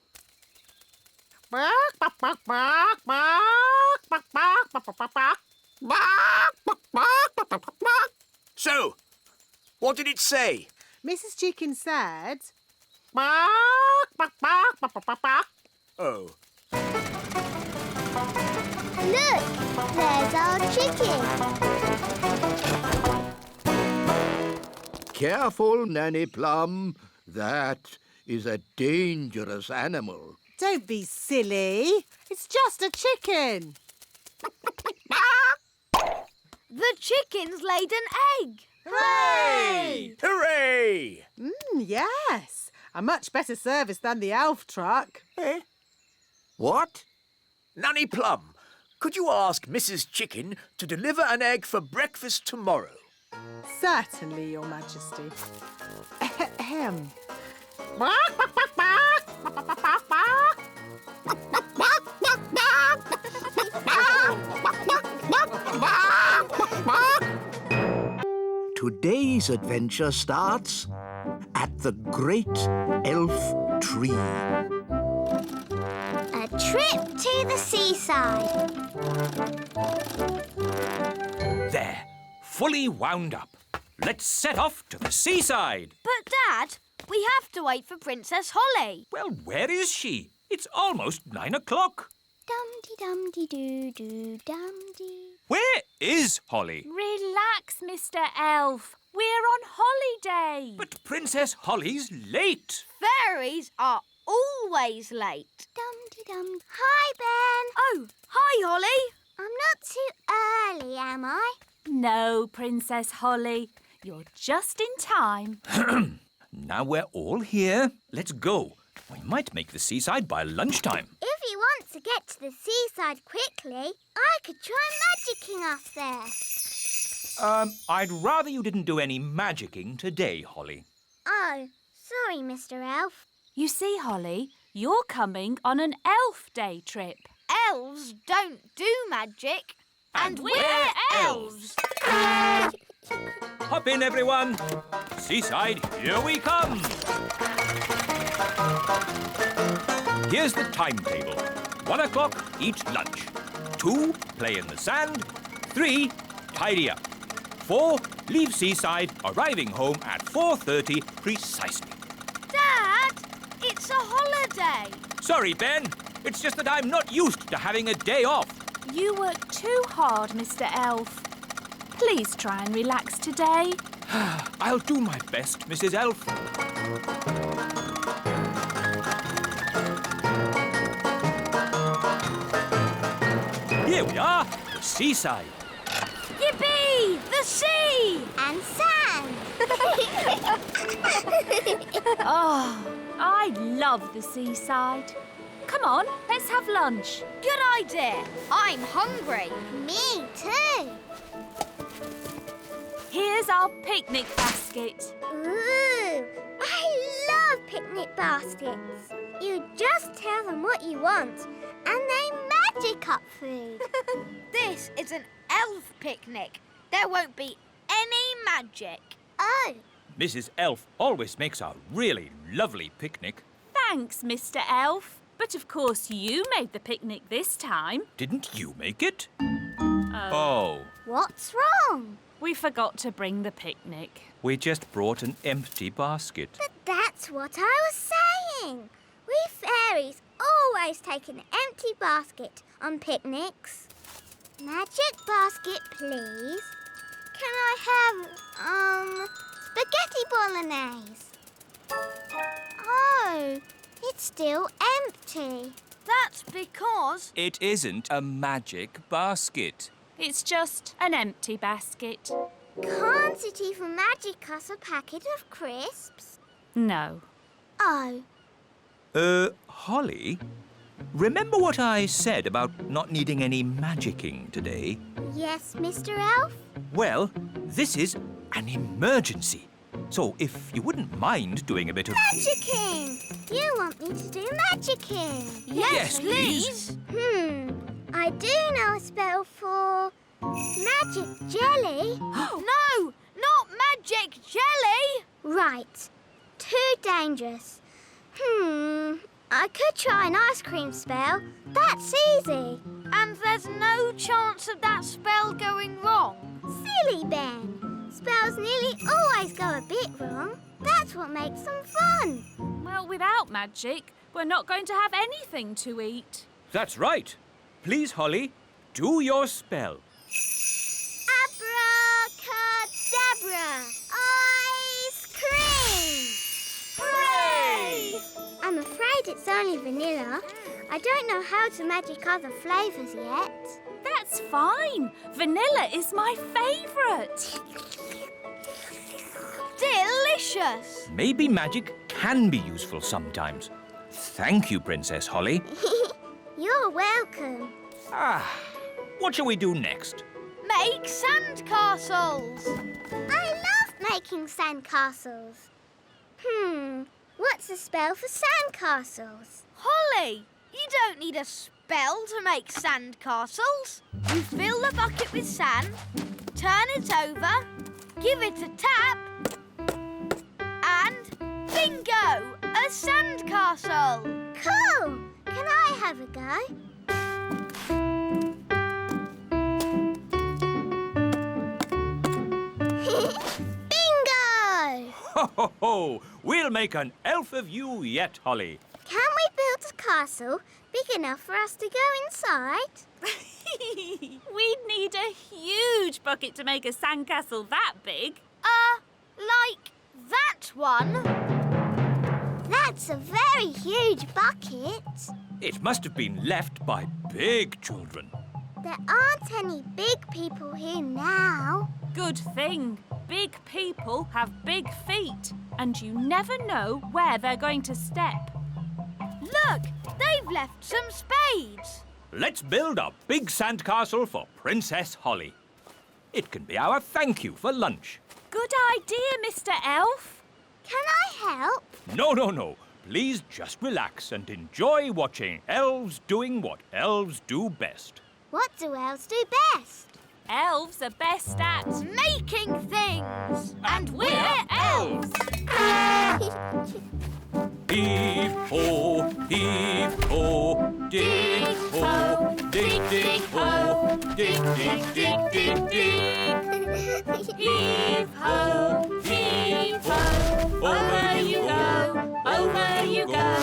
So, what did it say? Mrs. Chicken said... Oh. Look, there's our chicken. Careful, Nanny Plum. That is a dangerous animal. Don't be silly. It's just a chicken. The chicken's laid an egg. Hooray! Hooray! Yes. A much better service than the elf truck. Eh? What? Nanny Plum, could you ask Mrs. Chicken to deliver an egg for breakfast tomorrow? Certainly, Your Majesty. Ahem. Today's adventure starts at the Great Elf Tree. A trip to the seaside. There, fully wound up. Let's set off to the seaside. But, Dad, we have to wait for Princess Holly. Well, where is she? It's almost 9 o'clock. Dum-de-dum-de-doo-doo-dum-de. Where is Holly? Relax, Mr. Elf. We're on holiday. But Princess Holly's late. Fairies are always late. Dum-de-dum. Hi, Ben. Oh, hi, Holly. I'm not too early, am I? No, Princess Holly. You're just in time. Now we're all here. Let's go. We might make the seaside by lunchtime. If you want to get to the seaside quickly, I could try magicking us there. I'd rather you didn't do any magicking today, Holly. Oh, sorry, Mr. Elf. You see, Holly, you're coming on an elf day trip. Elves don't do magic. And we're elves. Hop in, everyone. Seaside, here we come. Here's the timetable. 1 o'clock, eat lunch. 2, play in the sand. 3, tidy up. 4, leave seaside, arriving home at 4:30 precisely. Dad, it's a holiday. Sorry, Ben. It's just that I'm not used to having a day off. You work too hard, Mr. Elf. Please try and relax today. I'll do my best, Mrs. Elf. Here we are, the seaside. Yippee! The sea! And sand. Oh, I love the seaside. Come on, let's have lunch. Good idea. I'm hungry. Me too. Here's our picnic basket. Ooh, I love picnic baskets. You just tell them what you want and they magic up food. This is an elf picnic. There won't be any magic. Oh. Mrs. Elf always makes a really lovely picnic. Thanks, Mr. Elf. But of course you made the picnic this time. Didn't you make it? Oh. What's wrong? We forgot to bring the picnic. We just brought an empty basket. But that's what I was saying. We fairies always take an empty basket on picnics. Magic basket, please. Can I have, spaghetti bolognese? Oh, it's still empty. That's because... It isn't a magic basket. It's just an empty basket. Can't it even magic us a packet of crisps? No. Oh. Holly? Remember what I said about not needing any magicking today? Yes, Mr. Elf? Well, this is an emergency. So if you wouldn't mind doing a bit of... Magicking! You want me to do magicking? Yes, please. I do know a spell for magic jelly. No, not magic jelly. Right. Too dangerous. I could try an ice cream spell. That's easy. And there's no chance of that spell going wrong? Silly Ben. Spells nearly always go a bit wrong. That's what makes them fun. Well, without magic, we're not going to have anything to eat. That's right. Please, Holly, do your spell. Abracadabra! Ice cream! Hooray! I'm afraid it's only vanilla. I don't know how to magic other flavours yet. That's fine. Vanilla is my favourite. Delicious! Maybe magic can be useful sometimes. Thank you, Princess Holly. You're welcome. What shall we do next? Make sandcastles! I love making sandcastles. What's the spell for sandcastles? Holly, you don't need a spell to make sandcastles. You fill the bucket with sand, turn it over, give it a tap, and bingo! A sandcastle! Cool! Can I have a go? Bingo! Ho, ho, ho! We'll make an elf of you yet, Holly. Can we build a castle big enough for us to go inside? We'd need a huge bucket to make a sandcastle that big. Like that one? That's a very huge bucket. It must have been left by big children. There aren't any big people here now. Good thing. Big people have big feet, and you never know where they're going to step. Look, they've left some spades. Let's build a big sandcastle for Princess Holly. It can be our thank you for lunch. Good idea, Mr. Elf. Can I help? No, no, no. Please just relax and enjoy watching elves doing what elves do best. What do elves do best? Elves are best at making things. And we're elves. Heave-ho, heave-ho, dig-ho, dig-dig-ho, dig-dig-dig-dig-dig. Heave-ho, heave-ho, over you go.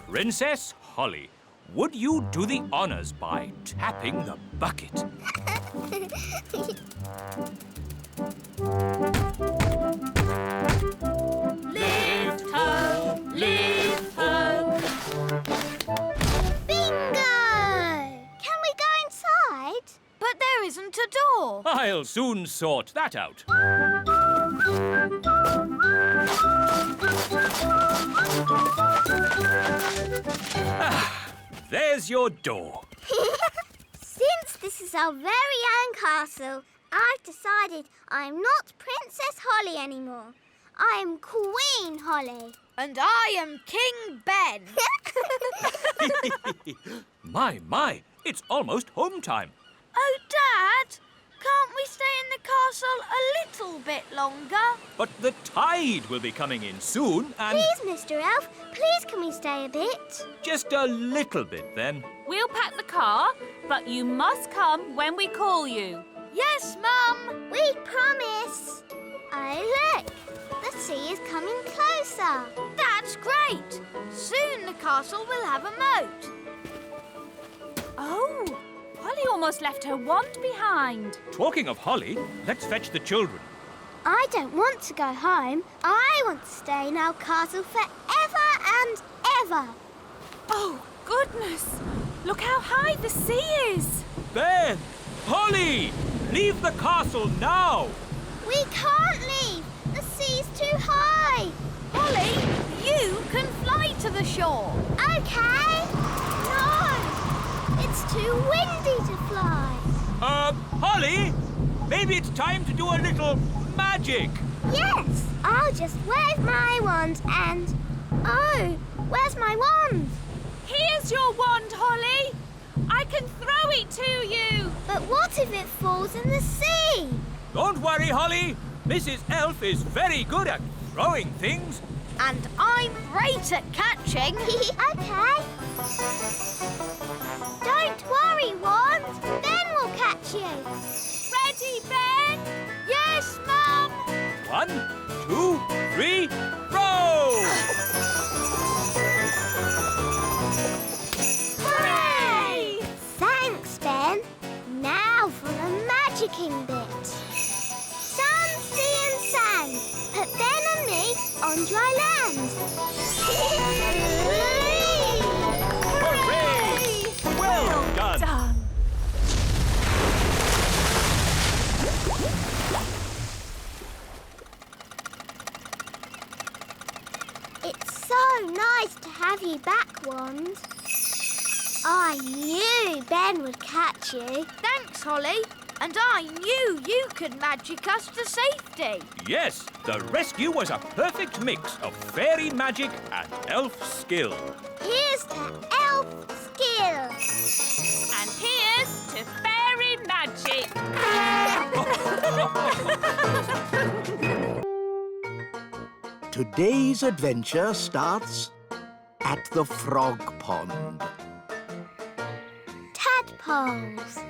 Princess Holly, would you do the honours by tapping the bucket? Lift-ho, lift-ho. Bingo! Can we go inside? But there isn't a door. I'll soon sort that out. There's your door. Since this is our very own castle, I've decided I'm not Princess Holly anymore. I am Queen Holly. And I am King Ben. My, it's almost home time. Oh, Dad, can't we stay in the castle a little bit longer? But the tide will be coming in soon and... Please, Mr. Elf, please can we stay a bit? Just a little bit, then. We'll pack the car, but you must come when we call you. Yes, Mum. We promise. Oh, look. The sea is coming closer. That's great. Soon the castle will have a moat. Oh, Holly almost left her wand behind. Talking of Holly, let's fetch the children. I don't want to go home. I want to stay in our castle forever and ever. Oh, goodness. Look how high the sea is. Ben! Holly! Leave the castle now! We can't leave. The sea's too high. Holly, you can fly to the shore. OK. No, it's too windy to fly. Holly? Maybe it's time to do a little magic. Yes, I'll just wave my wand and... Oh, where's my wand? Here's your wand, Holly. I can throw it to you. But what if it falls in the sea? Don't worry, Holly. Mrs. Elf is very good at throwing things. And I'm great at catching. OK. Don't worry, Wand. Ben will catch you. Ready, Ben? Yes, Mum! 1, 2, 3, row! Hooray! Thanks, Ben. Now for the magicking bit. Sun, sea and sand. Put Ben and me on dry land. Hooray! Well done! It's so nice to have you back, Wand. I knew Ben would catch you. Thanks, Holly. And I knew you could magic us to safety. Yes, the rescue was a perfect mix of fairy magic and elf skill. Here's to elf skill. And here's to fairy magic. Today's adventure starts at the frog pond. Tadpoles.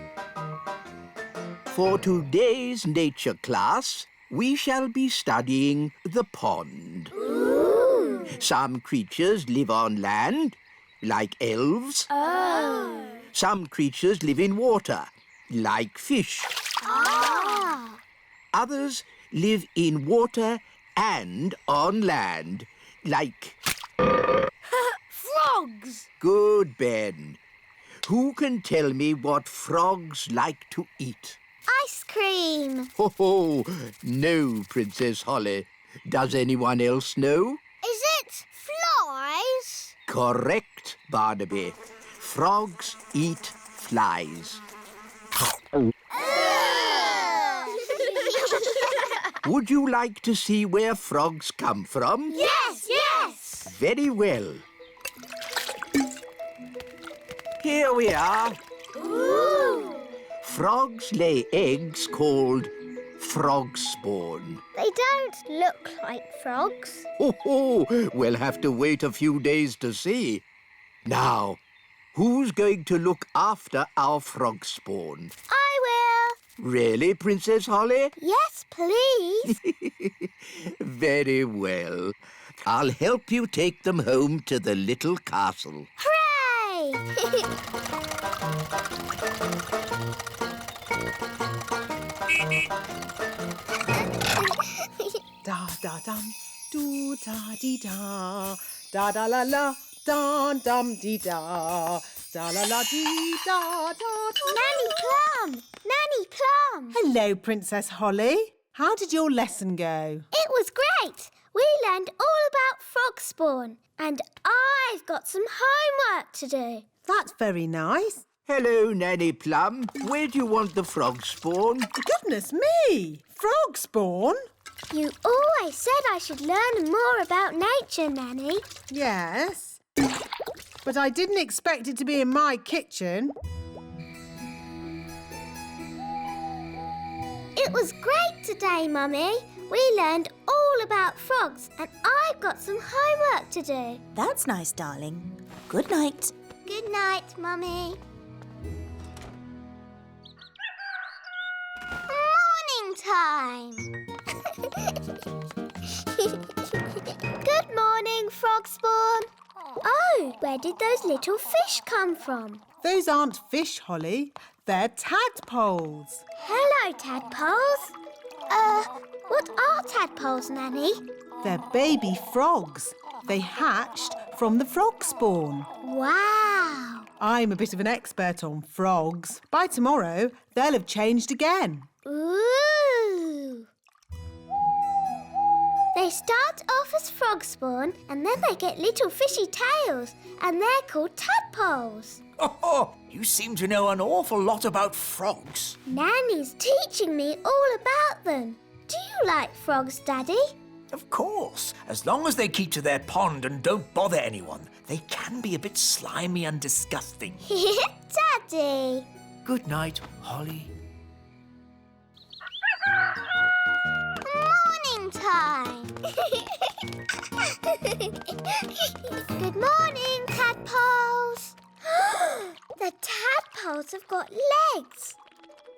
For today's nature class, we shall be studying the pond. Ooh. Some creatures live on land, like elves. Oh. Some creatures live in water, like fish. Ah. Others live in water and on land, like... Frogs! Good, Ben. Who can tell me what frogs like to eat? Ice cream. Ho, no, Princess Holly. Does anyone else know? Is it flies? Correct, Barnaby. Frogs eat flies. Would you like to see where frogs come from? Yes, yes. Very well. Here we are. Ooh. Frogs lay eggs called frog spawn. They don't look like frogs. Oh, we'll have to wait a few days to see. Now, who's going to look after our frog spawn? I will. Really, Princess Holly? Yes, please. Very well. I'll help you take them home to the little castle. Hooray! Da da dum, do da dee da, da da la la, dum dum dee da, da la la dee da da da. Nanny Plum! Nanny Plum! Hello, Princess Holly. How did your lesson go? It was great. We learned all about frog spawn, and I've got some homework to do. That's very nice. Hello, Nanny Plum. Where do you want the frog spawn? Goodness me! Frog spawn? You always said I should learn more about nature, Nanny. Yes. But I didn't expect it to be in my kitchen. It was great today, Mummy. We learned all about frogs, and I've got some homework to do. That's nice, darling. Good night. Good night, Mummy. Morning time. Good morning, frog spawn. Oh, where did those little fish come from? Those aren't fish, Holly. They're tadpoles. Hello, tadpoles. What are tadpoles, Nanny? They're baby frogs. They hatched from the frog spawn. Wow. I'm a bit of an expert on frogs. By tomorrow, they'll have changed again. Ooh. They start off as frog spawn and then they get little fishy tails and they're called tadpoles. Oh, you seem to know an awful lot about frogs. Nanny's teaching me all about them. Do you like frogs, Daddy? Of course. As long as they keep to their pond and don't bother anyone, they can be a bit slimy and disgusting. Daddy. Good night, Holly. Morning time. Good morning, tadpoles. The tadpoles have got legs.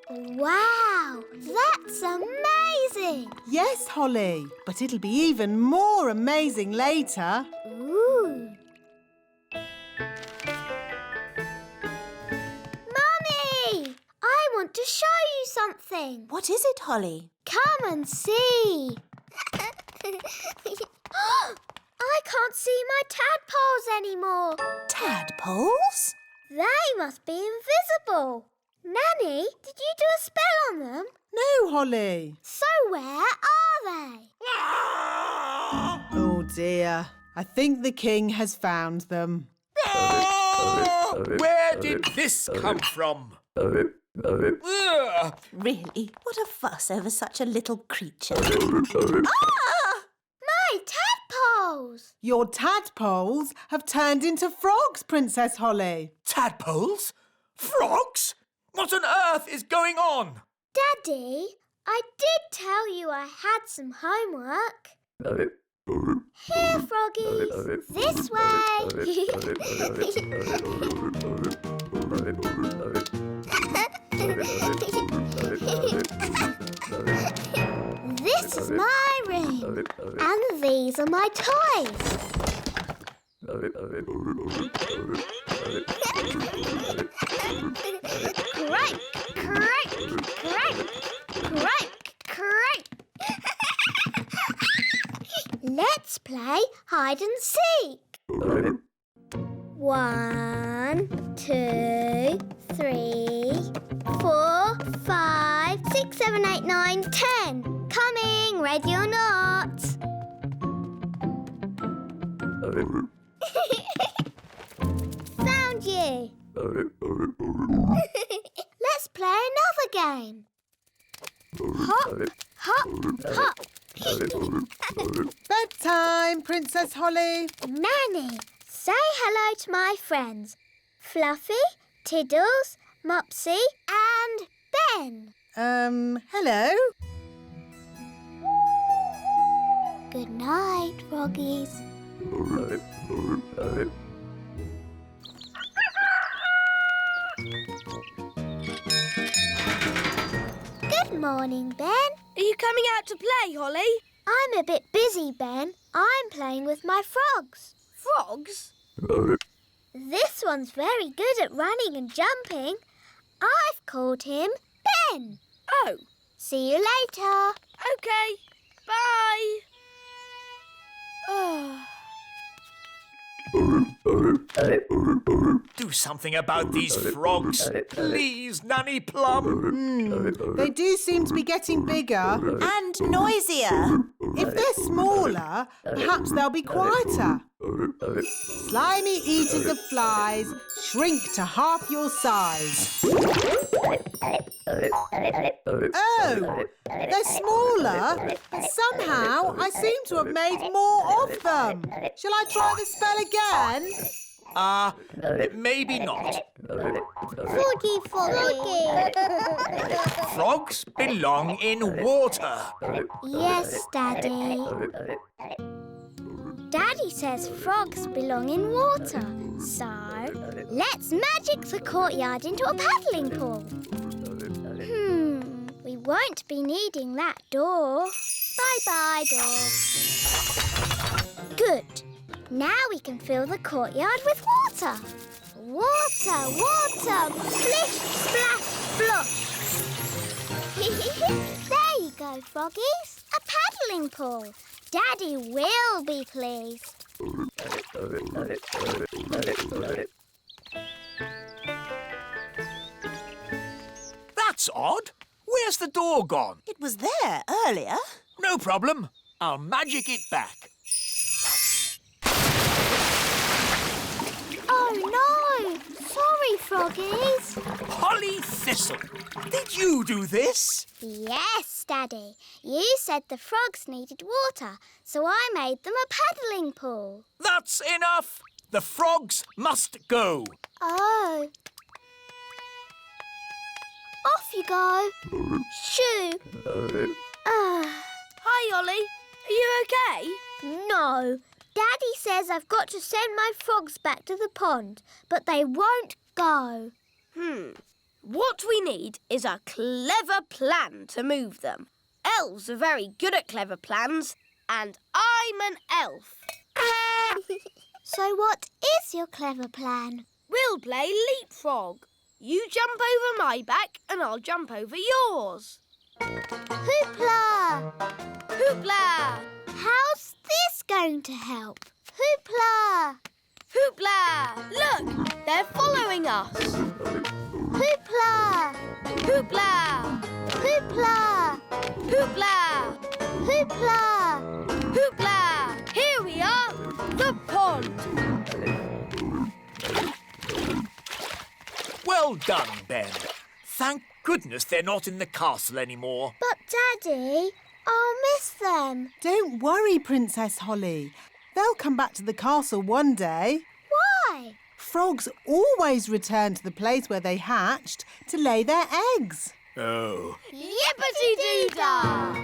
Wow, that's amazing. Yes, Holly, but it'll be even more amazing later. Ooh. Mummy, I want to show you something. What is it, Holly? Come and see. I can't see my tadpoles anymore. Tadpoles? They must be invisible. Nanny, did you do a spell on them? No, Holly. So where are they? Oh, dear. I think the king has found them. Oh, where did this come from? Ugh. Really? What a fuss over such a little creature. My tadpoles! Your tadpoles have turned into frogs, Princess Holly. Tadpoles? Frogs? What on earth is going on? Daddy, I did tell you I had some homework. Here, froggies. This way. This is my room. And these are my toys. Crank, crank, crank, crank, crank. Let's play hide and seek. 1, 2, 3, 4, 5, 6, 7, 8, 9, 10. Coming, ready or not? Found you. Let's play another game. Hop, hop, hop. Bedtime, Princess Holly. Nanny, say hello to my friends. Fluffy, Tiddles, Mopsy and Ben. Hello? Good night, froggies. Good morning, Ben. Are you coming out to play, Holly? I'm a bit busy, Ben. I'm playing with my frogs. Frogs? This one's very good at running and jumping. I've called him Ben. Oh. See you later. OK. Bye. Oh. Do something about these frogs. Please, Nanny Plum. They do seem to be getting bigger. And noisier. If they're smaller, perhaps they'll be quieter. Slimy eaters of flies, shrink to half your size. Oh, they're smaller. Somehow I seem to have made more of them. Shall I try the spell again? Maybe not. Froggy, froggy. Frogs belong in water. Yes, Daddy. Daddy says frogs belong in water. So, let's magic the courtyard into a paddling pool. We won't be needing that door. Bye-bye, door. Good. Now we can fill the courtyard with water. Water, water, splish, splash, splosh. There you go, froggies. A paddling pool. Daddy will be pleased. That's odd. Where's the door gone? It was there earlier. No problem. I'll magic it back. Oh, no. Sorry, froggies. Holly Thistle, did you do this? Yes, Daddy. You said the frogs needed water, so I made them a paddling pool. That's enough. The frogs must go. Oh. Off you go. Shoo. Hi, Ollie. Are you OK? No. Daddy says I've got to send my frogs back to the pond, but they won't go. What we need is a clever plan to move them. Elves are very good at clever plans, and I'm an elf. So what is your clever plan? We'll play leapfrog. You jump over my back and I'll jump over yours. Hoopla! Hoopla! How's this going to help? Hoopla! Hoopla! Look, they're following us. Hoopla! Hoopla! Hoopla! Hoopla! Hoopla! Hoopla! Here we are, the pond. Well done, Ben. Thank goodness they're not in the castle anymore. But, Daddy, I'll miss them. Don't worry, Princess Holly. They'll come back to the castle one day. Why? Frogs always return to the place where they hatched to lay their eggs. Oh. Yippity-doo-dah!